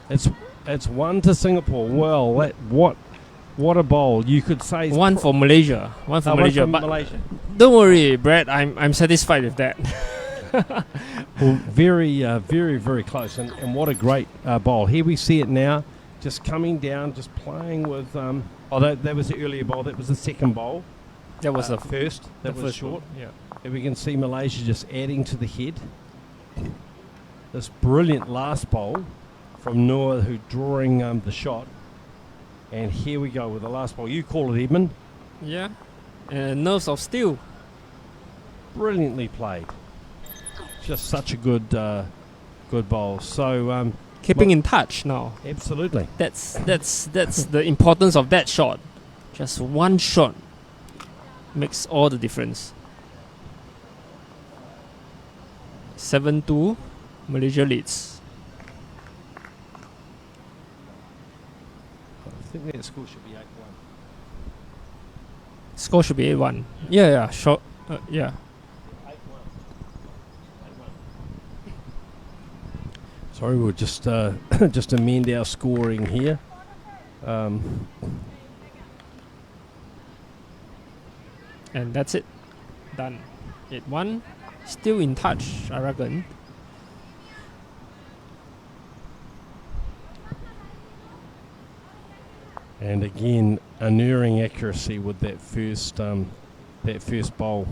It's one to Singapore. Well, what a bowl. You could say One for Malaysia. One for Malaysia. from But Malaysia. don't worry, Brad. I'm satisfied with that. Well, very, very close. And what a great bowl. Here we see it now, just coming down, just playing with. That was the earlier bowl. That was the second bowl. That was the first. That the was first short. one. Yeah. And we can see Malaysia just adding to the head. This brilliant last bowl from Noah, who drawing the shot. And here we go with the last bowl. You call it, Edmund. Yeah. And nerves of steel. Brilliantly played. Just such a good bowl. So Keeping in touch now. absolutely. That's the importance of that shot. Just one shot makes all the difference. 7-2, Malaysia leads. I think that score should be 8-1. Score should be 8-1. Yeah, short. Yeah. Sorry, we'll just just amend our scoring here. And that's it. Done. 8-1. Still in touch, I reckon. And again, unerring accuracy with that first bowl.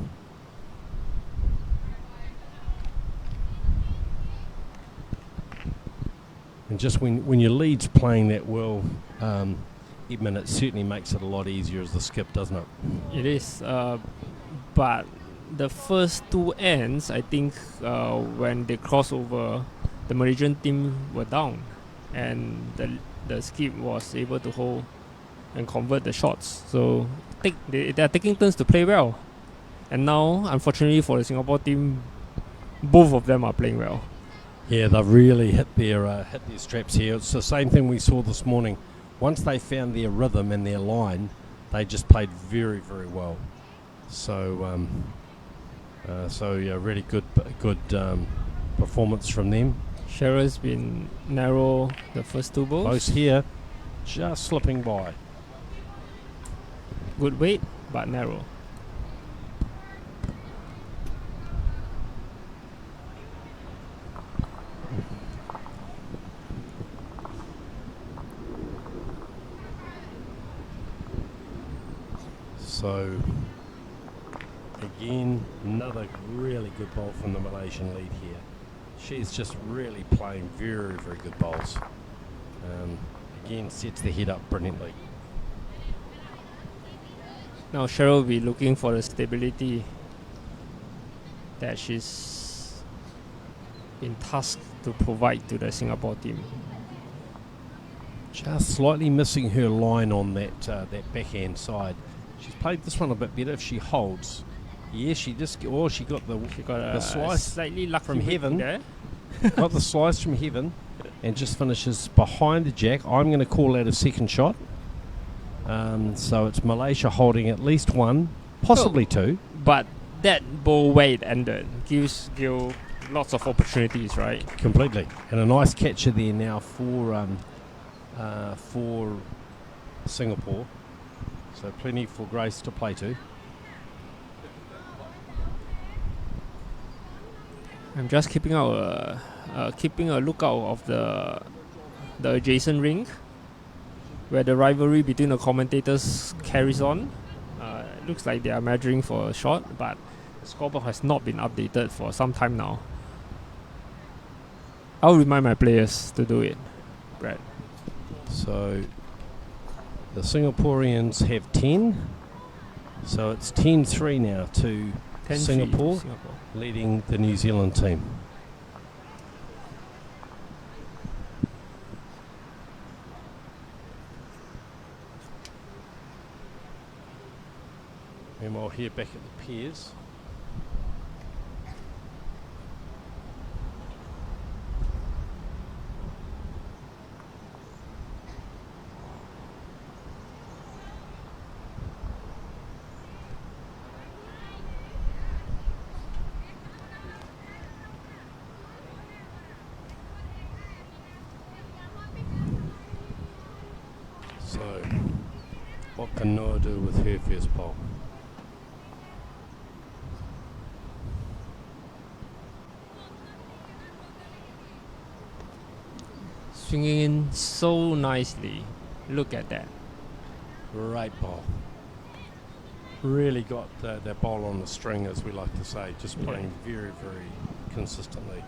And just when your lead's playing that well, Edmund, it certainly makes it a lot easier as the skip, doesn't it? It is. But the first two ends, I think, when they crossed over, the Malaysian team were down, and the skip was able to hold and convert the shots. So they are taking turns to play well. And now, unfortunately for the Singapore team, both of them are playing well. Yeah, they've really hit their straps here. It's the same thing we saw this morning. Once they found their rhythm and their line, they just played very, very well. So, yeah, really good performance from them. Cheryl's been narrow the first two balls. Close here, just slipping by. Good weight, but narrow. So, again, another really good ball from the Malaysian lead here. She's just really playing very, very good bowls. Again, sets the head up brilliantly. Now Cheryl will be looking for the stability that she's been tasked to provide to the Singapore team. Just slightly missing her line on that backhand side. She's played this one a bit better if she holds. Yeah, she got the slice slightly lucky from whip heaven. there. Got the slice from heaven and just finishes behind the jack. I'm going to call that a second shot. So it's Malaysia holding at least one, possibly two. But that ball weight ended gives Gil lots of opportunities, right? Completely. And a nice catcher there now for Singapore. So plenty for Grace to play to. I'm just keeping a lookout of the adjacent ring, where the rivalry between the commentators carries on. It looks like they are measuring for a shot, but the scoreboard has not been updated for some time now. I'll remind my players to do it, Brad. So the Singaporeans have 10. So it's 10-3 now to 10-3 Singapore, leading the New Zealand team. Meanwhile, here back at the piers. Kanuadu with her first bowl. Swinging in so nicely. Look at that. Great bowl. Really got that bowl on the string, as we like to say, just playing very, very consistently.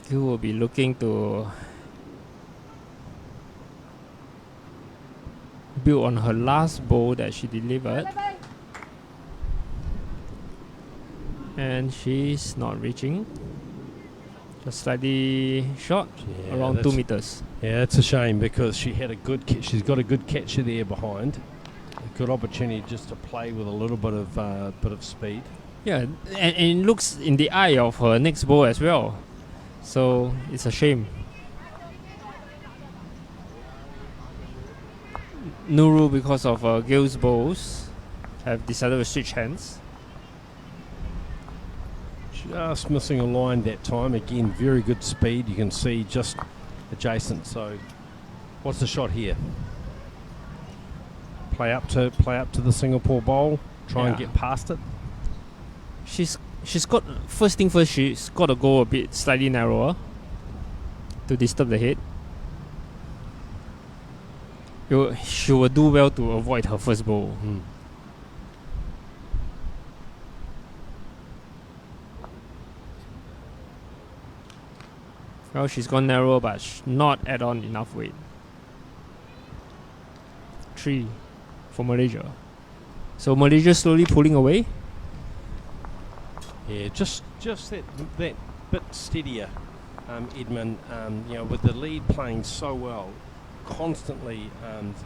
You will be looking to build on her last bowl that she delivered. And she's not reaching. Just slightly short, Yeah, around 2 that's- meters. Yeah, it's a shame because she had a good. She's got a good catcher there behind. A good opportunity just to play with a little bit of speed. Yeah, and it looks in the eye of her next bowl as well. So it's a shame. Nuru, because of Gil's bowls, have decided to switch hands. Just missing a line that time. Again, very good speed. You can see just adjacent. So, what's the shot here? Play up to the Singapore bowl. Try and Yeah. get past it. She's got, first thing first, she's got to go a bit slightly narrower to disturb the head. She will do well to avoid her first bowl. Well, she's gone narrow, but not add on enough weight. 3 for Malaysia. So Malaysia slowly pulling away. Yeah, just that bit steadier, Edmund. With the lead playing so well, constantly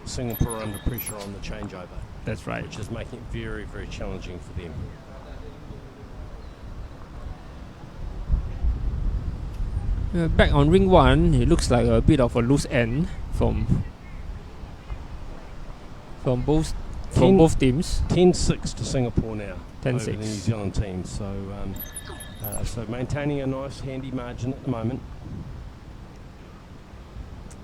Singapore under pressure on the changeover, That's right. which is making it very, very challenging for them. Back on ring 1, it looks like a bit of a loose end from both teams. 10-6 to Singapore now. 10-6. Over the New Zealand team. So, so maintaining a nice handy margin at the moment.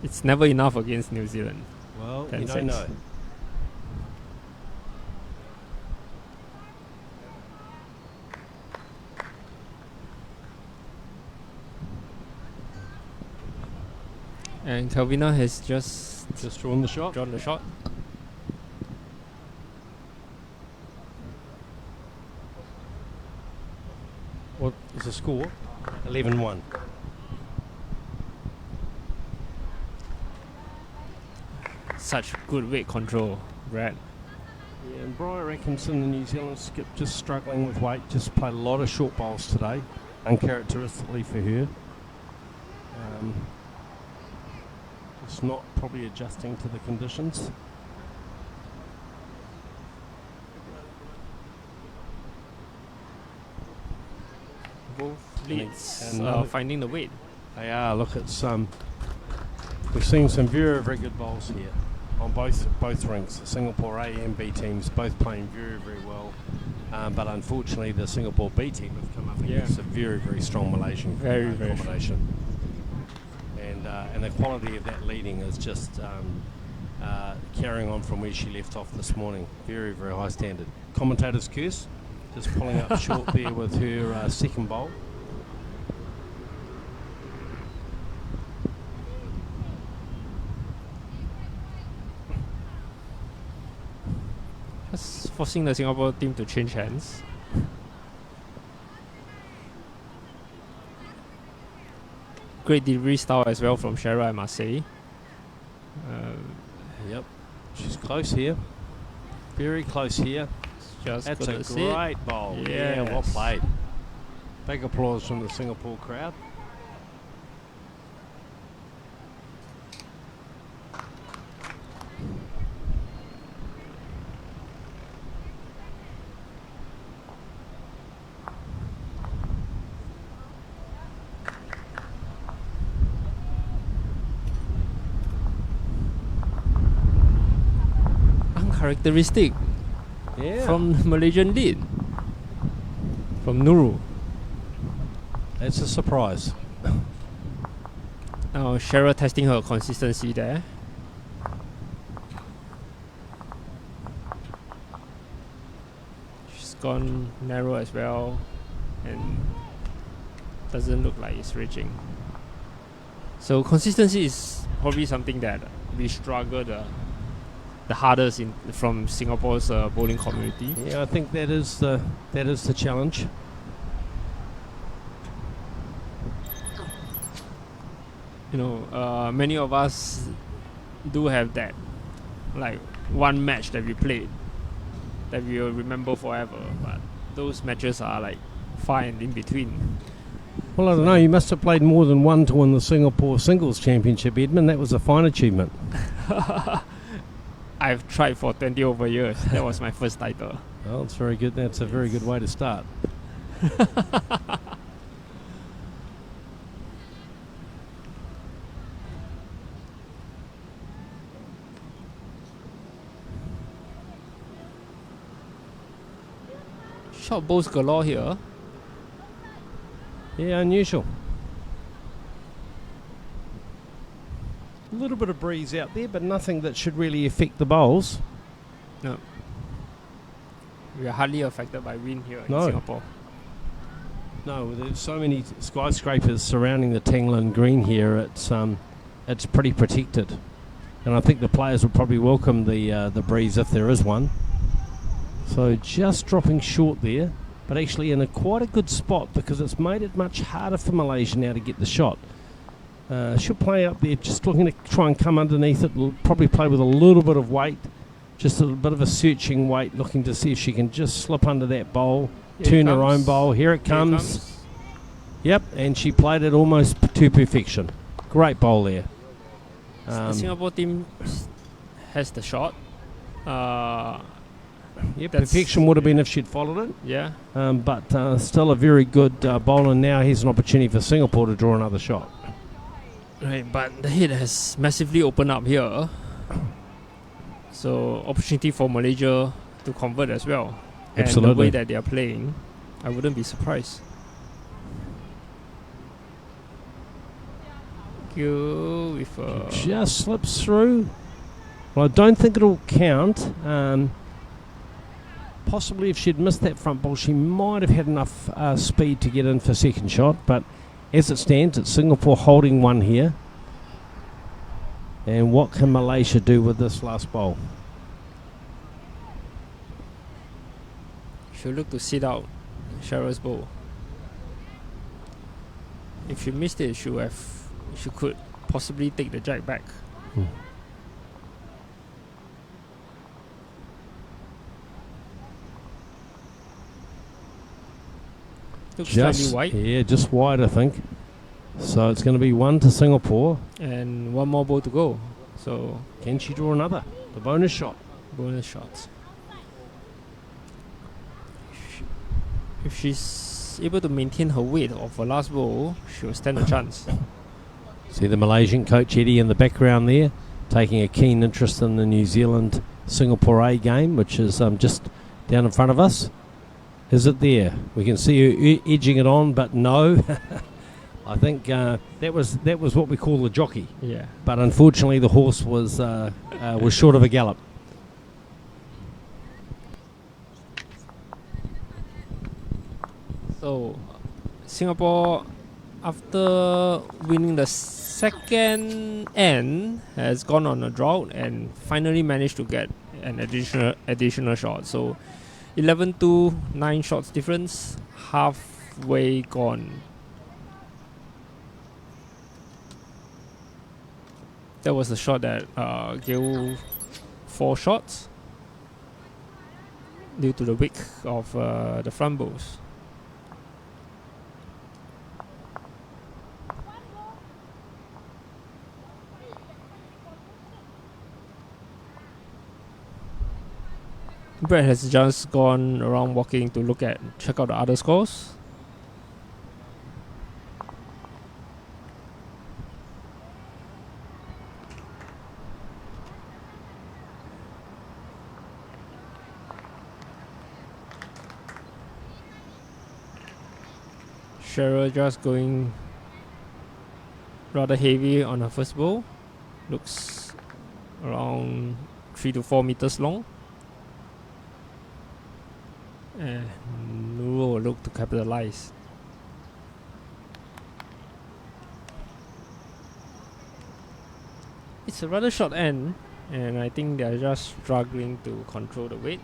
It's never enough against New Zealand. Well, 10-6. you don't know. And Kelvina has just Drawn the shot. drawn the shot. What is the score? 11-1. Such good weight control, Brad. Yeah, and Briar Atkinson, the New Zealand skip, just struggling with weight. Just played a lot of short bowls today, uncharacteristically for her. Just not probably adjusting to the conditions. Both leads and another- finding the weight. They are. Look, it's we're seeing some very, very good bowls here on both rings. The Singapore A and B teams both playing very, very well. But unfortunately, the Singapore B team have come up against a very, very strong Malaysian Very, very combination. And the quality of that leading is just carrying on from where she left off this morning. Very, very high standard. Commentator's curse, just pulling up short there with her second bowl. Just forcing the Singapore team to change hands. Great delivery style as well from Shara, I must say. Yep, she's close here. Very close here. Just That's gonna a sit. great bowl. Yeah, well Yes. played. Big applause from the Singapore crowd. Uncharacteristic Yeah. from Malaysian lead. From Nuru. That's a surprise. Now Cheryl testing her consistency there. She's gone narrow as well, and doesn't look like it's reaching. So consistency is probably something that we struggle the hardest from Singapore's bowling community. Yeah, I think that is the challenge. You know, many of us do have that, like one match that we played that we will remember forever, but those matches are like far and in between. Well, I don't know. You must have played more than one to win the Singapore Singles Championship, Edmund. That was a fine achievement. I've tried for 20 over years. That was my first title. Well, it's very good. That's a very good way to start. Short bowls galore here. Yeah, unusual. A little bit of breeze out there, but nothing that should really affect the bowls. No. We are hardly affected by wind here No. in Singapore. No, there's so many skyscrapers surrounding the Tanglewood Green here. It's pretty protected, and I think the players will probably welcome the breeze if there is one. So just dropping short there, but actually in quite a good spot because it's made it much harder for Malaysia now to get the shot. She'll play up there, just looking to try and come underneath it. Will probably play with a little bit of weight, just a bit of a searching weight, looking to see if she can just slip under that bowl, turn her own bowl. Here it comes. Yep, and she played it almost to perfection. Great bowl there. The Singapore team has the shot. Yeah, That's- perfection would have been if she'd followed it. Yeah. But still a very good bowler. Now here's an opportunity for Singapore to draw another shot. Right, but the head has massively opened up here. So opportunity for Malaysia to convert as well. And the Absolutely. way that they are playing, I wouldn't be surprised. Go with Just slips through. Well, I don't think it'll count. Possibly if she'd missed that front ball, she might have had enough speed to get in for second shot. But as it stands, it's Singapore holding one here. And what can Malaysia do with this last bowl? she'll look to sit out Cheryl's bowl. If she missed it, she could possibly take the jack back. Looks slightly wide. Yeah, just wide, I think. So it's going to be one to Singapore. And one more ball to go. So Can she draw another? The bonus shot. bonus shots. If she's able to maintain her weight of her last ball, she'll stand a chance. See the Malaysian coach Eddie in the background there, taking a keen interest in the New Zealand Singapore A game, which is just down in front of us. Is it there? We can see her edging it on, but no. I think that was what we call the jockey. Yeah. But unfortunately, the horse was short of a gallop. So, Singapore, after winning the second end, has gone on a drought and finally managed to get an additional shot. So, 11-2, 9 shots difference, halfway gone. That was the shot that gave 4 shots due to the wick of the front bows. Brett has just gone around walking to check out the other scores. Cheryl just going rather heavy on her first bowl. Looks around 3 to 4 meters long. And Nurul will look to capitalize. It's a rather short end, and I think they're just struggling to control the weight.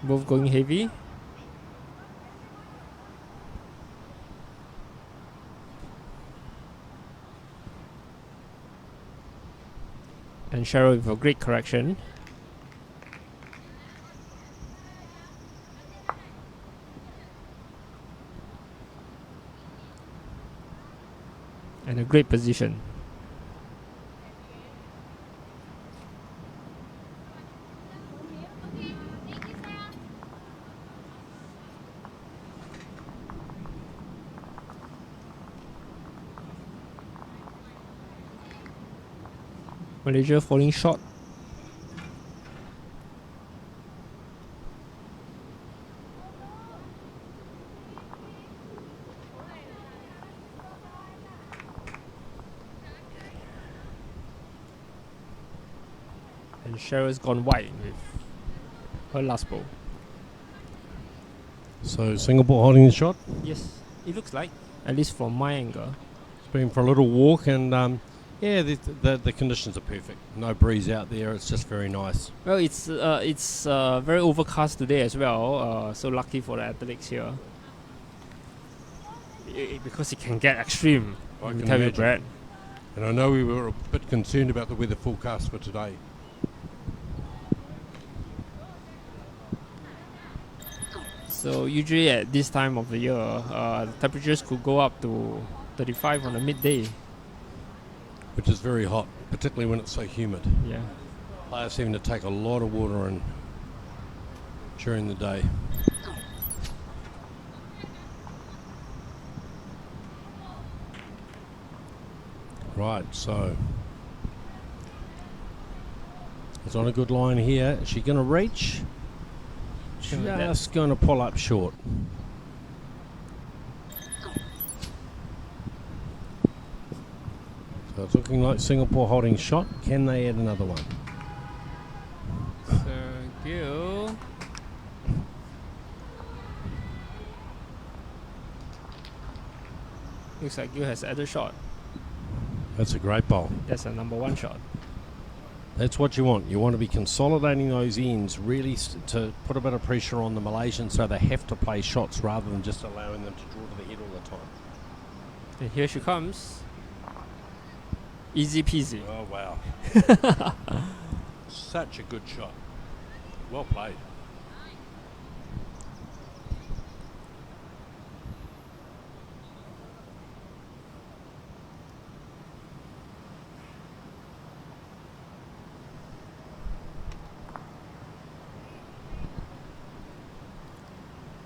Both going heavy. And Cheryl with a great correction. And a great position. Malaysia falling short. And Cheryl's gone wide with her last ball. So Singapore holding the shot. Yes, it looks like, at least from my angle. It's been for a little walk, and yeah, the conditions are perfect. No breeze out there. It's just very nice. Well, it's very overcast today as well. So lucky for the athletics here, because it can get extreme. I Let me can tell you, imagine. Brad. And I know we were a bit concerned about the weather forecast for today. So usually at this time of the year, the temperatures could go up to 35 on the midday. Which is very hot, particularly when it's so humid. Yeah. Players having to take a lot of water in during the day. Right, so it's on a good line here. Is she going to reach? Just going to pull up short. So it's looking like Singapore holding shot. Can they add another one? So Gil. Looks like Gil has added shot. That's a great bowl. That's a number 1 shot. That's what you want. You want to be consolidating those ends, really to put a bit of pressure on the Malaysians so they have to play shots rather than just allowing them to draw to the head all the time. And here she comes. Easy peasy. Oh, wow. Such a good shot. Well played.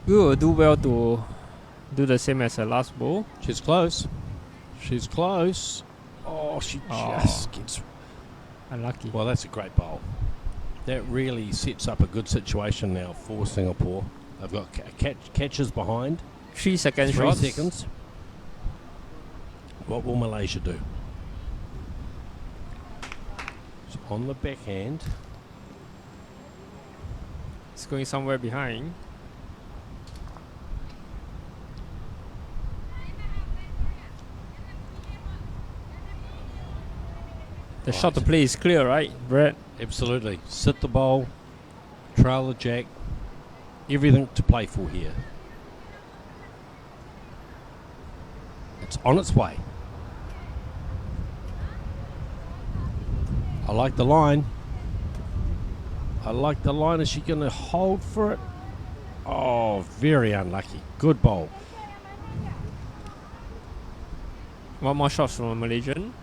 We will do well to do the same as her last ball. She's close. She's close. Oh, she just gets... Unlucky. Well, that's a great bowl. That really sets up a good situation now for Singapore. They've got catches behind. 3 second 3 shots. seconds. What will Malaysia do? So on the backhand. It's going somewhere behind. The shot to play is clear, right, Brett? Absolutely. Sit the bowl, trail the jack, everything to play for here. It's on its way. I like the line. I like the line. Is she going to hold for it? Oh, very unlucky. Good bowl. One more shot from a Malaysian.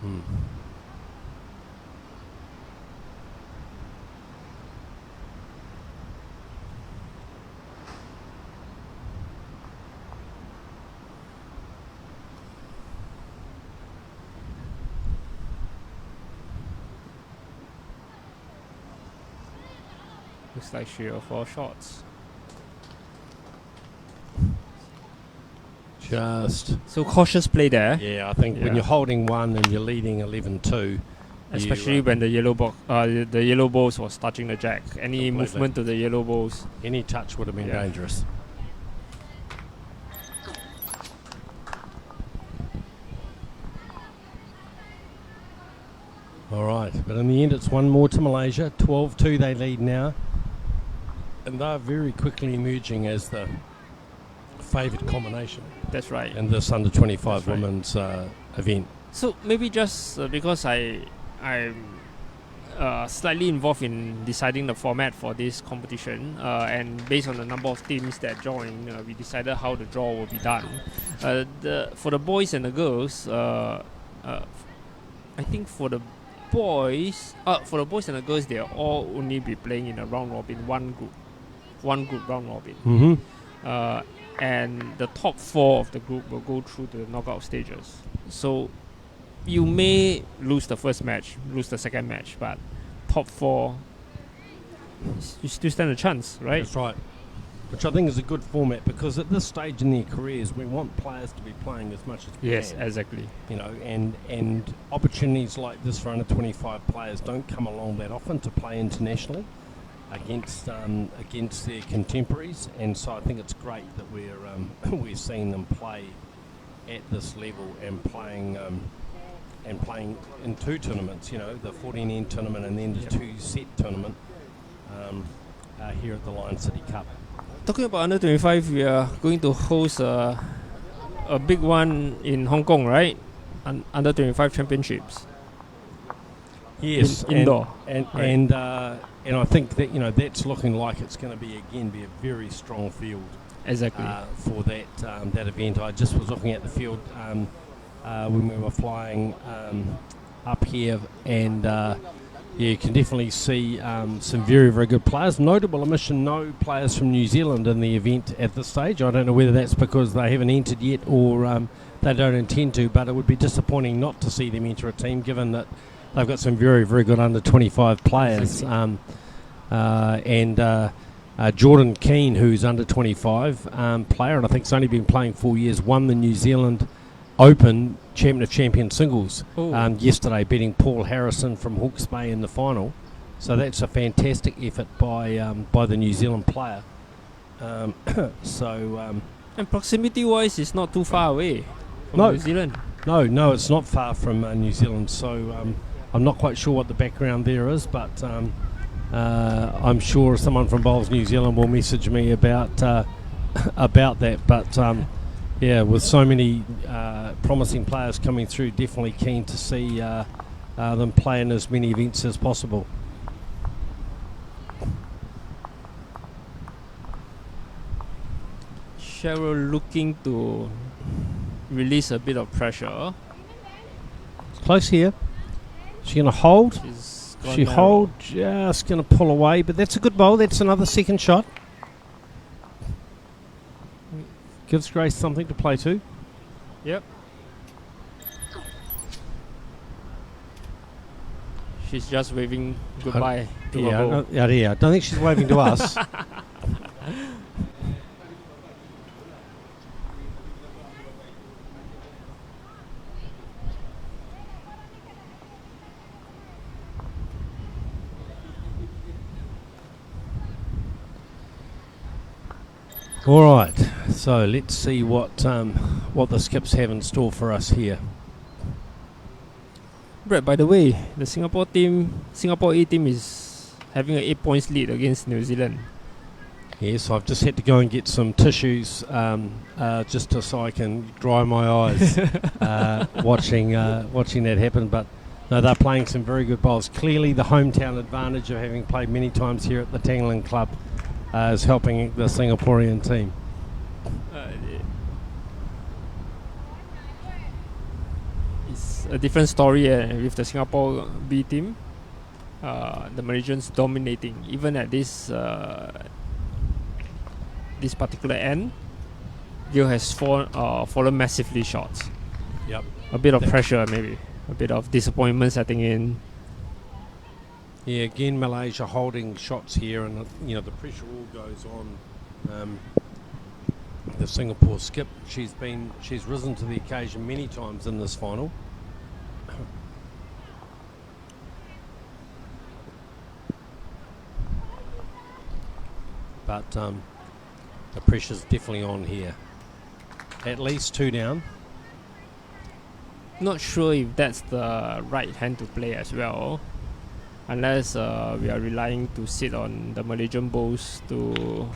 Looks like 3 or 4 shots. So cautious play there, Yeah, I think when Yeah. you're holding one and you're leading 11-2, especially when the yellow balls was touching the jack. Any Completely. movement to the yellow balls. any touch would have been Yeah. dangerous. All right, but in the end, it's one more to Malaysia. 12-2 they lead now, and they're very quickly emerging as the favoured combination That's right. in this under-25 That's right. women's event. So maybe just because I'm slightly involved in deciding the format for this competition, and based on the number of teams that join, we decided how the draw will be done. For the boys and the girls, I think for the boys and the girls, they'll all only be playing in a round robin, one group round robin. Mm-hmm. And the top 4 of the group will go through to the knockout stages. So you may lose the first match, lose the second match, but top 4, you still stand a chance, right? That's right. Which I think is a good format, because at this stage in their careers, we want players to be playing as much as we Yes, can. exactly. You know, and opportunities like this for under 25 players don't come along that often to play internationally against their contemporaries, and so I think it's great that we're seeing them play at this level and playing in 2 tournaments. You know, the 14N tournament and then the 2-set tournament here at the Lion City Cup. Talking about under 25, we are going to host a big one in Hong Kong, right? Under 25 championships. Yes, Indoor. and I think that, you know, that's looking like it's going to be a very strong field Exactly. for that event. I just was looking at the field when we were flying up here, and you can definitely see some very, very good players. Notable omission, no players from New Zealand in the event at this stage. I don't know whether that's because they haven't entered yet or they don't intend to, but it would be disappointing not to see them enter a team, given that they've got some very, very good under 25 players. Jordan Keane, who's under 25 player, and I think has only been playing 4 years, won the New Zealand Open Champion of Champions singles yesterday, beating Paul Harrison from Hawke's Bay in the final. So that's a fantastic effort by the New Zealand player. And proximity-wise, it's not too far away from No. New Zealand. No, it's not far from New Zealand. So I'm not quite sure what the background there is, but I'm sure someone from Bowls New Zealand will message me about that. But yeah, with so many promising players coming through, definitely keen to see them play in as many events as possible. Cheryl looking to release a bit of pressure. Close here. She's going to hold. She's gone She narrow. hold, just going to pull away, but that's a good bowl. That's another second shot. Gives Grace something to play to. Yep. She's just waving goodbye to her bowl. I don't think she's waving to us. All right, so let's see what the skips have in store for us here. Brett, by the way, the Singapore A team is having an 8 points lead against New Zealand. Yes, I've just had to go and get some tissues just so I can dry my eyes watching that happen. But no, they're playing some very good bowls. Clearly, the hometown advantage of having played many times here at the Tangling Club is helping the Singaporean team. It's a different story with the Singapore B team. The Malaysians dominating, even at this particular end. Gil has fallen massively short. Yep. A bit of pressure, maybe. A bit of disappointment setting in. Yeah, again, Malaysia holding shots here, and the pressure all goes on the Singapore skip. She's risen to the occasion many times in this final. But the pressure's definitely on here. At least 2 down. Not sure if that's the right hand to play as well, unless we are relying to sit on the Malaysian bowls to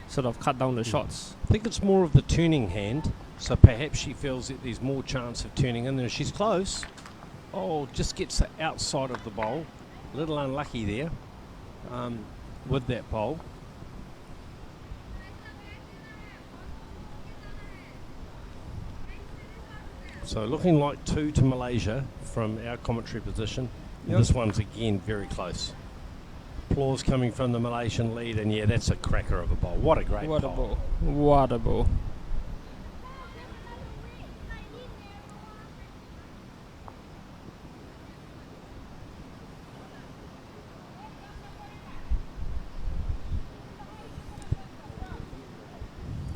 sort of cut down the shots. I think it's more of the turning hand, so perhaps she feels that there's more chance of turning in there. She's close. Oh, just gets the outside of the bowl. A little unlucky there with that bowl. So looking like 2 to Malaysia from our commentary position. Yep. This one's again very close. Applause coming from the Malaysian lead, and yeah, that's a cracker of a bowl. What a great What a bowl. bowl. What a bowl.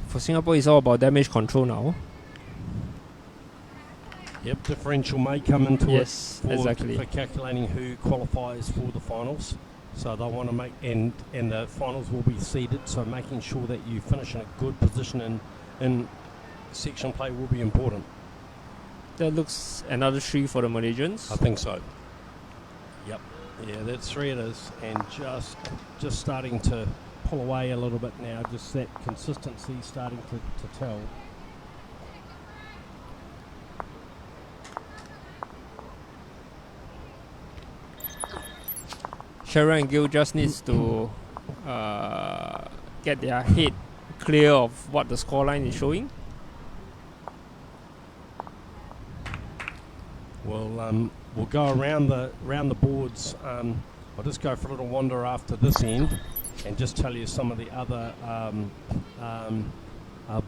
For Singapore, it's all about damage control now. Yep, differential may come into Yes, it exactly. for calculating who qualifies for the finals. So they'll want to make, and the finals will be seeded, so making sure that you finish in a good position in section play will be important. That looks another 3 for the Malaysians. I think so. Yep. Yeah, that's 3 it is, and just starting to pull away a little bit now, just that consistency starting to tell. Sharon and Gil just needs to get their head clear of what the scoreline is showing. We'll go around the boards. I'll just go for a little wander after this end, and just tell you some of the other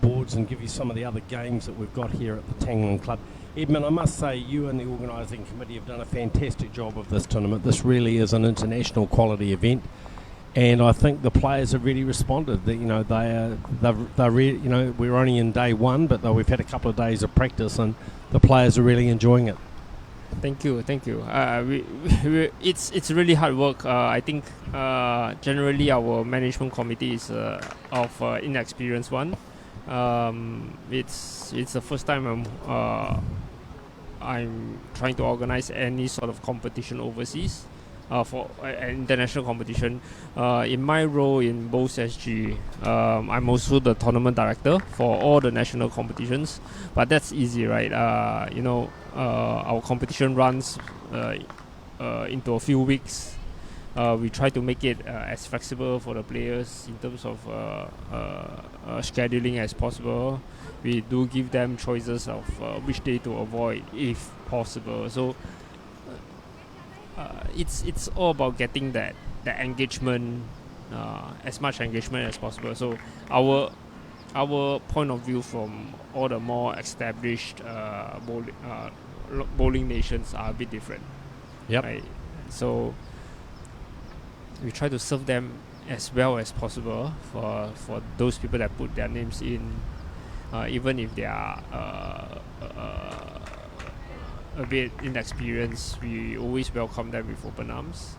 boards and give you some of the other games that we've got here at the Tangling Club. Edmund, I must say you and the organising committee have done a fantastic job of this tournament. This really is an international quality event, and I think the players have really responded. That, you know, we're only in day 1, but we've had a couple of days of practice, and the players are really enjoying it. Thank you. It's really hard work. I think generally our management committee is of inexperienced one. It's the first time I'm trying to organize any sort of competition overseas for an international competition. In my role in Bowls SG, I'm also the tournament director for all the national competitions. But that's easy, right? Our competition runs into a few weeks. We try to make it as flexible for the players in terms of scheduling as possible. We do give them choices of which day to avoid if possible. So it's all about getting that engagement, as much engagement as possible. So our point of view from all the more established bowling nations are a bit different. Yep. Right? So we try to serve them as well as possible for those people that put their names in, even if they are a bit inexperienced. We always welcome them with open arms.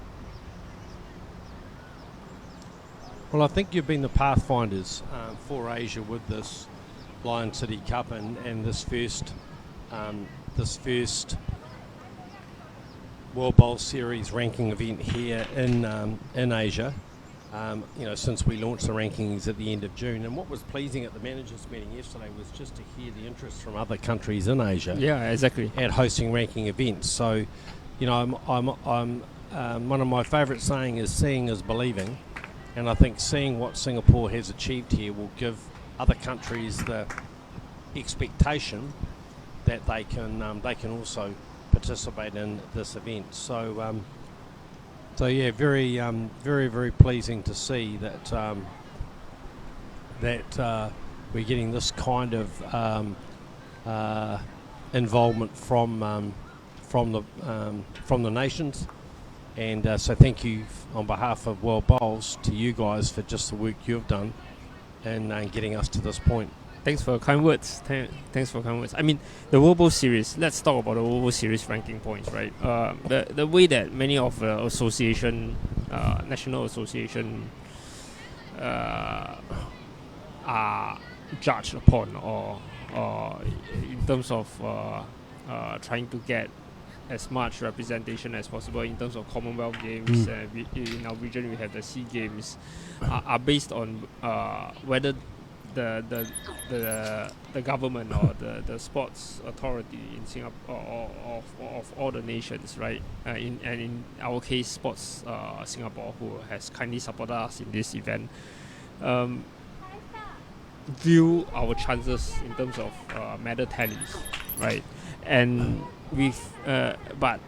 Well, I think you've been the pathfinders for Asia with this Lion City Cup and this first World Bowl Series ranking event here in Asia. Since we launched the rankings at the end of June, and what was pleasing at the managers' meeting yesterday was just to hear the interest from other countries in Asia. Yeah, exactly. At hosting ranking events. So, I'm one of my favourite saying is seeing is believing, and I think seeing what Singapore has achieved here will give other countries the expectation that they can also participate in this event. So yeah, very, very pleasing to see that we're getting this kind of involvement from the nations, and so thank you on behalf of World Bowls to you guys for just the work you've done, in getting us to this point. Thanks for kind words. Thanks for kind words. I mean, the World Bowl Series. Let's talk about the World Bowl Series ranking points, right? The way that many of the association, national association, are judged upon, or in terms of trying to get as much representation as possible in terms of Commonwealth Games. In our region, we have the SEA Games, are based on whether the government or the sports authority in Singapore or of all the nations, right? In our case, Sports Singapore, who has kindly supported us in this event, view our chances in terms of medal tallies, right? And but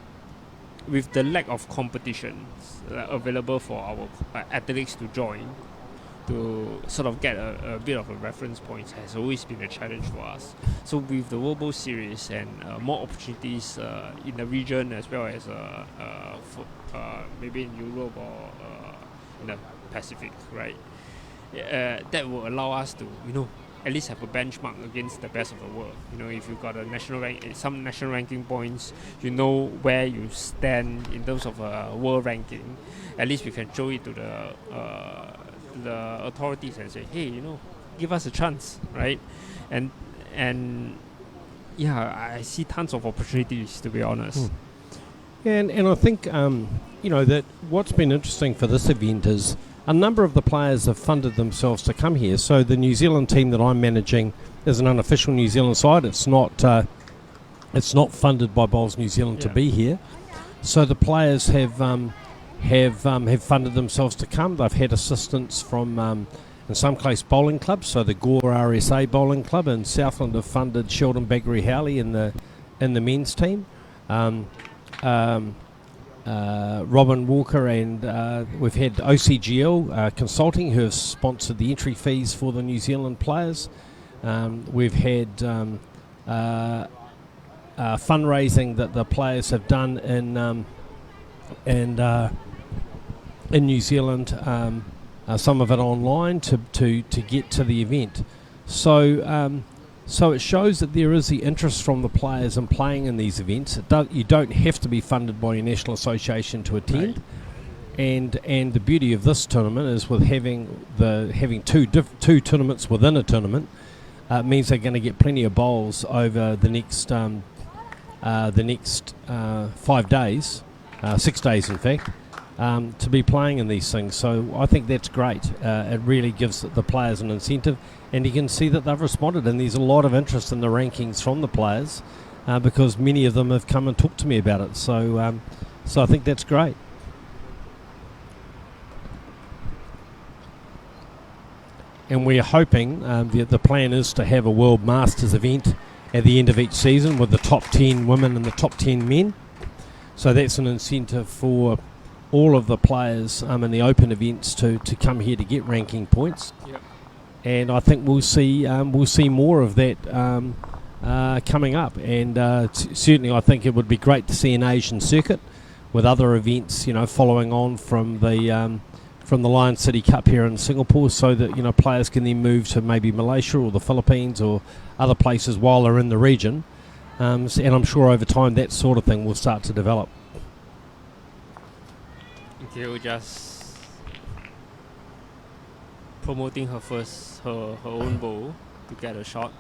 with the lack of competitions available for our athletes to join, to sort of get a bit of a reference point, has always been a challenge for us. So with the World Bowl Series and more opportunities in the region, as well as maybe in Europe or in the Pacific, right? That will allow us to, at least have a benchmark against the best of the world. If you've got a some national ranking points, you know where you stand in terms of world ranking. At least we can show it to the authorities and say, hey, give us a chance, right? And yeah, I see tons of opportunities, to be honest. And I think that what's been interesting for this event is a number of the players have funded themselves to come here. So the New Zealand team that I'm managing is an unofficial New Zealand side. It's not funded by Bowls New Zealand to be here. So the players have funded themselves to come. They've had assistance from, in some case, bowling clubs. So the Gore RSA Bowling Club in Southland have funded Sheldon Baggery Howley in the men's team. Robin Walker, and we've had OCGL Consulting, who have sponsored the entry fees for the New Zealand players. We've had fundraising that the players have done in New Zealand, some of it online to get to the event. So it shows that there is the interest from the players in playing in these events. You don't have to be funded by your national association to attend. Right. And the beauty of this tournament is with having two tournaments within a tournament, means they're going to get plenty of bowls over the next 5 days, 6 days in fact, to be playing in these things. So I think that's great. It really gives the players an incentive, and you can see that they've responded, and there's a lot of interest in the rankings from the players, because many of them have come and talked to me about it. So I think that's great. And we're hoping, the plan is to have a World Masters event at the end of each season with the top 10 women and the top 10 men. So that's an incentive for all of the players in the open events to come here to get ranking points. Yep. And I think we'll see more of that coming up. And certainly I think it would be great to see an Asian circuit with other events, following on from the Lion City Cup here in Singapore, so that players can then move to maybe Malaysia or the Philippines or other places while they're in the region. And I'm sure over time that sort of thing will start to develop. Gail just promoting her own bowl to get a shot.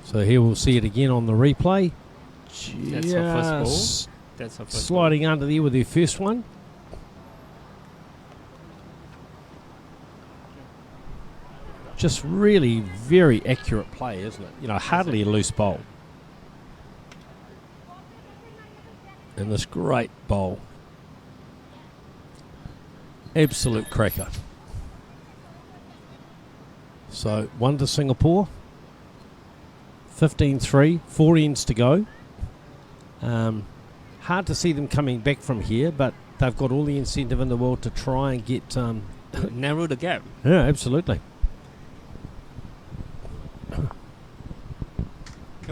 So here we'll see it again on the replay. That's her first bowl. That's her first sliding bowl. under there with her first one. Just really very accurate play, isn't it? Hardly a loose bowl. And this great bowl. Absolute cracker. So 1 to Singapore. 15-3, 4 ends to go. Hard to see them coming back from here, but they've got all the incentive in the world to try and get... narrow the gap. Yeah, absolutely.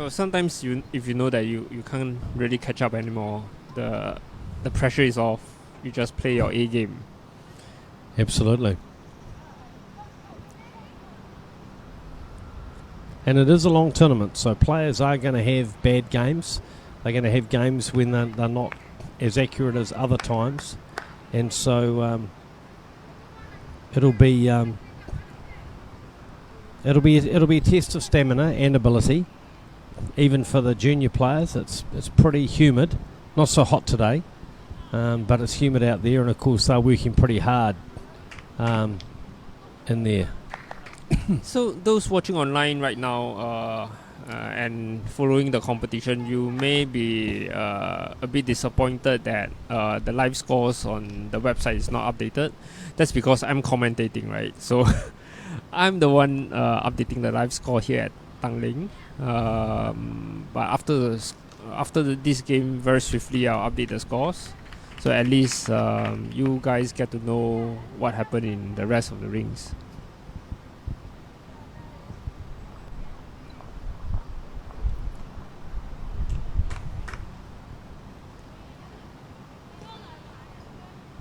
Sometimes if you know that you can't really catch up anymore, the the pressure is off. You just play your A game. Absolutely. And it is a long tournament, so players are going to have bad games. They're going to have games when they're not as accurate as other times. And so it'll be a test of stamina and ability, even for the junior players. It's pretty humid, not so hot today, but it's humid out there, and of course they're working pretty hard in there. So those watching online right now and following the competition, you may be a bit disappointed that the live scores on the website is not updated. That's because I'm commentating, right? So I'm the one updating the live score here at Tanglin. But after this game, very swiftly I'll update the scores. So at least you guys get to know what happened in the rest of the rings.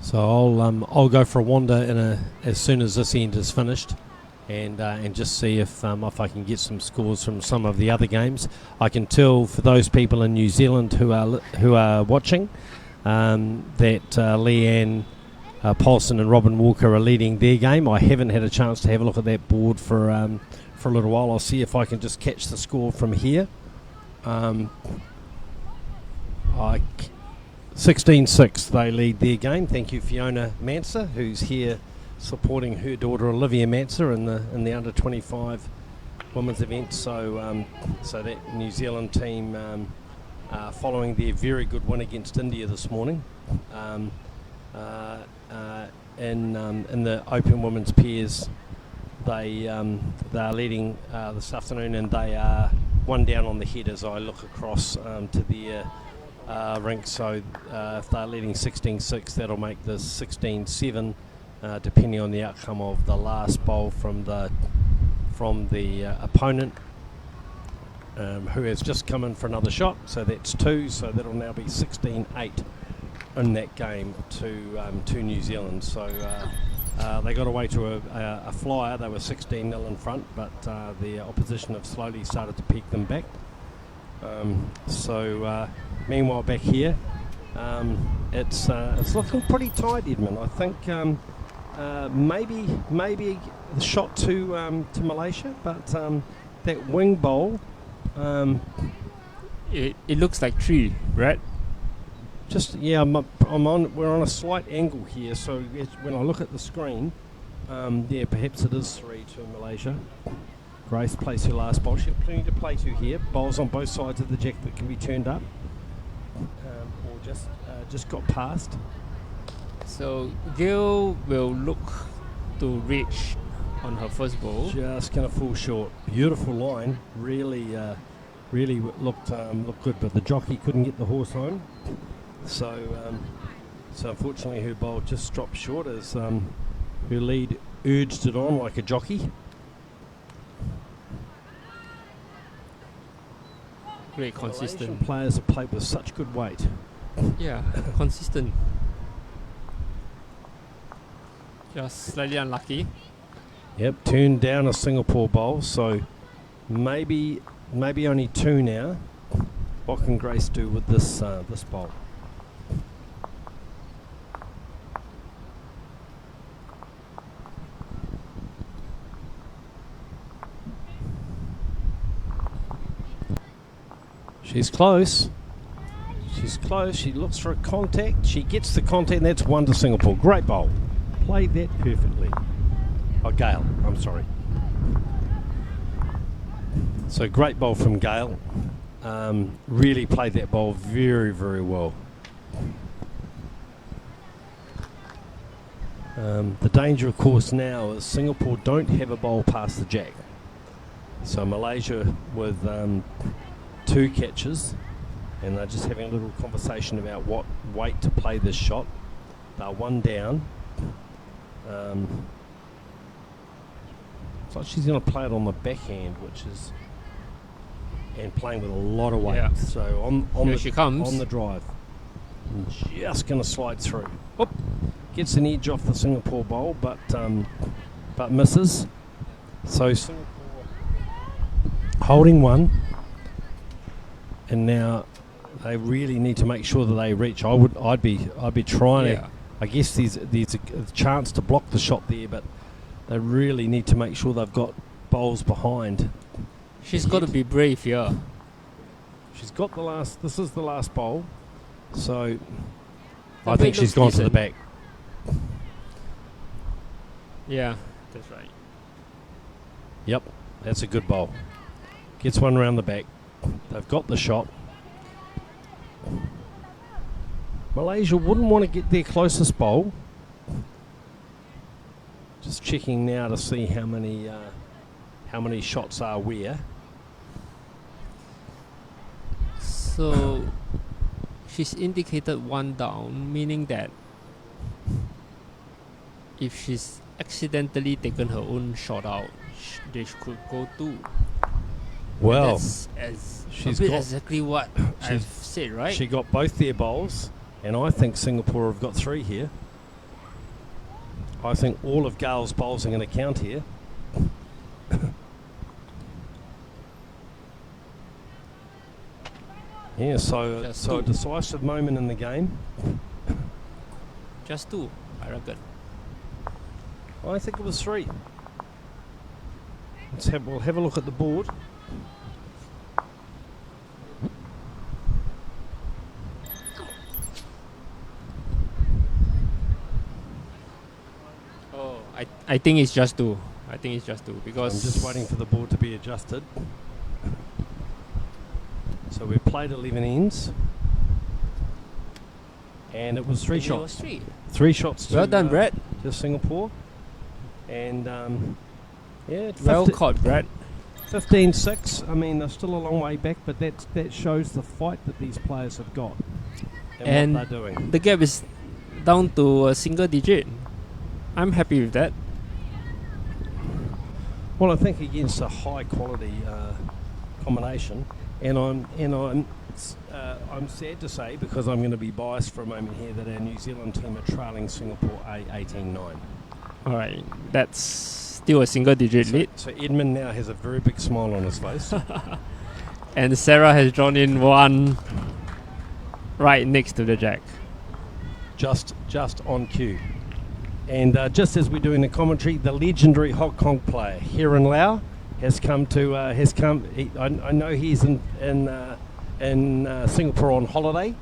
So I'll go for a wander as soon as this end is finished, and just see if I can get some scores from some of the other games. I can tell for those people in New Zealand who are watching that Leanne Paulson and Robin Walker are leading their game. I haven't had a chance to have a look at that board for a little while. I'll see if I can just catch the score from here. 16-6 they lead their game. Thank you, Fiona Manser, who's here supporting her daughter Olivia Manser in the under 25 women's event. So that New Zealand team following their very good win against India this morning in the open women's pairs, they are leading this afternoon, and they are one down on the head as I look across to their rink. So if they're leading 16-6, that'll make this 16-7, depending on the outcome of the last bowl from the opponent, who has just come in for another shot. So that's 2. So that'll now be 16-8 in that game to New Zealand. So they got away to a flyer. They were 16-0 in front, but the opposition have slowly started to peek them back. Meanwhile, back here, it's looking pretty tight, Edmund. I think maybe the shot to Malaysia, but that wing bowl. It looks like 3, right? We're on a slight angle here, so when I look at the screen, perhaps it is 3 to Malaysia. Grace plays her last bowl. She's got plenty to play to here. Bowls on both sides of the jack that can be turned up, or just got past. So Gail will look to reach on her first bowl. Just going to fall short. Beautiful line. Really looked good, but the jockey couldn't get the horse home. So unfortunately her bowl just dropped short as her lead urged it on like a jockey. Great, consistent. Malaysian players have played with such good weight. Yeah, consistent. Just slightly unlucky. Yep, turned down a Singapore bowl, so maybe only 2 now. What can Grace do with this bowl? She's close. She looks for a contact. She gets the contact, and that's 1 to Singapore. Great bowl. Played that perfectly. Oh, Gail. I'm sorry. So great bowl from Gail. Really played that bowl very, very well. The danger, of course, now is Singapore don't have a bowl past the jack. So Malaysia with 2 catches, and they're just having a little conversation about what weight to play this shot. They're 1 down. It's like she's going to play it on the backhand, and playing with a lot of weight. Yeah. So on Here she comes. on the drive. And just going to slide through. Oop. Gets an edge off the Singapore bowl, but misses. So Singapore holding one, and now they really need to make sure that they reach. I'd be trying to. I guess there's a chance to block the shot there, but they really need to make sure they've got bowls behind. She's got to be brave here. She's got the last. This is the last bowl, so The I think weight she's looks gone to the decent. back. Yeah, that's right. Yep, that's a good bowl. Gets one round the back. They've got the shot. Malaysia wouldn't want to get their closest bowl. Just checking now to see how many shots are where. So she's indicated one down, meaning that if she's accidentally taken her own shot out, they could go two. Well, That's she's a bit got- exactly what I've said, right? she got both their bowls, and I think Singapore have got three here. I think all of Gale's bowls are going to count here. Yeah, so Just a two. decisive moment in the game. Just two, I reckon. I think it was three. We'll have a look at the board. Oh, I think it's just two. I think it's just two because I'm just waiting for the board to be adjusted. So we've played 11 ends, and it was three it was shots. three. Three shots. Well to, done, Brett. To Singapore, and yeah, Well caught, Brett. 15-6. I mean, they're still a long way back, but that shows the fight that these players have got and what they're doing. The gap is down to a single digit. I'm happy with that. Well, I think against a high quality combination, and I'm sad to say, because I'm going to be biased for a moment here, that our New Zealand team are trailing Singapore 18-9. All right, that's still a single digit lead. So Edmund now has a very big smile on his face. And Sarah has drawn in one right next to the jack. just on cue. And just as we're doing the commentary, the legendary Hong Kong player Heron Lau has come to I know he's in Singapore on holiday,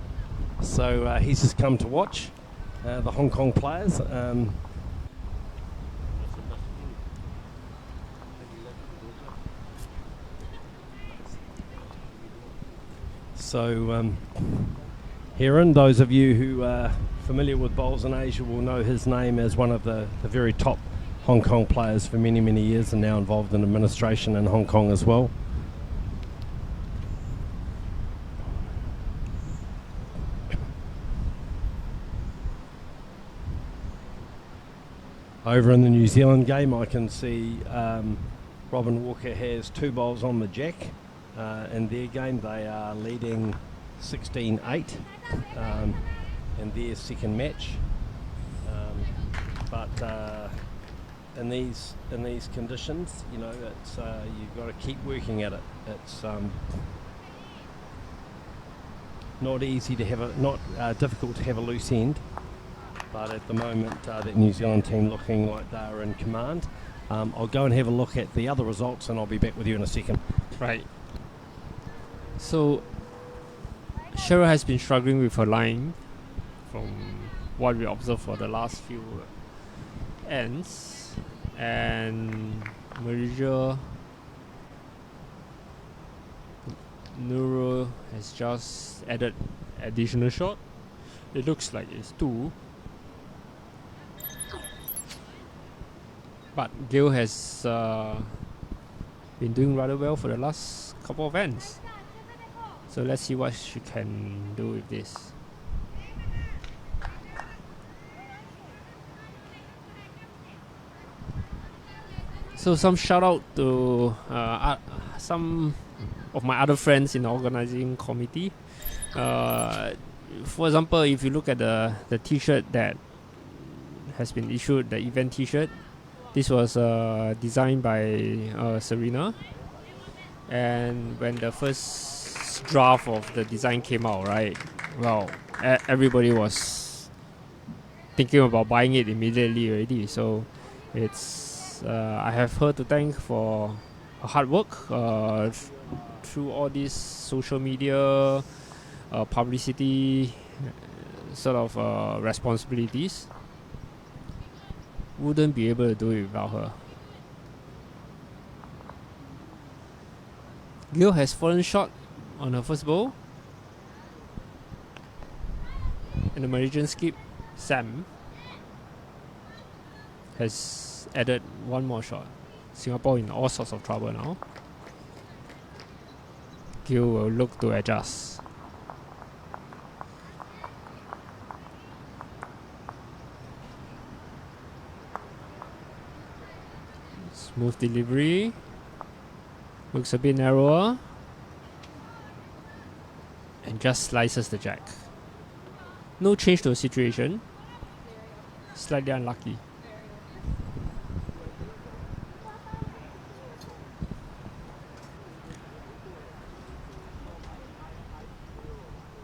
so he's just come to watch the Hong Kong players. So Heron, those of you who are familiar with bowls in Asia will know his name as one of the very top Hong Kong players for many, many years, and now involved in administration in Hong Kong as well. Over in the New Zealand game, I can see Robin Walker has two bowls on the jack. In their game, they are leading 16-8 in their second match. But in these conditions, you know, it's you've got to keep working at it. It's not easy to have difficult to have a loose end. But at the moment, that New Zealand team looking like they are in command. I'll go and have a look at the other results, and I'll be back with you in a second. Right. So Cheryl has been struggling with her line from what we observed for the last few ends, and Malaysia Nurul has just added additional shot. It looks like it's two, but Gail has been doing rather well for the last couple of ends. So let's see what she can do with this. So some shout out to some of my other friends in the organizing committee. for example, if you look at the T-shirt that has been issued, the event T-shirt, this was designed by Serena. And when the first draft of the design came out, right, well, everybody was thinking about buying it immediately already. So it's I have her to thank for her hard work through all these social media publicity sort of responsibilities. Wouldn't be able to do it without her. Gill has fallen short on her first bowl. And the Malaysian skip, Sam, has added one more shot. Singapore in all sorts of trouble now. Gill will look to adjust. Smooth delivery. Looks a bit narrower. And just slices the jack. No change to the situation. Slightly unlucky.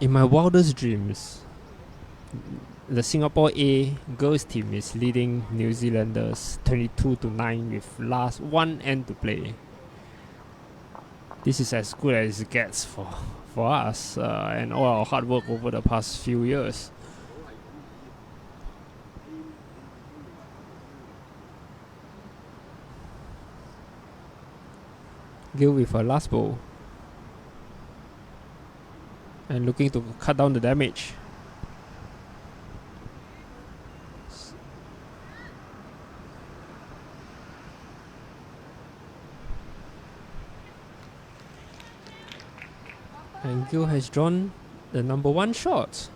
In my wildest dreams, the Singapore A girls team is leading New Zealanders 22-9 with last one end to play. This is as good as it gets for us and all our hard work over the past few years. Gill with her last bowl. And looking to cut down the damage. And Gill has drawn the number one shot.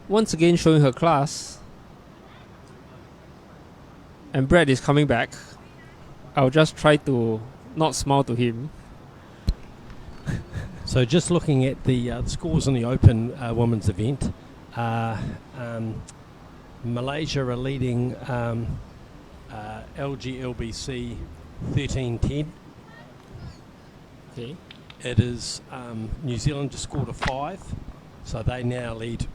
Once again showing her class. And Brad is coming back. I'll just try to not smile to him. So just looking at the scores in the Open Women's event, Malaysia are leading LGLBC 13-10. Okay. It is New Zealand just scored a 5, so they now lead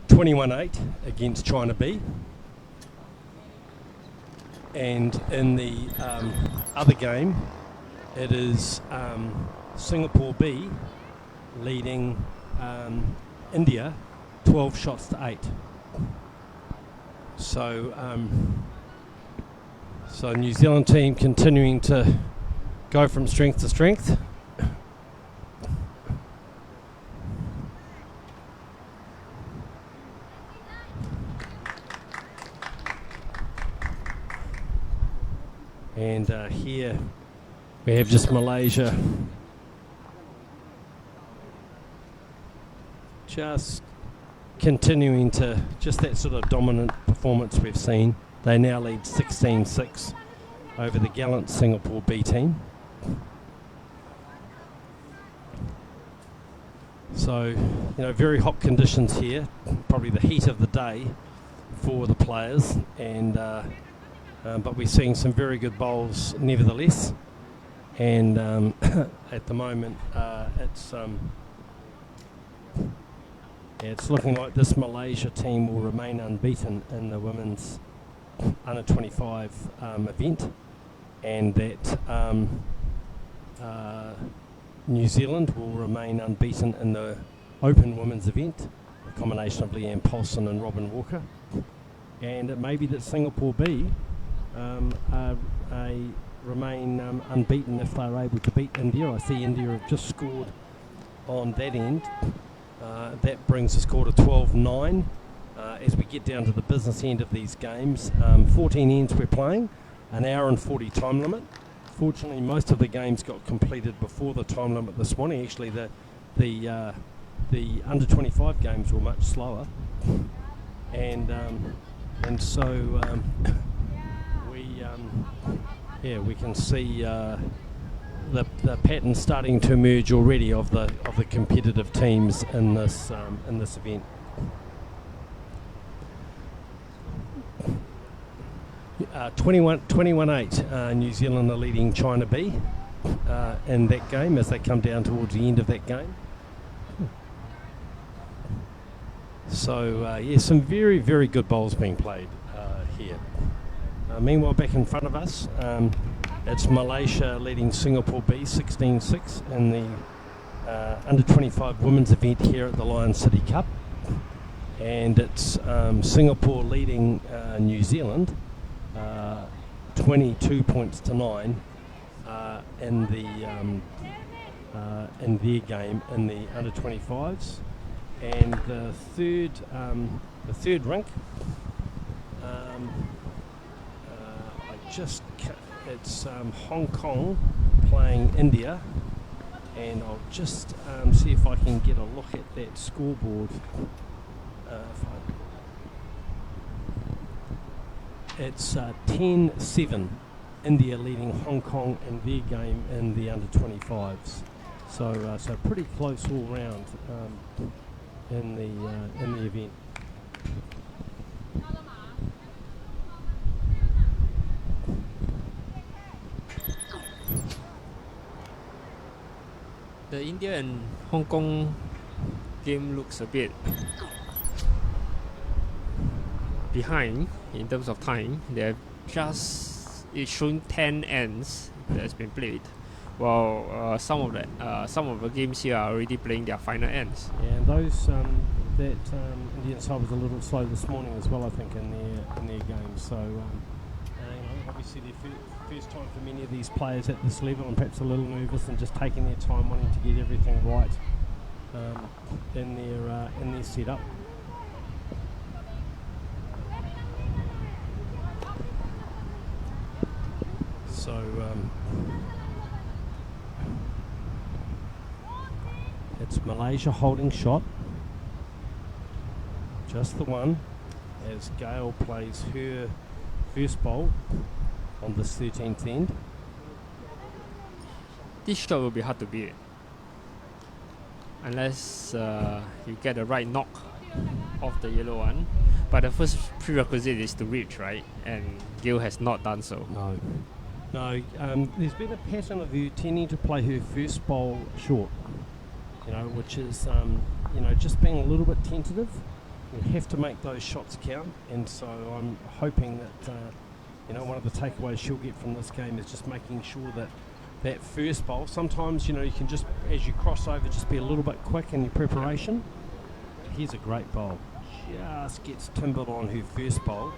21-8 against China B. And in the other game, it is Singapore B leading India 12 shots to 8. So so New Zealand team continuing to go from strength to strength. And here we have just Malaysia just continuing to just that sort of dominant performance we've seen. They now lead 16-6 over the gallant Singapore B team. So, very hot conditions here, probably the heat of the day for the players, and but we're seeing some very good bowls nevertheless. And at the moment, it's looking like this Malaysia team will remain unbeaten in the women's under 25 event, and that New Zealand will remain unbeaten in the Open Women's event, a combination of Leanne Paulson and Robin Walker. And it may be that Singapore B remain unbeaten if they're able to beat India. I see India have just scored on that end. That brings the score to 12-9 as we get down to the business end of these games. 14 ends we're playing, an hour and 40 time limit. Fortunately, most of the games got completed before the time limit this morning. Actually, the under 25 games were much slower, and And so we can see the pattern starting to emerge already of the competitive teams in this event. Uh, 21-8, New Zealand are leading China B in that game as they come down towards the end of that game. So some very, very good bowls being played here. Meanwhile, back in front of us, it's Malaysia leading Singapore B 16-6 in the under-25 women's event here at the Lion City Cup. And it's Singapore leading New Zealand 22 points to 9 in their game in the under-25s. And the third rink, it's Hong Kong playing India, and I'll just see if I can get a look at that scoreboard. It's 10-7, India leading Hong Kong in their game in the under-25s. So pretty close all round in the event. The India and Hong Kong game looks a bit behind in terms of time. It's showing 10 ends that has been played, while some of the games here are already playing their final ends. Yeah, and those Indian side was a little slow this morning as well, I think, in their games. So obviously their first time for many of these players at this level, and perhaps a little nervous and just taking their time, wanting to get everything right in their setup. So it's Malaysia holding shot, just the one, as Gail plays her first bowl on this 13th end. This shot will be hard to beat unless you get the right knock off the yellow one. But the first prerequisite is to reach, right? And Gail has not done so. No, there's been a pattern of her tending to play her first bowl short, which is, just being a little bit tentative. You have to make those shots count, and so I'm hoping that, one of the takeaways she'll get from this game is just making sure that first bowl, sometimes, you can just, as you cross over, just be a little bit quick in your preparation. Here's a great bowl. Just gets timbered on her first bowl.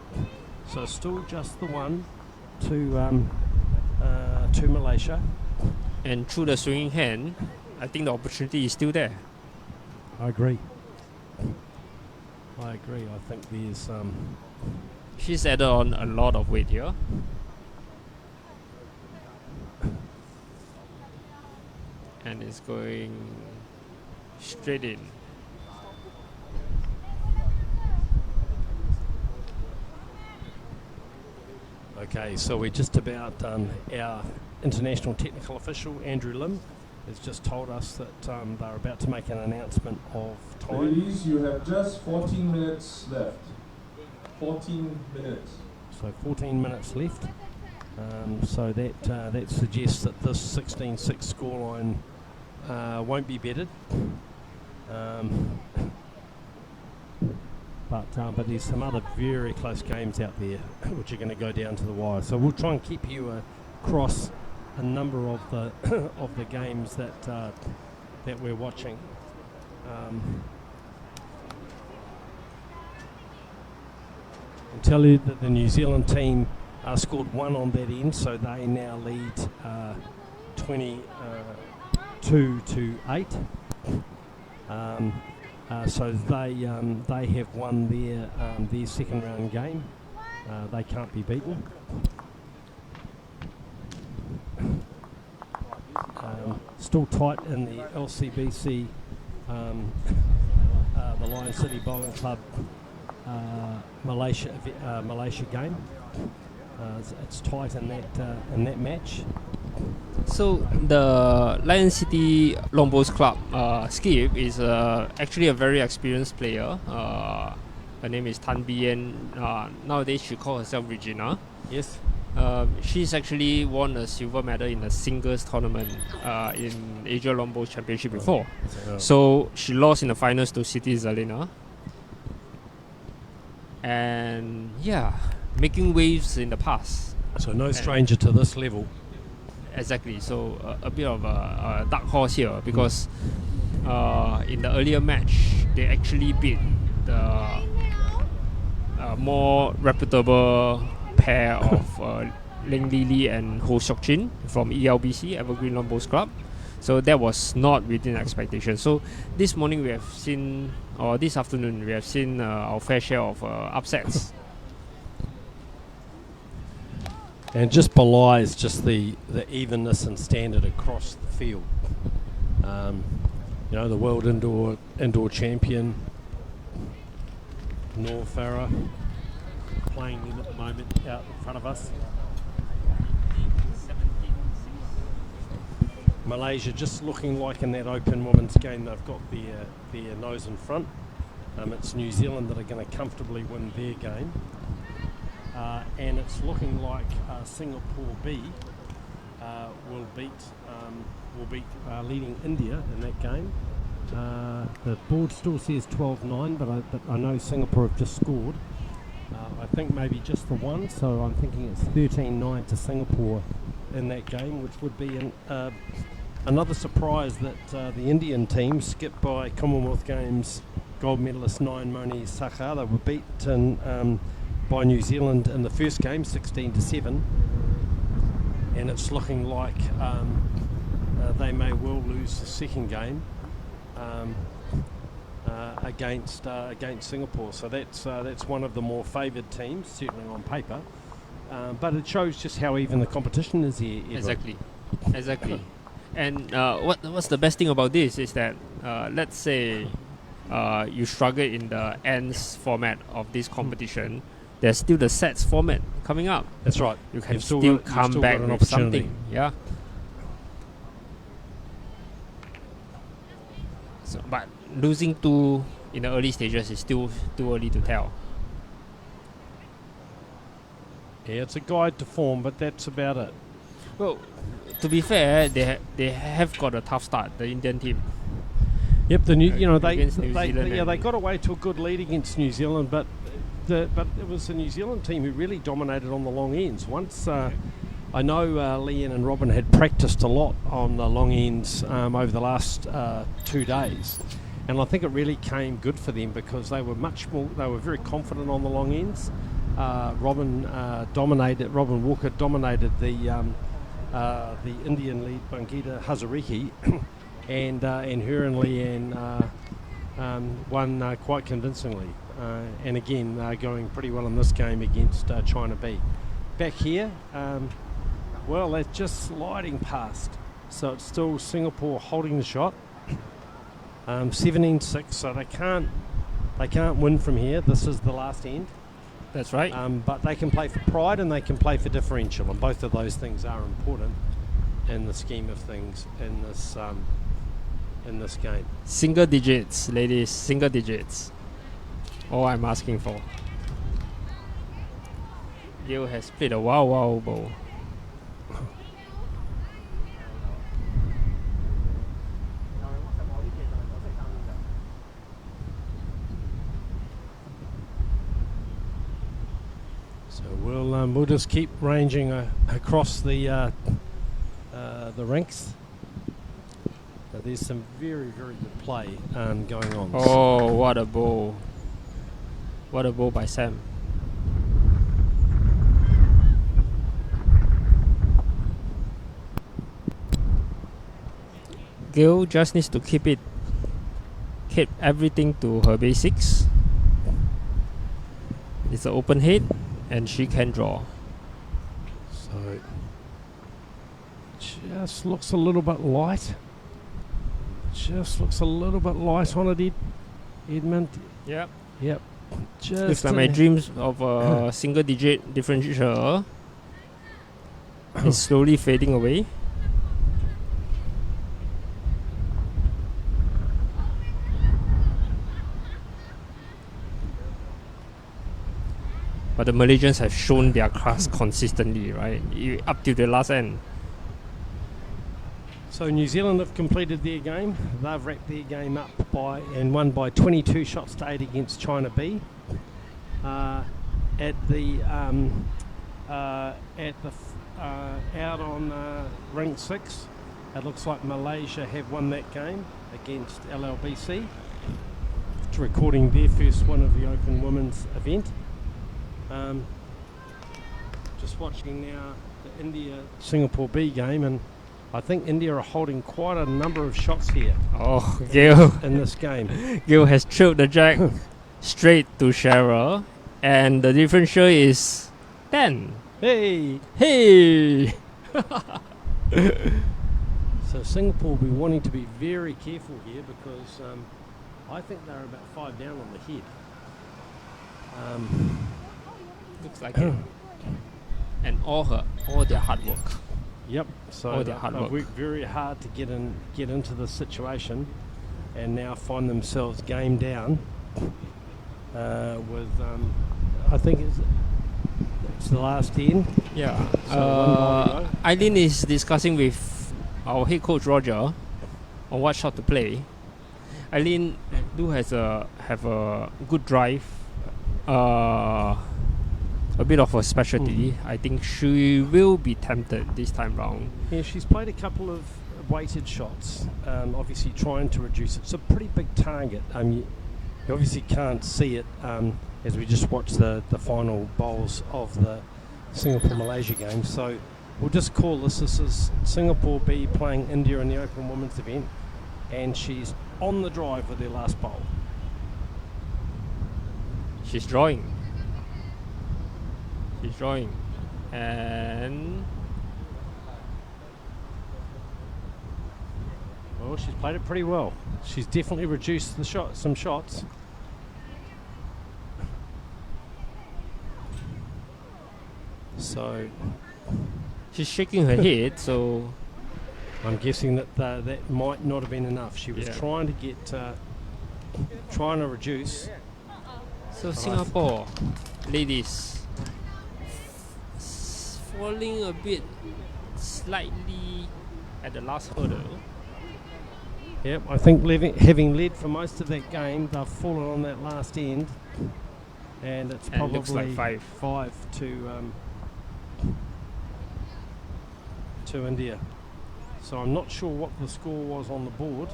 So still just the one to Malaysia. And through the swinging hand, I think the opportunity is still there. I agree. I think there's She's added on a lot of weight here. And it's going straight in. Okay, so we're just about our international technical official, Andrew Lim, has just told us that they're about to make an announcement of time. Ladies, you have just 14 minutes left. 14 minutes. So 14 minutes left. So that suggests that this 16-6 scoreline won't be bettered. But there's some other very close games out there which are going to go down to the wire. So we'll try and keep you across a number of the of the games that we're watching. I'll tell you that the New Zealand team scored 1 on that end, so they now lead 22-8. So they have won their second round game. They can't be beaten. Still tight in the LCBC, the Lion City Bowling Club Malaysia game. It's tight in that match. So the Lion City Long Bowls Club Skip is actually a very experienced player. Her name is Tan Bien. Nowadays she calls herself Regina. Yes. She's actually won a silver medal in a singles tournament in Asia Long Bowls Championship before. So she lost in the finals to Siti Zalina. And yeah, making waves in the past. So no stranger to this level. Exactly. So a bit of a dark horse here because in the earlier match they actually beat the more reputable pair of Ling Li and Ho Seok Chin from ELBC, Evergreen Long Bowls Club. So that was not within expectation. So this morning we have seen, or this afternoon we have seen our fair share of upsets. And it just belies just the evenness and standard across the field. The world indoor champion, Noor Farah, playing in at the moment out in front of us. Malaysia just looking like in that open women's game they've got their nose in front. It's New Zealand that are going to comfortably win their game. And it's looking like Singapore B will beat leading India in that game. The board still says 12-9, but I know Singapore have just scored. I think maybe just for one, so I'm thinking it's 13-9 to Singapore in that game, which would be another surprise that the Indian team, skipped by Commonwealth Games gold medalist Nayanmoni Sakha, they were beaten by New Zealand in the first game 16-7, and it's looking like they may well lose the second game against Singapore. So that's one of the more favoured teams, certainly on paper. But it shows just how even the competition is here. Exactly. And what's the best thing about this is that let's say you struggle in the ends format of this competition. There's still the sets format coming up. That's right. You can still come back with something. Yeah. So, but losing two in the early stages is still too early to tell. Yeah, it's a guide to form, but that's about it. Well, to be fair, they have got a tough start, the Indian team. Yep, they got away to a good lead against New Zealand, but it was the New Zealand team who really dominated on the long ends. Once I know Leanne and Robin had practiced a lot on the long ends over the last 2 days, and I think it really came good for them because they were very confident on the long ends. Robin Walker dominated the Indian lead, Bangita Hazariki, and her and Leanne won quite convincingly. And again, going pretty well in this game against China B. Back here, they're just sliding past. So it's still Singapore holding the shot. 17-6, so they can't win from here. This is the last end. That's right. But they can play for pride and they can play for differential, and both of those things are important in the scheme of things in this game. Single digits, ladies, single digits. All I'm asking for. Gil has played a wow bowl. So we'll just keep ranging across the ranks. There's some very, very good play going on. Oh, what a bowl. What a bowl by Sam. Gil just needs to keep everything to her basics. It's an open head and she can draw. So just looks a little bit light. Just looks a little bit light on it, Edmund. Yep. Yep. Looks like my dreams of a single digit differential is slowly fading away. But the Malaysians have shown their class consistently, right? Up to the last end. So New Zealand have completed their game. They've wrapped their game up by and won by 22 shots to 8 against China B. Out on ring 6, it looks like Malaysia have won that game against LLBC, recording their first win of the Open Women's event. Just watching now the India-Singapore B game, and I think India are holding quite a number of shots here Oh, Gail. in this game. Gail has trailed the jack straight to Cheryl, and the differential is 10. Hey! Hey! So Singapore will be wanting to be very careful here because I think they're about 5 down on the head. Looks like it. And all their hard work. Yep. So All their hard they've work. worked very hard to get into this situation, and now find themselves game down with I think it's the last end. Yeah. So one ball to go. Eileen is discussing with our head coach Roger on what shot to play. Eileen do have a good drive. A bit of a specialty. I think she will be tempted this time round. Yeah, she's played a couple of weighted shots, obviously trying to reduce it. It's a pretty big target. You obviously can't see it as we just watch the final bowls of the Singapore-Malaysia game. So we'll just call this is Singapore B playing India in the Open Women's event, and she's on the drive with their last bowl. She's drawing. And Well, she's played it pretty well. She's definitely reduced some shots. So she's shaking her head, so I'm guessing that that might not have been enough. She was Yeah. trying to get, trying to reduce. Singapore ladies falling a bit slightly at the last hurdle. Yep, I think having led for most of that game, they've fallen on that last end, and it's And probably looks like 5. 5 to India. So I'm not sure what the score was on the board.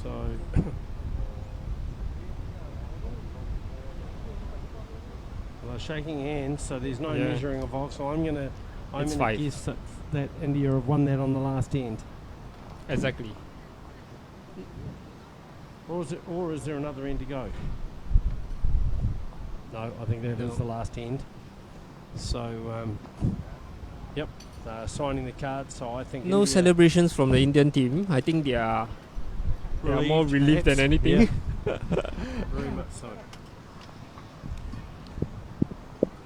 So well, they're shaking hands, so there's no Yeah. measuring of. So I'm gonna It's 5. guess that India have won that on the last end. Exactly. Or is there another end to go? No, I think that is No. the last end. So, yep, signing the card. So I think No India celebrations from the Indian team. I think they are more relieved than perhaps. anything. Yeah. Very much so.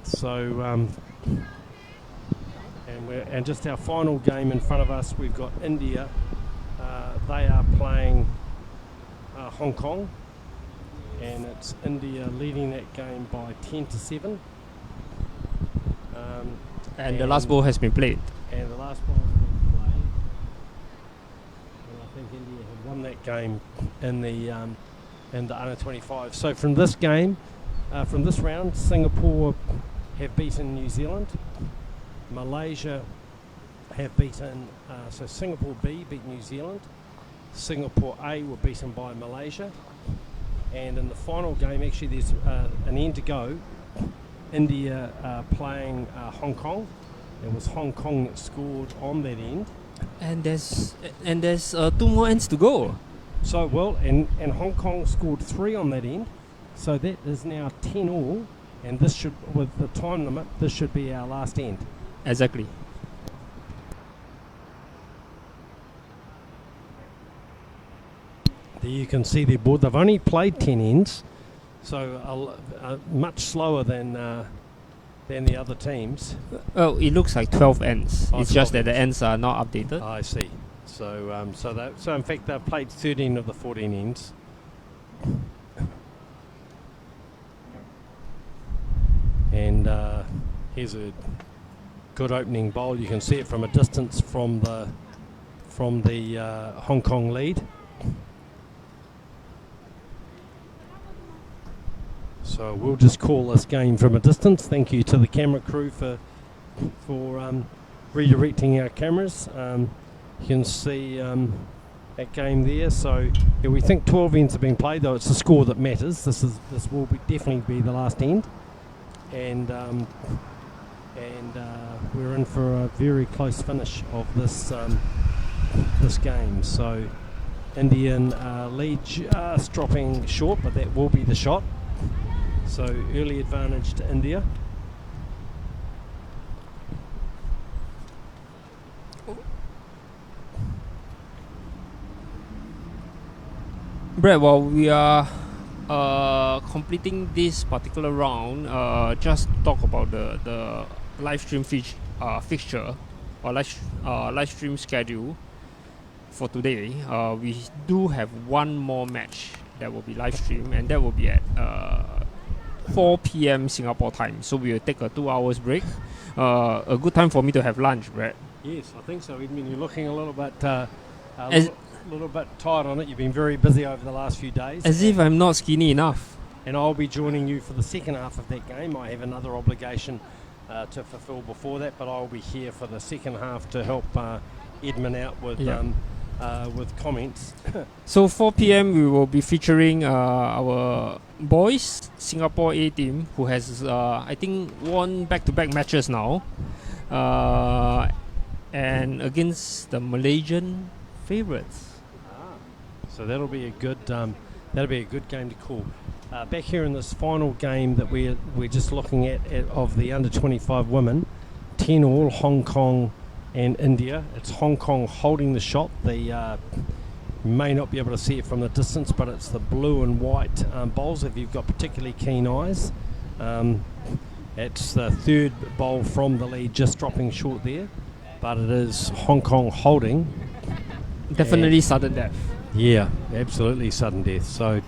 So, and just our final game in front of us, we've got India. They are playing Hong Kong, and it's India leading that game by 10-7. And the last ball has been played. And the last ball has been played, and I think India have won that game in the under 25. So from this game, from this round, Singapore have beaten New Zealand. Malaysia have beaten, so Singapore B beat New Zealand. Singapore A were beaten by Malaysia. And in the final game, actually there's an end to go. India playing Hong Kong. It was Hong Kong that scored on that end. And there's 2 more ends to go. So, well, and Hong Kong scored 3 on that end. So that is now 10 all. And this should, with the time limit, this should be our last end. Exactly. There you can see their board. They've only played 10 ends, so much slower than the other teams. Well, it looks like 12 ends. Oh, It's just 12 that the ends are not updated. I see. So so in fact they've played 13 of the 14 ends. And here's a good opening bowl. You can see it from a distance from the Hong Kong lead. So we'll just call this game from a distance. Thank you to the camera crew for redirecting our cameras. You can see that game there. So yeah, we think 12 ends have been played, though it's the score that matters. This will definitely be the last end, and we're in for a very close finish of this game. So Indian lead just dropping short, but that will be the shot. So early advantage to India. Brett, while we are completing this particular round, just talk about the live stream fixture or live stream schedule for today. We do have one more match that will be live stream, and that will be at 4 p.m. Singapore time. So we will take a 2 hours break. A good time for me to have lunch, Brett. Yes, I think so. I mean, you're looking a little bit little bit tight on it. You've been very busy over the last few days. As if I'm not skinny enough. And I'll be joining you for the second half of that game. I have another obligation to fulfill before that, but I'll be here for the second half to help Edmund out with comments. So 4 p.m. we will be featuring our boys Singapore A team, who has I think won back-to-back matches now, and against the Malaysian favourites. So that'll be a good game to call. Back here in this final game that we're just looking at of the under 25 women, 10 all, Hong Kong and India. It's Hong Kong holding the shot. You may not be able to see it from the distance, but it's the blue and white bowls if you've got particularly keen eyes. It's the third bowl from the lead, just dropping short there, but it is Hong Kong holding. Definitely sudden death. Yeah, absolutely sudden death. So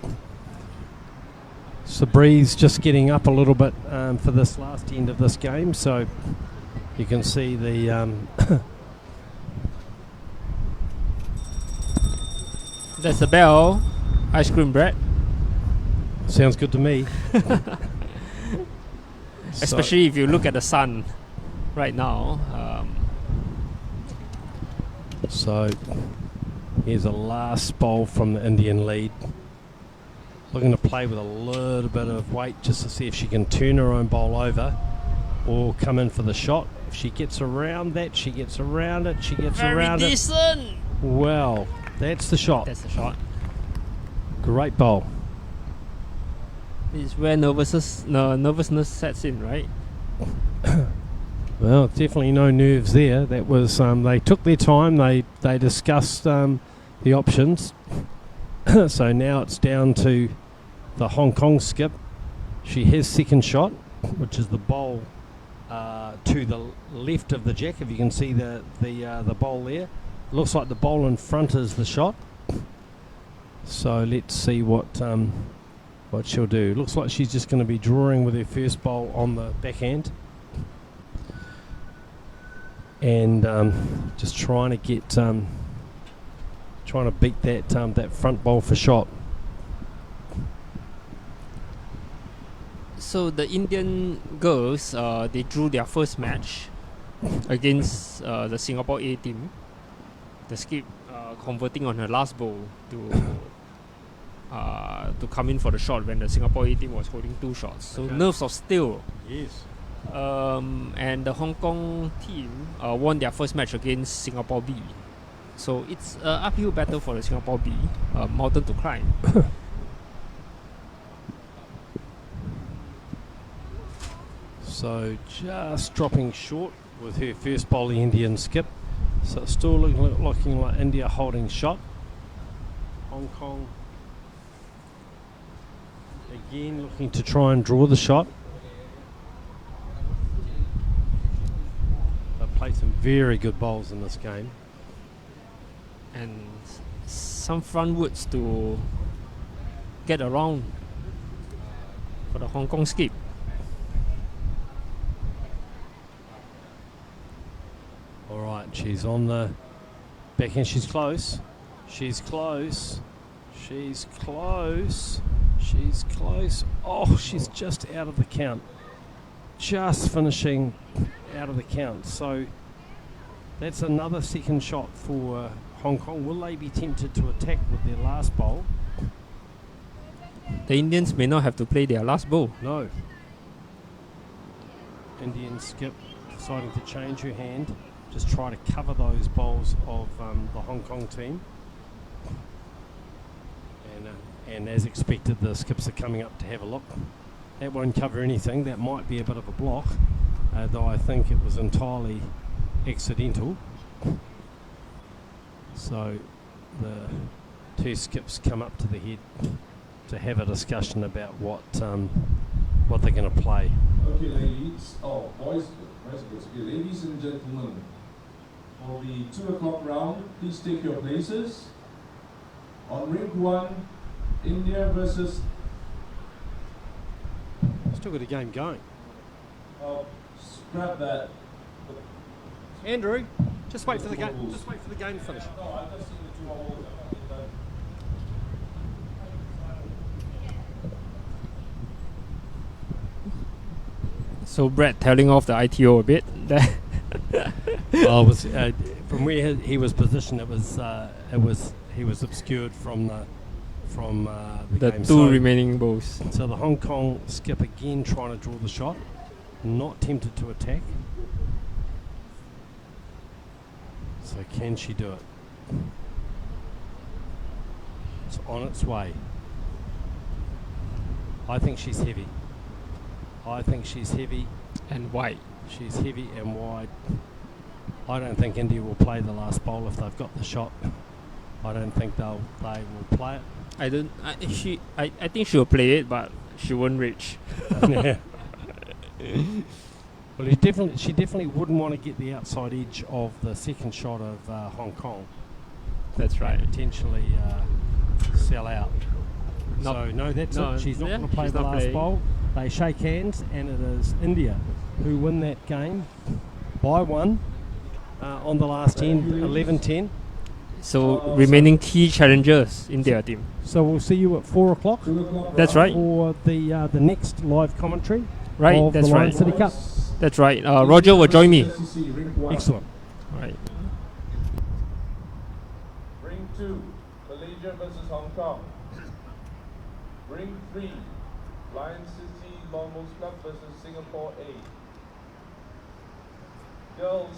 Sabri's just getting up a little bit for this last end of this game. So you can see the That's the bell. Ice cream bread. sounds good to me. Especially if you look at the sun right now. So here's a last bowl from the Indian lead. Looking to play with a little bit of weight just to see if she can turn her own bowl over or come in for the shot. If she gets around that, she gets around it, she gets around Very decent. it. Well, that's the shot. That's the shot. Great bowl. It's where nervousness sets in, right? Well, definitely no nerves there. That was they took their time. They discussed the options. So now it's down to the Hong Kong skip. She has second shot, which is the bowl to the left of the jack. If you can see the bowl there, looks like the bowl in front is the shot. So let's see what she'll do. Looks like she's just going to be drawing with her first bowl on the backhand. And just trying to get trying to beat that front bowl for shot. So the Indian girls, they drew their first match against the Singapore A team. The skip converting on her last bowl to come in for the shot when the Singapore A team was holding 2 shots. So Okay. nerves of steel. Yes. And the Hong Kong team won their first match against Singapore B. So it's an uphill battle for the Singapore B, mountain to climb. So just dropping short with her first bowl, the Indian skip. So it's still looking like India holding shot. Hong Kong Again, looking to try and draw the shot. They've played some very good bowls in this game. And some front woods to get around for the Hong Kong skip. All right, she's on the backhand. She's close. She's close. She's close. She's close. Oh, she's just out of the count. Just finishing out of the count. So that's another second shot for Hong Kong. Will they be tempted to attack with their last bowl? The Indians may not have to play their last bowl. No. Indian skip deciding to change her hand. Just try to cover those bowls of the Hong Kong team. And as expected, the skips are coming up to have a look. That won't cover anything. That might be a bit of a block, though I think it was entirely accidental. So the two skips come up to the head to have a discussion about what they're going to play. Okay, ladies. Oh, boys. Okay, ladies and gentlemen. For the 2 o'clock round, please take your places. On ring 1, India versus. Still got a game going. Scrap that. Andrew, just wait for the game. Just wait for the game to finish. No, I've just seen the 2 holes. So Brett telling off the ITO a bit. From where he was positioned, he was obscured from the game. two remaining bowls. So the Hong Kong skip again trying to draw the shot, not tempted to attack. So can she do it? It's on its way. I think she's heavy. And wide. She's heavy and wide. I don't think India will play the last bowl if they've got the shot. I don't think they will play it. I think she'll play it, but she won't reach. Yeah. Well, she definitely wouldn't want to get the outside edge of the second shot of Hong Kong. That's right. And potentially sell out. That's it. She's not going to play the last bowl. They shake hands, and it is India who win that game by 1 on the last end, 11-10. So remaining key challengers in their team. So we'll see you at 4 o'clock. That's right. For the next live commentary. Right, of that's the Lion right. City Cup. That's right. Roger will join me. Excellent. Right. Ring 2, Malaysia versus Hong Kong. Ring 3, Lion City Long Bowls Club versus Singapore A. Girls,